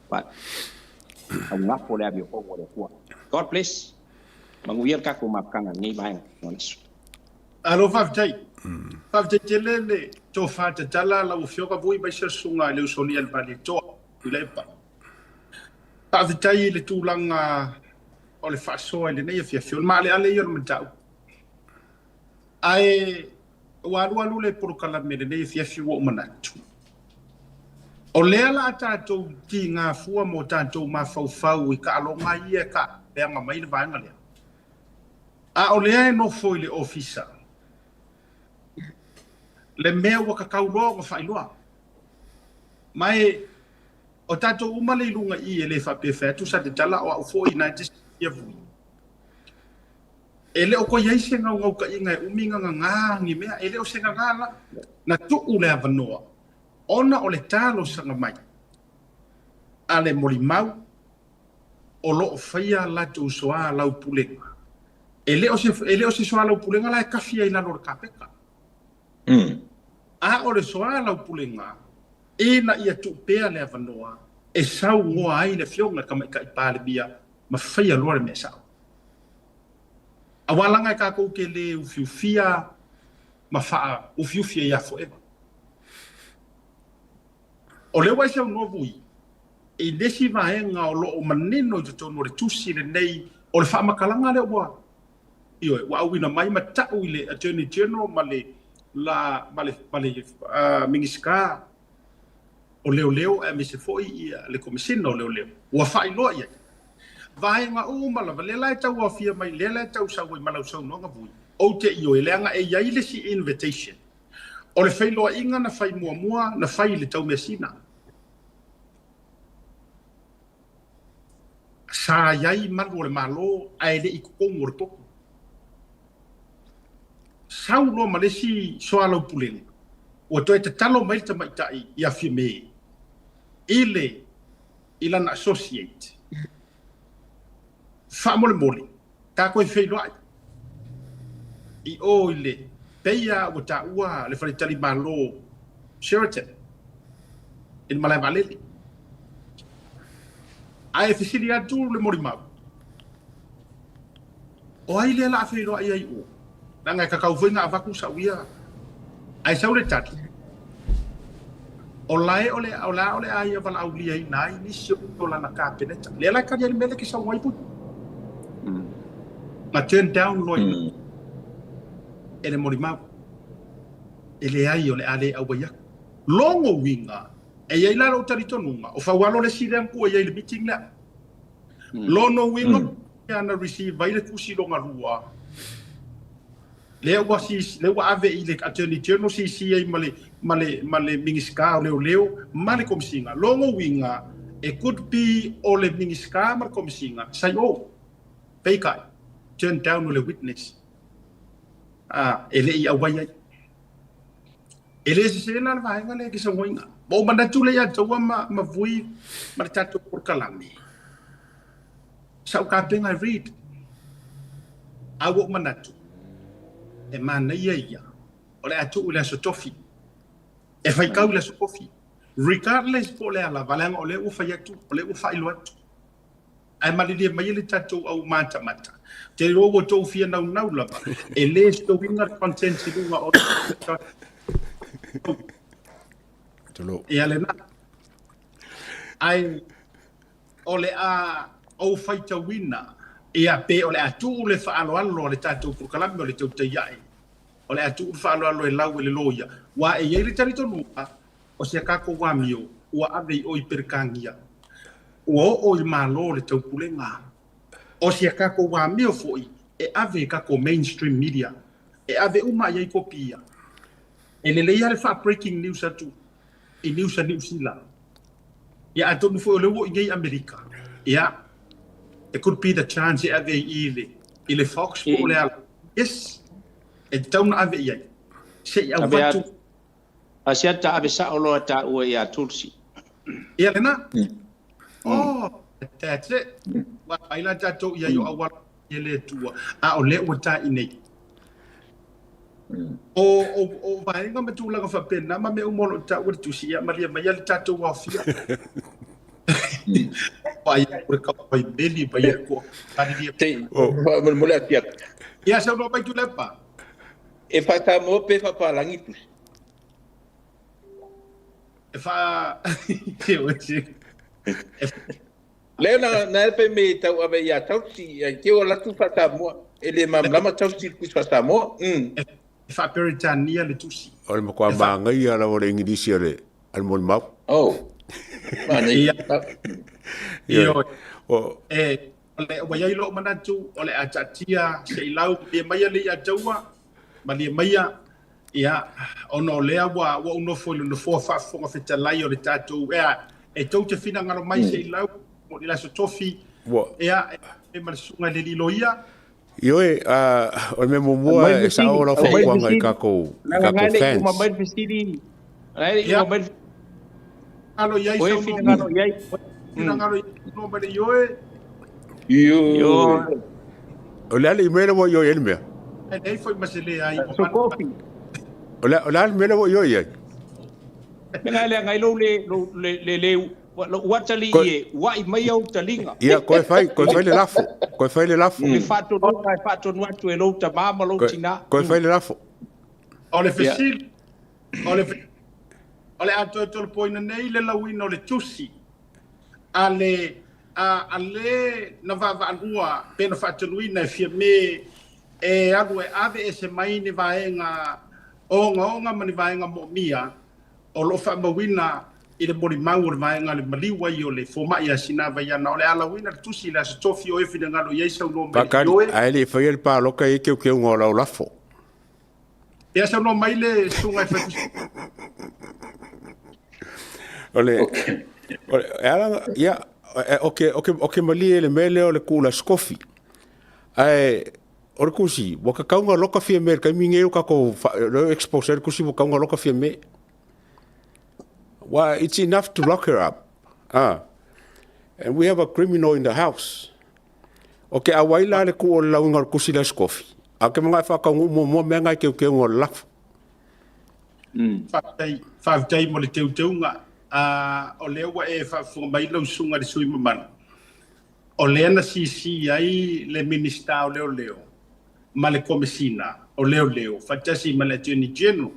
But au ngapo le avio kongo le kua. God bless. Manguiar kako mapkanga ngai mai ngolasu. Alo faftai. Faftai telele to fata tala la ufioka vui ba sunga le usoni al bali to lepa. Faftai le tulanga o le faso le nei fia male ale yo mtau. Ai walu le porkala me le nei fia wo manatu. O lea la tātou ki ngā fua mo tātou mawhauwhau I ka alonga ia ka peanga mai le vaenga lea. A o lea e no foi le ofisa. Le mea waka kauloa wa whailoa. Mai o tātou umale ilunga I e le whapewhetu sa te tala o au foi nai te ia vui. E le o ko iaise ngau ngau ka inga e uminga ngā ngi mea e le o senga ngāla na tuu lea vanoa. Ona o le talo sanga mai. Ale morimau o lo faia la tu soa lau pulenga. Ele o se soa lau pulenga la kafia ina lor kapeka. A o le soa lau pulenga e na ia tu pea le avanoa e sau ngoa ai le fionga kama ka ipale bia ma faia lor me sau. Awalanga ka ko ke le ufiufia ma faa ufiufia ya forever. O le wai sau no vui, e nesi vaenga o lo o maneno I tono le tusi le nei, o le whamakalanga le ua. Ioi, wa awina mai ma tau I le Attorney General ma le mingisika o leo e me se foi I le komisina o leo. Ua whai loa ia. Vaenga ma lava, le lai tau a fia mai, le lai tau sau I malau sau nonga vui. O te ioi, leanga e iaile si invitation. O le whai loa inga na whai mua na whai le tau mea sina. Sa yai malu le malo ai le ikukongo le poko. Sau loa malesi soalo pulenga. O toi te talo mai ta maitai I a whime. Ile ilana associate. Wha mole. Ka koe whai loa. I o ile. Peia o ta ua le wharitari malo Sheraton. In malai valeli. Ai fisili atu le morimau. O ai le la whairo ai ai o. Nanga kakau whainga avaku sa uia. Ai sau le tati. O lae ole ai avala au li ai nai nisi o lana ka peneta. Le lai kari ali mele ki sa waipu. Ma turn down loi. Ele morimau. Ele ai ole ale au baiaku. Longo winga. E iai la rau taritonunga. O whawalo le sireang kua iai le meeting lea. Lono winga. Ana receive vai le kusi longa rua. Le wa ave I le Attorney General si ai male mingisika o leo male komisinga. Longo winga. E could be o le mingisika male komisinga. Sai o. Peikai. Turn down o le witness. Ele I awai ai. Ele se na vaenga le ki sa ngoinga. Bo mandatu le ya tawa ma vui ma tatu por kalami. Sau ka penga read. Awo mandatu. E mana ia. Ole atu ule so tofi. E fai kau le so kofi. Regardless po le ala valanga ole u fai atu, ole u fai lo atu. Ai malili mai le tatu au mata. Te rogo tau fia nau lava. E le sto winga content si lunga o. E ale na. Ai ole a o faita wina. E a pe ole atu le whaaloalo le tātou pukalami o le tau te iai. Ole atu le whaaloalo e lau le loia. Wa e iei le taritonua o se kako wamio ua ave o I perkangia. Ua o I malo le tau pulenga. O se kako wamio foi e ave kako mainstream media. E ave uma iei kopia. E le leia le wha breaking news atu. I news a New Zealand. Ia atonu foi o lewo I ngei Amerika. Ia. It could be the chance ave ile Fox po le ala. Yes. E tauna ave iai. Se ia watu. Asiata ave sa olo ta ua ia tulsi. Ia lena. Oh, that's it. Wa aila tatou ia yo awal ele tua a o le wata inei o vai nga matu la fa pena ma me o mo ta o tu sia ma le mai le tatu wa fia pai o ka pai beli pai ko tadi te mo le tia ya sa no pai tu le pa e fa ta mo pe fa pa langi tu e fa ke o che le na pe me ta o ya ta si ke o la tu fa ta mo ele mam lama ta si ku fa ta mo fa peritania le tusi o le ko ma ngai ala o le ingilisi ale al mo ma Mane io ole wa yai lo manatu ole atatia sei lau e mai le ya taua ma le mai ya ono le wa uno fo le fo fa fo feta lai o le tatu e tau te fina ngaro mai sei lau mo le so tofi e ma sunga le liloia io o me mo e sa ora fo kwa ngai kako fans ma mai fesiri ai ma alo yai so no yai ngaro no ba yo o le ale mele mo yo ele me e foi masele ai so coffee o le mele mo yo ye ngai ngai le watali e wai mai au talinga ia ko fai le lafo le fato no atu e lo ta mama lo tina ko fai le lafo ole fesil ole ato to poina nei le lawino le tusi ale na va alua pena fatuina fia me e agu e ave ese mai ni vaenga onga mani vaenga mo mia o lo fa mawina i le mori maur vaenga le maliwa i o le foma ia sinava ia na ole ala wina tusi la stofi o e fina ngalo yeisa no mai yoe ai le fa el pa loka e ke ngola o lafo ia sa no mai le sunga e fatu ole ala ia okay mali le mele o le kula skofi ai o kusi boka kaunga loka fie mer ka minge o ka ko exposure kusi boka kaunga loka fie me well it's enough to lock her up and we have a criminal in the house okay awaila le ku o launga kusi la skofi a ke mga fa ka mo menga ke ngol laf fa tai mo le teunga o lewa e fa fo mai lo sunga de sui mamana o lena si ai le minister o leo ma le komesina o leo fa tasi ma le attorney general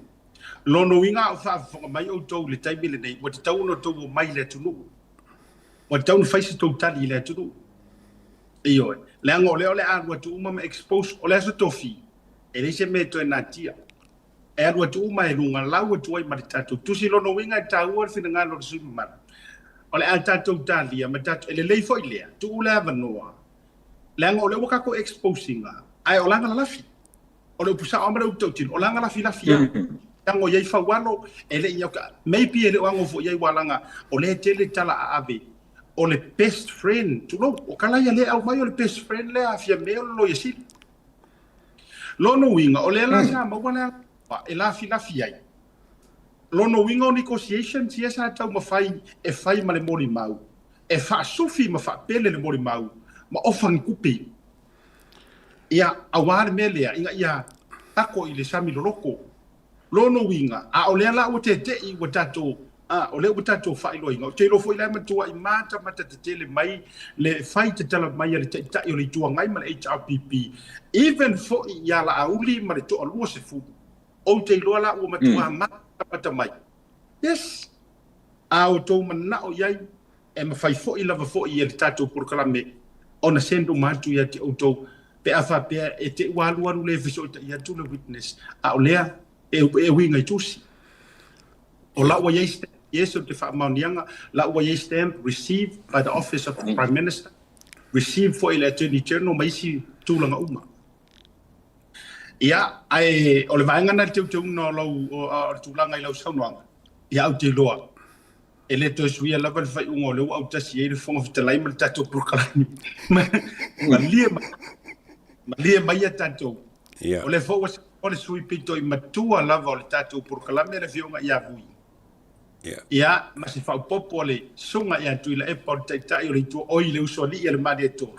lono winga o fa fo mai o to le tai le nei o te tau no to mai le tunu o tau no faisi to tali le tunu io le ango leo le a tu ma expose o le so tofi e le se meto na tia e aru tu mai lunga lau tu ai matatu tu si lono winga tau o fina ngalo su man ole alta tu tali ma tatu ele lei foi le tu la vanoa lango le waka ko exposing ai olanga la fi ole pusa omre u tu tin olanga la fi tango ye fa walo ele nyoka maybe ele wango fo ye walanga ole tele tala ave ole best friend tu no o kala ya le au mai ole best friend le afia me lo yesi lono winga ole la sa ma wala e la fi ai lono winga negotiation si esa tau ma fai e fai ma le mori mau e fa sufi ma fa pele le mori mau ma ofan kupi ia awar mele ia tako ile sami loko lono winga a ole la o te i watato ole watato fai lo inga te lo foi la matua I mata te tele mai le fai te tala mai le te ta le tua ngai ma le HRPP even for ia la auli ma le to lo se fu o te loa la o matua mata mai yes au to mana o yai e ma fai fo I lava fo I le tato por kalame ona sendo matu ya te auto pe afa pe e te walu le fiso ya tu le witness a olea e winga tusi o la wa yes o te fa maunianga la wa stamp received by the office of the prime minister received for the attorney general mai si tulanga uma ia ai o le vaenga na te no lo o tulanga I lo saunanga ia o te loa ele to suia lava le fai ungo le au tasi e le fonga fitalai ma le tatou prokalani ma lia mai a tatou o le fo o le sui pito I matua lava o le tatou prokalani le fionga ia vui ia ma se fa popo le sunga ia tuila e por tai o le tu o le uso li le mari to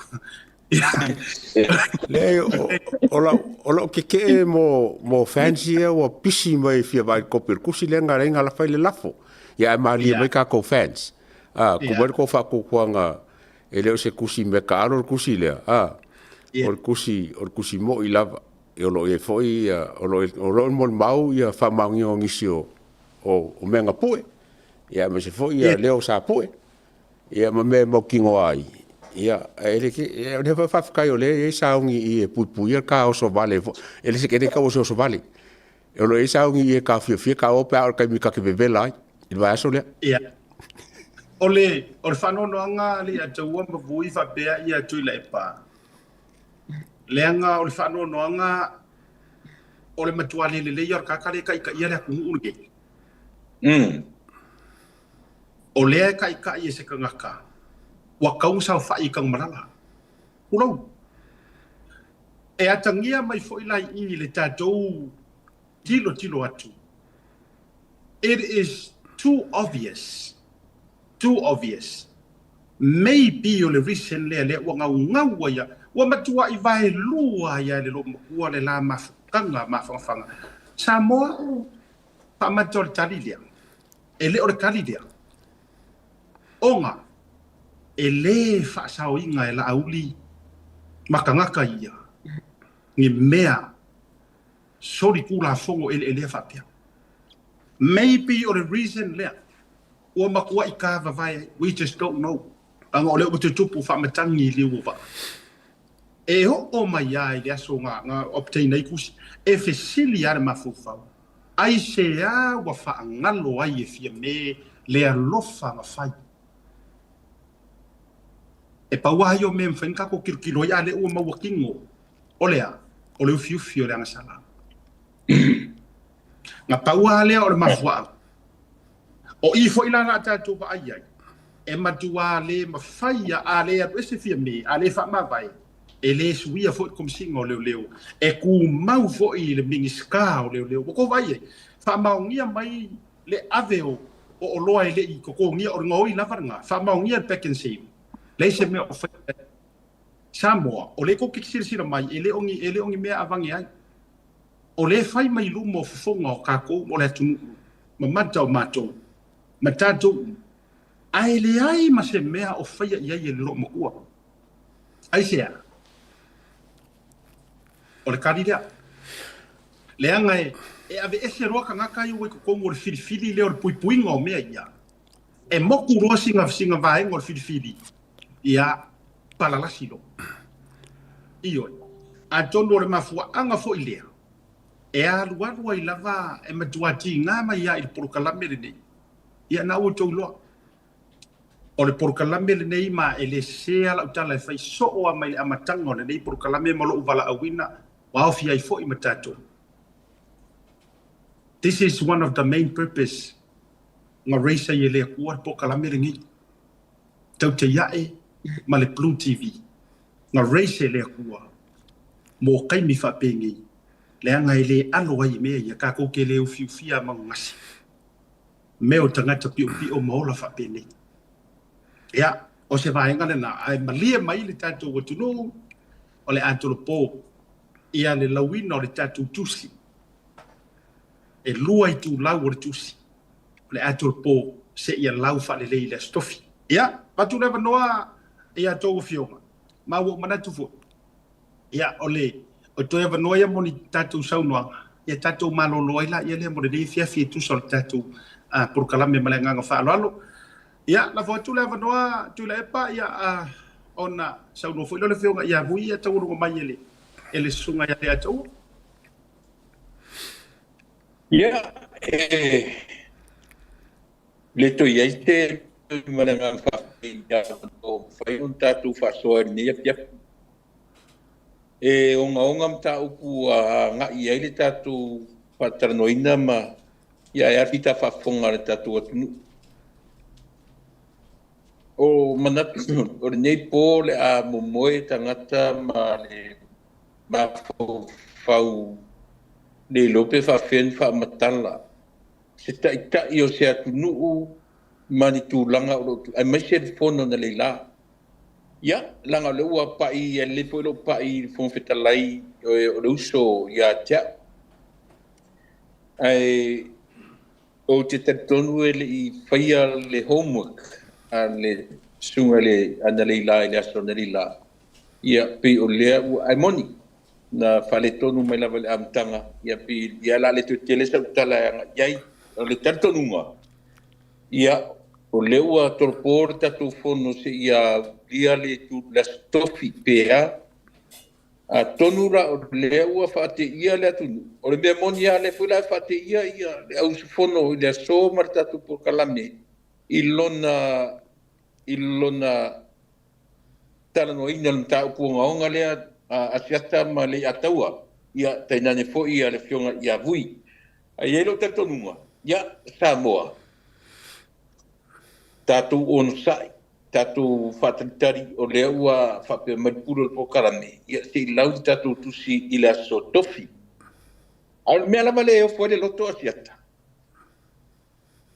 Le o ke mo fancy o pisi mai fia vai kopir kusi le ngarenga la fai le lafo. Ya mali mai ka ko fans. Ku ber ko fa ko kwanga ele se kusi me karo kusi le. Or kusi mo I lava. O lo e foi o lo mo mau ia fa mangio ngisio o menga pue. Ia me se foi ia leo sa pue. Ia me mo kingo ai. Ia ele que ele vai ficar olhe essa ungi e pupuia ka o so vale ele se quer que o so vale eu lo essa ungi e ka fia ka o pa ka mi ka que bebe lá ele vai so le ia ole fano no anga li a tua ma vui fa be ia tu le pa le anga ole fano no anga ole matuale le yor ka ka le ka ia le ku unge ole ka ia se ka ngaka wa kau sa fa I kang malala ulo e atangia mai foi lai I le tatou tilo atu it is too obvious maybe o le reason le wa ngau ya wa matua I vai lua ya le lo wa le la mafanga mafanga Samoa pa matol talilia ele o le talilia onga ele fa sao inga la auli makangaka ia ni mea sori kula fongo ele fa pia maybe or the reason le o makua I ka vai we just don't know anga ole o te tupu fa matangi liu va e o mai ai le aso nga obtain ai kusi e fesili ar mafufa ai se a wa fa ngalo ai e fia me le alofa ma fai e pa wa yo mem fen ka ko kirkilo ya le o ma wakingo olea ole fiu le anga sala nga pa wa le o ma fwa o I fo ila na ta tu ba ai e ma tua le ma faia a le a se fia me a le fa ma vai e le suia fo kom singo leo e ku mau fo I le mingi ska leo ko vai fa ma ngia mai le aveo o loa le I ko ngia o ngoi la varanga fa ma ngia pekensi leise me o Samoa o le ko kikisira mai ele ongi me avangi ai o le fai mai lumo fonga o kako o le tunu mamata o mato matato ai le ai ma se mea o fai ia le lo makua ai sea o le karida le anga e ave ese roka ngaka i we ko kongo le filifili le o puipuinga o mea ia e moku roa singa vaenga o le filifili ia palalasilo io a tono le mafua anga fo ilea e alualu ai lava e matuati nga mai ia il porkalame le nei ia na o tolo o le porkalame le nei ma ele sea la utala e fai so o mai le amatango le nei porkalame mo lo vala awina wa ofia I fo I matato this is one of the main purpose nga reisa ye le kuar porkalame le nei tau te iae ma le Blue TV nga reise le kua mo kai mi fa pengi le anga ile alo ai me ia ka ko ke le ufiufia ma ngasi me o tangata pi o mola fa pengi ia o se vai ngale na ai malia mai le tatu o tunu o le antolo po ia le lawina o le tatu tusi e lua I tu lau o le tusi le antolo po se ia lau fa le stofi ia patu le noa ia tō fionga ma wo mana tu fo ia ole o to eva noia moni tatu saunoanga ia tatu malolo ila ia le mo de fia tu sol tatu por kalame malenga nga fa lalo ia la fo tu le eva noa tu le pa ia ona sauno fo le fionga ia vui ia tau ro mai ele sunga ia le tau ia le to ia te malenga fa ia o fai un tatu fa so ni pia e onga mta upu nga ia le tatu patranoina ma ia ia fita fa fonga le tatu atunu o manatu o nei po le a momoe tangata ma le ma fau le lope fa fen fa matala se ta io se atunu mani tu langa o ai mai se fono na leila Ya, langa le ua pa I le po lo pa I fon fetalai o le uso ya tia. Ai o te tonu le I faia le homework a le sunga le ana le la le asona le la. Ia pe o le ai moni na fale tonu mai lava le amtanga ia pe ia la le tele sa utala ia o le tonu nga. Ia o le ua torporta tu fono se ia dia le tu la stofi pea a tonura o le ua fate ia le atu o le memonia le fula fate ia le au fono le so marta tu por kalame ilona tala no ina ta ku nga le a siata ma le ataua ia tainane fo ia le fionga ia vui ai elo tonunga ia Samoa tatu on sai tatu fatalitari o le ua fape malpuro po karame ia se lau tatu tusi ila sotofi al me ala male o foi le loto asiata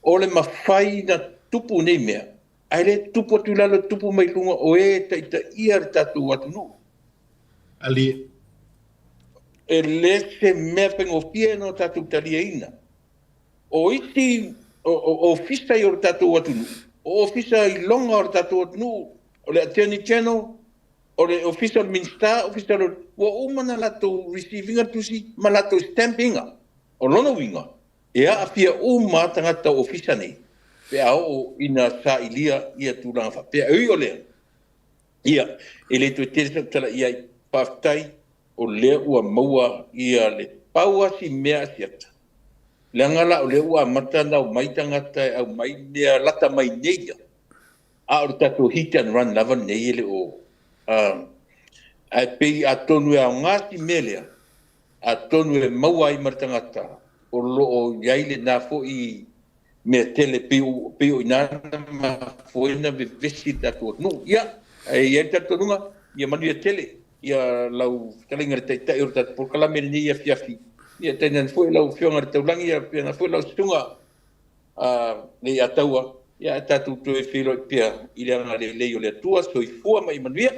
o le mafai na tupu nei mea ai le tupu tula le tupu mai lunga o taita ia tatu watunu ali le se me pengo pieno tatu taliaina o iti o fista i tatu watunu o ofisa I longa o tatu nu o le attorney general o le official minister official wa umana lato receiving tusi malato stampinga o lono winga ia afia tangata ofisa nei pe au ina sa ilia ia tulanga fa pe ai ole ia ele tu tele tala ia paftai o le ua maua ia le paua si mea siata Langala o le ua matana o mai tangata au mai nea lata mai neia. A o tato hit and run lava nei le o. A pei a tonu e a ngati melea. A tonu e maua I martangata. O lo o yaile na fo I me tele peo inana ma fo ina me vesi tato. No, ia. Ia tato nunga. Ia manu ia tele. Ia lau talinga te o tato. Por kalame ni ia fiafi. Ia tainan foi lau fionga te ulangi ia pia na foi lau stunga nei ataua ia tatu tu e filo pia I le anga le leo le tua so I fua mai manuia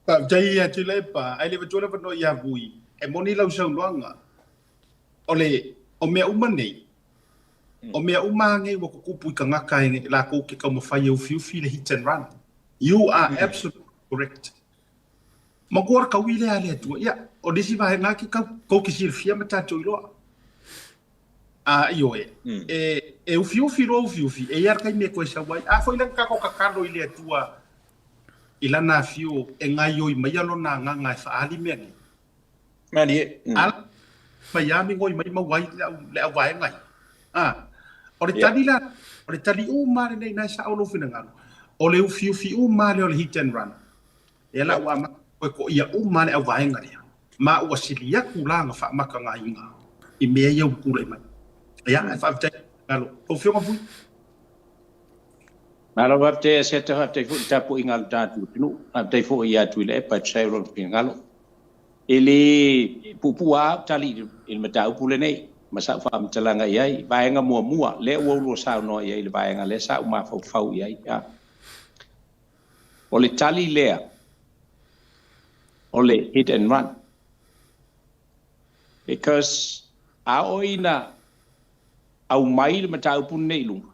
pa jai ia tile pa ai le vatola no ia vui e moni lau sau loanga ole o mea uma nei o mea uma nge wo kupu ka ngaka nge la ko ke ka mo fai u fiu le hit and run you are absolutely correct Magor ka wile ale tu ya o disi va nga ki ka ko ki sir fia mata to lo io e u fiu e yar kai me ko sa wai a foi lan ka ko ka kalo ile tua ilana fiu e nga yo I mai lo na nga fa ali me ni mani al fa ya mi ngoi mai ma wai le wai ngai o le tali la o le tali u mare nei na sa o lo fina nga o le u fiu mare o le hit and run e la wa ko ia umane au vaenga ria ma ua silia kulanga fa maka nga inga I mea ia ukule mai ia fa te ngalo o fionga fui Malo wapte se te hapte fu tapu ingal tatu tinu hapte fu ia tu le pa chairo pingalo ili pupua tali il mata upule nei masa fa mtalanga ia vaenga mua le wo sa no ia il vaenga le sa uma fau ia ya o le tali lea ole hit and run because a oina au mai le matau pun nei lunga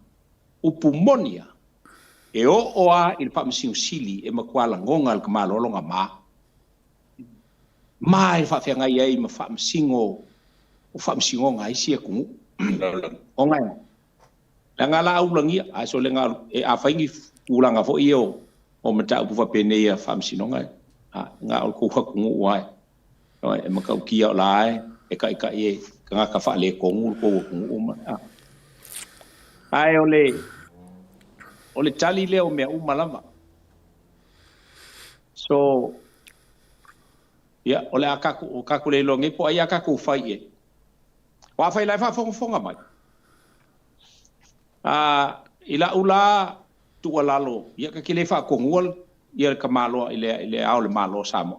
upu monia e oa il pamsiu sili e makwala ngonga al kamalolonga mai fa fenga ia ma famsingo o famsingo ngai sia ku onga langala au langia a so lenga e a faingi ulanga fo io o matau pu fa pene ia famsinonga nga o ko ku wai e makau kia lai e kai e nga ka fa le ko ngu ko uma ai ole tali le o me uma lama so ya ole akaku le longe po ai akaku fai e wa fai lai fa fonga mai ila ula tu lalo ya ka kile fa ko ngol ia ka malo ile au le malo samo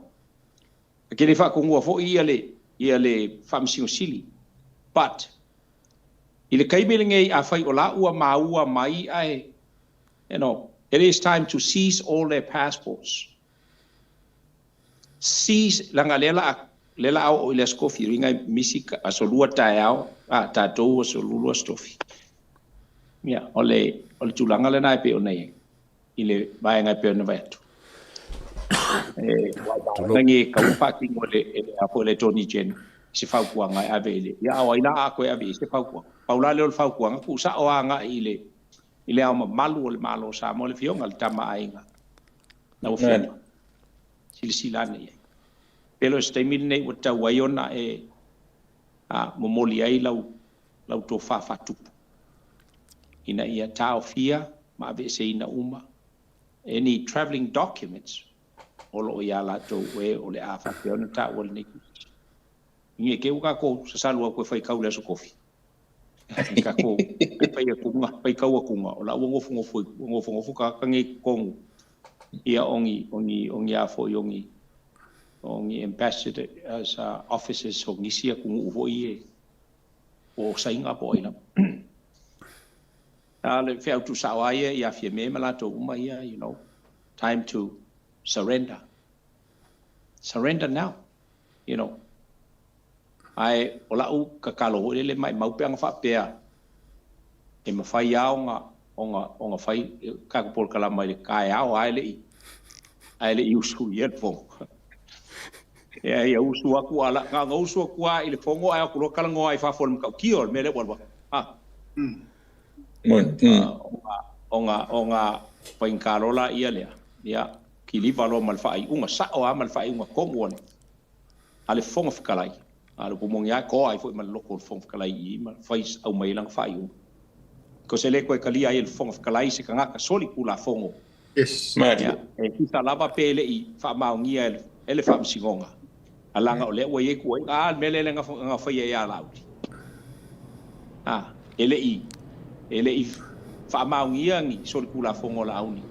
ke le fa ko ngua fo ia le famsiu sili but ile kai belinge a fai ola ua maua mai ai It is time to seize all their passports. Seize langa lela au o ile skofi ringa misika asolua taeao tatou asolua stofi. Ia ole tulanga le nai pe o nei ile vai ngai pe no vetu. Ngi ka upaki ngole apo le Tony Jen se fa ku ngai avele. Ia o ina a ko ave se fa ku. Paula le fa ku nga ku sa o nga ile au malu le malo sa mo le fionga le tama ainga. Na o fena. Silsilane ia. Pelo este milne wata waiona momoli ai lau to fa tupu. Ina ia tau fia ma ve se ina uma. Any traveling documents olo ia la to we o le afa peona ta wal ni. Nge ke uka ko sa salua ko fai kau le so kofi. Ka ko pai ku nga pai kau ku nga ola ngofo ka ngi kong ia ongi afo yongi ongi ambassador as officers so ngisia ku uvo ie o sainga boina. Le fea tu sawaia ia fie me malato uma ia, you know, time to surrender. Surrender now, you know. Ai ola u kakalo le mai mau peang fa pea. E ma fai onga fai ka por kala mai kai au ai le usu yet fo. Ia usu aku ala nga usu aku ile fongo ai aku kala ngo ai fa fol ka kiol me le bolba. Onga painkarola ia lea. Ia kiliva lo malfai unga sa o malfai unga komon. Ale fonga fikalai. Ale pomong ya ko ai foi mal loko fonga fikalai I mal fais au mai lang fai un. Ko se le ko kali ai el fonga fikalai se kanga ka soli kula fongo. Yes. Ya e kita lava pele I fa maungia ele fa msingonga. Alanga ole o ye ko mele lenga nga fai ya la. Ele I fa maungia ngi soli kula fongo la uni.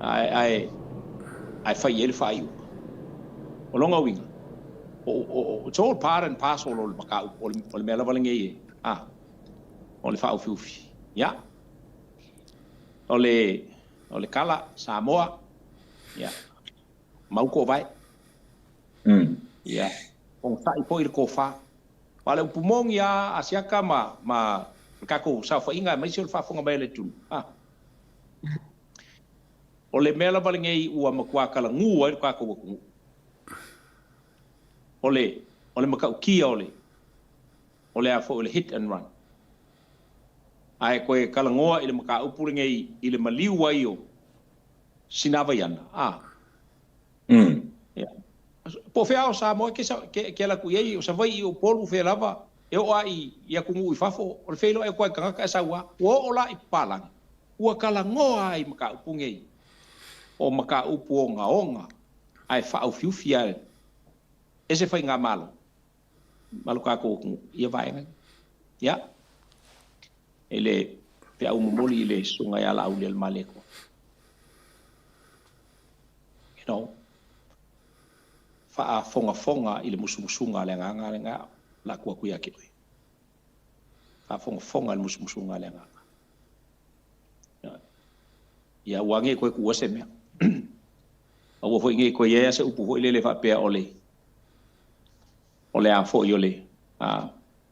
Ai fai ele fai u. O longa winga. It's all part and parcel o le maka o le mela valinga I. O le fa ufi. Ya. O le kala Samoa. Ya. Mau ko vai. Ya. O sai po il ko fa. Wale upumong ya asiaka ma kako sa fa inga mai sul fa fonga mai le tu. O le mela valinga I ua makua kala ngu ai kako ku. Ole makaukia ole a fo ole hit and run. Ai koe kalangoa ile maka upuringa ile maliu ai o sinava yana. Yeah. Po fea o sa mo ke la kuye o sa vai o polu fe lava e o ai ia kungu I fafo o fe lo e koe kanga sa wa o ola I palang. Ua kalangoa ai maka upunga o maka upu onga ai fa au fiufia ese fai ngā malo ka kōku ia vai ngai. Ya. Ele pe au momoli ile sunga ya la au le maleko. You know. Fa fonga ile musumusunga le nga la kua kuia ki. Fa fonga le musumusunga le nga. Ya wange koe kua se mea. Au foi nge koe ia se upu foi le fa pe ole. Ole a fo yole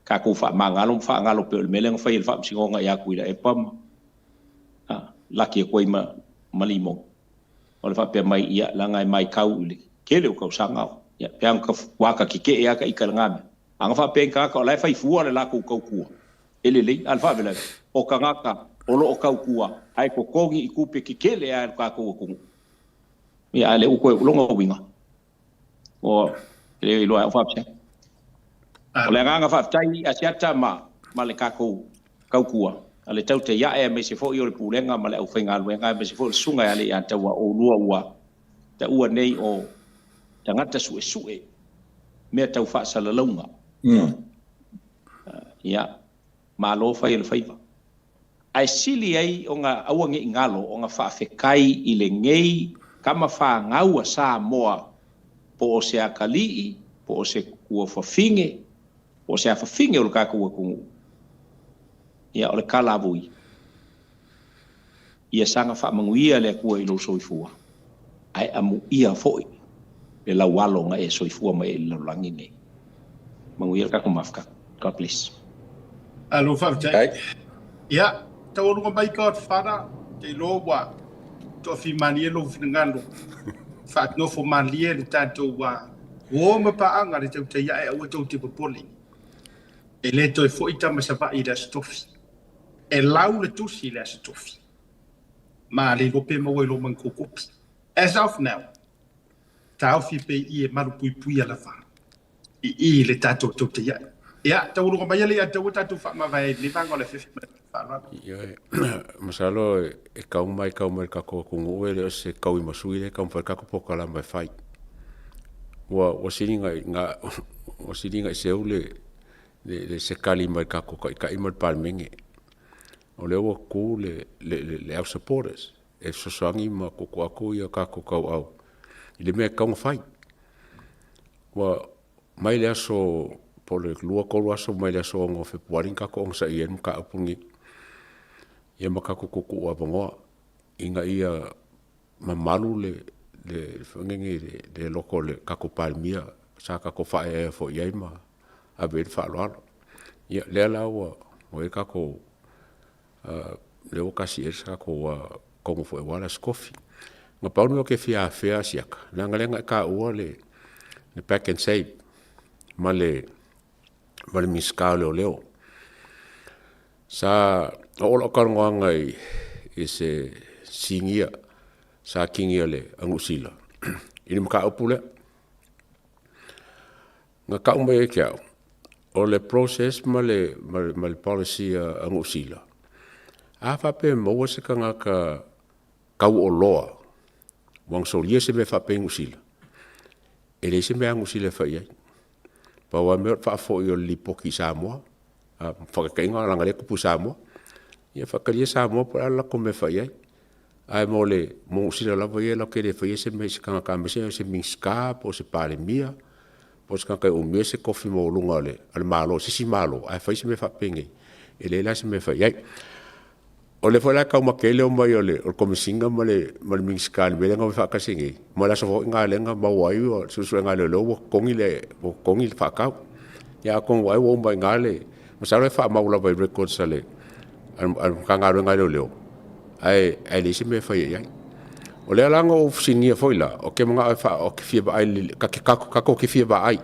ka ko fa mangalo pe meleng fa il fa singonga ya kuila e pam la ki ko ima malimo ole fa pe mai ia langa mai kau ile kele ko sanga ya peang ka waka ki ke ya ka ikalanga anga fa pe ka ko lai fa fu la ko ku ele le alfa vela o kangaka olo o kau kua ai ko kongi I kupe ki kele ya ka ko ku ya le ko longa winga o le lo fa pse ole nga fa tai asiata ma le kako kaukua ale tau te ya e me se fo I le pulenga ma le au fenga luenga me se fo sunga ale ya tawa o lua ua ta ua nei o tangata sue me tau fa salalunga ya ma lo fa il faiva ai sili ai onga awange ingalo onga fa fekai I le ngei kama fa ngaua sa moa po se akali po se kua fa finge o se fa finge o kako ku ya o le kala vui ia sanga whaamanguia le kua i lo soifua. Ai amu ia foi. Le la walonga e soifua mai e laulangi nei. Manguia kako mafka. God bless. Alo whaatai. Ia, tau runga mai ka whara, te lo wa, to fi mani e lo whingano. Whaat no fo mani e le tātou wa, o ma paanga le tau te ia e au tau te popoli. E le toi fo i tama sa vai le stofi. E lau le tusi le stofi. Ma le lope maua i lo man kokopi. As of now, tau fi pe i e maru pui pui ala wha. I le tātou tau te ia. Ia, tau runga mai le a tau tātou wha ma vai le vanga le whiwhi mai. Ia, masalo e kau mai kako kungu e le o se kau i masui le kau mwhai kako poka la mai whai. Wa siringa i seu le se kali mai kako ka imar palmenge. O le ua ku le au supporters. E sosoangi ma koko aku ia kako kau au. I le mea kau ngawhai. Wa mai le aso po le lua kolu aso mai le aso ongo Februari kako ong sa ien ka apungi. Ia makako koko ua bangoa. Inga ia mamalu le whangengi le loko le kako palmia. Sa kako whae e fo iai ma. A veri whaaloalo. Ia lea laua o e kako le okasi e sa kako kongo fo e wala skofi. Nga paunu o ke fia siaka. Lenga e ka ua le back and save. Ma le miskao leo. Sa ola karongoanga i se singia sa kingia le angusila. Ini maka upule. Nga kaumba e kiao. O le process ma le policy angusila. A whape maua se ka ngā kau o loa. Wang solia se me whape angusila. E le se me angusila whaiai. Paua mea whaafo i o lipoki Samoa. Whakakainga langa le kupu Samoa. Ia whakalia Samoa pa ala ko me whaiai. Ai mo le mōsila lava ia lau ke le whaiai se me se ka ngā kamese se minska po se pale mia. Po se ka o mea se kofi mo lunga le. Ale malo, sisi malo. Ai whai se me whapenge. E le la se me whaiai. O le whaila kau makele o mai o le komisinga ma le minska le melenga me whakasingi. Ma la sofo ngā lenga ma wai o susu ngā le leo kongi le whakau. Ia kong wai o mai ngā le. Masaro e wha maula vai record sa le. Ka ngā runga leo. Ai le se me whaiai. O le alanga o sinia foila. O ke mga o ke fia ba ai. Kako ke fia ba ai.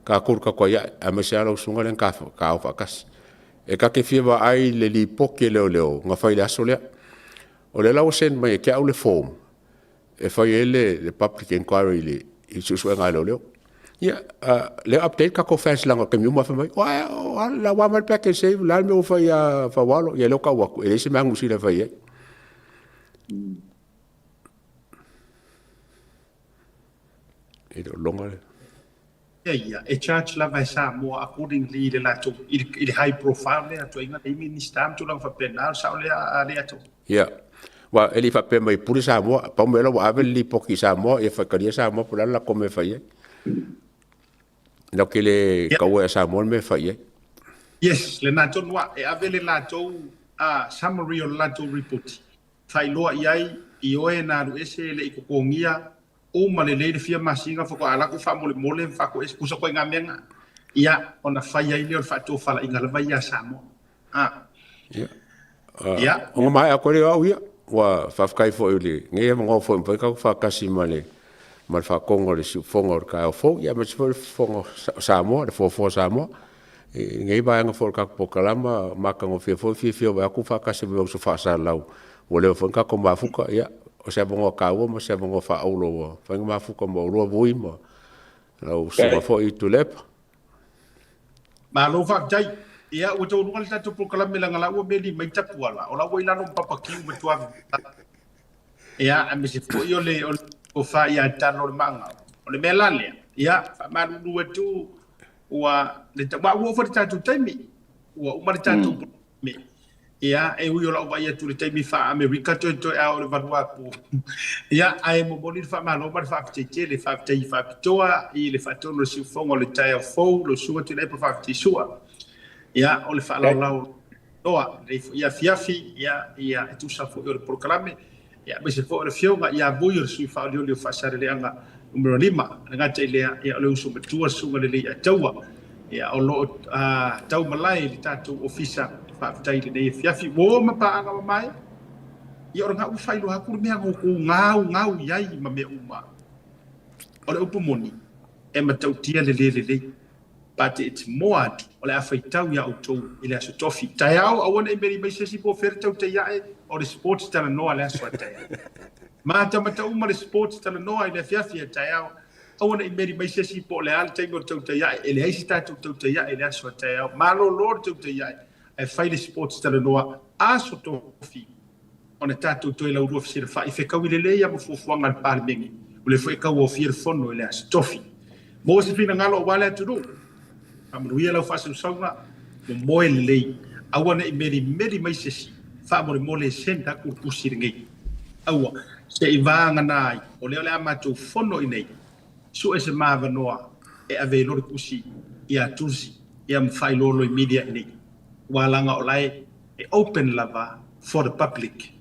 Ka kuru ka koia. A me se ala usunga len ka au whakasi. E ka ke fia ba ai le li poke leo. Nga whaile aso lea. O le lau sen mai e ke au le form. E whai le public inquiry le. I susu e ngā leo. Ia, le update kako fans langa ke miuma whamai. Oa, la wamal back and save. La me o whai whawalo. Ia leo ka waku. E le se mangu si le whai e. E do longa le. Ia, e charge lava e Samoa accordingly le lato. I le high profile le ato inga le minister am tu lang whapenal sa le ato. Ia. Wa e li whape mai puri Samoa. Pau mela wa ave li poki Samoa. E whakaria Samoa pula la kome whai e. Nau ke le kaua e Samoa me whai e. Yes, le nato noa. E ave le lato summary o lato report. Whai loa iai i oe nā ru ese le i kokongia. O male le fia masinga fo ko ala ko fa mole fa ko es puso ko nga menga ia ona fa ia ile fa to fa la ingala va ia Samoa ia o mai ko le au ia wa fa kai fo ile nge mo fo mpa ka fa kasi male mal fa kongo le su fongo ka fo ia me fo fongo Samoa le fo Samoa nge ba nga fo ka po kalama maka ngo fo va ku fa kasi mo so fa sa lau o le fo ka ko mafuka ia o se bongo kaua mo se bongo fa aulo fa nga fu ko mo ro bui mo la o se fo I tulep ma lo fa tai ia o to ngal ta to proclam la ngala o beli mai tapu ala o la o ila no papa ki o to ia a me se fo yo le o fa ia ta no manga o le melale ia fa ma lu tu wa le ta wa o fa ta tu taimi wa o ma ta tu me ia e ui o la vai atu le taimi wha Amerika toi au le vanuatu. Ia ai mo boli wha malo ma le wha pite le wha pite I wha pitoa I le wha tono siufongo le tai au fau lo sunga tu leipa wha pite sua. Ia o le wha lau Oa, ia fiafi, ia tu sa fo o programe, ia bese fo o fionga, ia bui o sui fa o lio fa sare leanga numero 5, ngata ia o leo so matua sunga le ia taua, ia o lo tau malai li tatu ofisa fa tai le fiafi, wo ma pa anga mai, ia o nga u fai lo haku mea ngau iai ma me uma. O le upu moni, e matau tia le. But it's more o le afaitau ia outou i le aso tofi. Tai au awana i meri mai sesi po fertau te iae o le sports tala noa le aso a tai au. Ma tamata uma le sports tala noa i le fiafi a tai au. Awana i meri mai sesi po le ala taimo tau te iae. E le haisi tātou tau te iae le aso a tai au. Ma lo lor tau te iae. E fai le sports tala noa aso tofi. O ne tātou toi lau rua fisira fai. I whekau i le leia mo fuafuanga le pāle mengi. O le whekau o fia fono i le aso tofi. Mo se fina ngalo o wale aturu. Amaruia lau fasa usanga mo moe lei awana i meri mai sesi fa mole senta kurkusi ngai awa se ivanga nai o le amatu fono i nei su ese mava noa e ave lo kusi ia tusi ia mfai lolo i media i nei walanga o lai e open lava for the public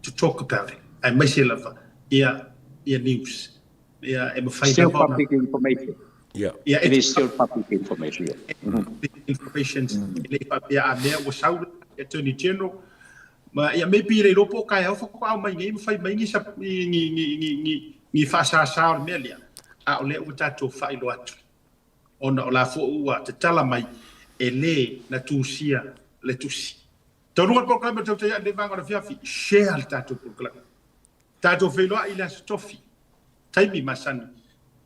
to talk about it ai mai se lava ia news ia e mfai public information. Yeah, it is still public information. Information. Yeah, there was out Attorney General. But yeah, maybe they don't poke out for my name. Five minutes ni fasa sa melia. A ole utato fai loatu. Ona ola fo ua te tala mai ele na tusia le tusi. Tonu ko kama te ya le vanga fiafi share tato ko tato felo ila stofi. Taimi masani.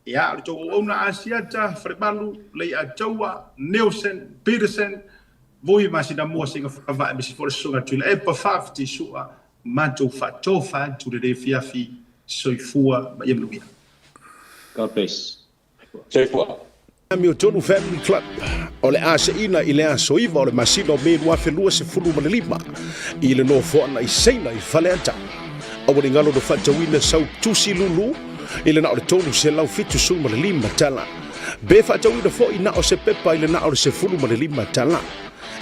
Ja, to ona Asiata, Frebalu, Lea Joa, Nielsen, Petersen, voi masina mo singa fa bisi for sunga tula e pa 50 sua mato fa tofa to the fiafi soifua ma yemluia. God bless. Soifua. Mio tonu Family Club o le aseina i le asoiva o le masino me lua felua se fulu ma le lima i le no foana i seina i faleanta o le ngalo do fatawina sau tusi lulu i le na o le tonu se lau fitu su ma le lima tala be fatawina fo i na o se pepa i le na o se fulu ma le lima tala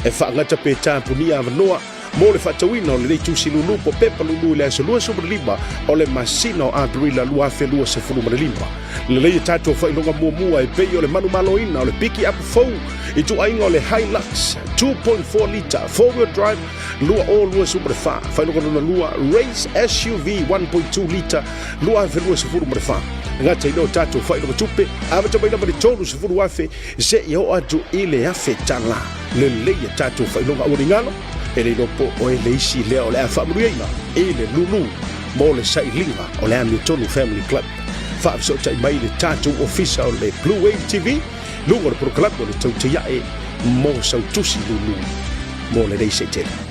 e whaangata pe tāpunia avanoa mo le fatawina o le nei tusi lulu po pepa lulu i le asolua su ma le lima o le masino a brila lua felua se fulu ma le lima le lei tato fa ilonga mua e pei o le manu maloina o le piki up fou i tu ainga o le Hilux 2.4 liter 4-wheel drive lua super fa ilonga na lua race SUV 1.2 liter lua velua se furu mare fa ngata ino tato fa ilonga tupe ava tabai na mari tonu se furu afe se yo atu ile afe tala le lei tato fa ilonga o ringalo e le lopo o e leisi lea o le afa mruina e le lulu mo le sailinga o le Hamilton Family Club Fabso tai mai le tatou ofisa o le Blue Wave TV lungo le proclamo le tau te iae mo sau tusi lulu mo le reise tele.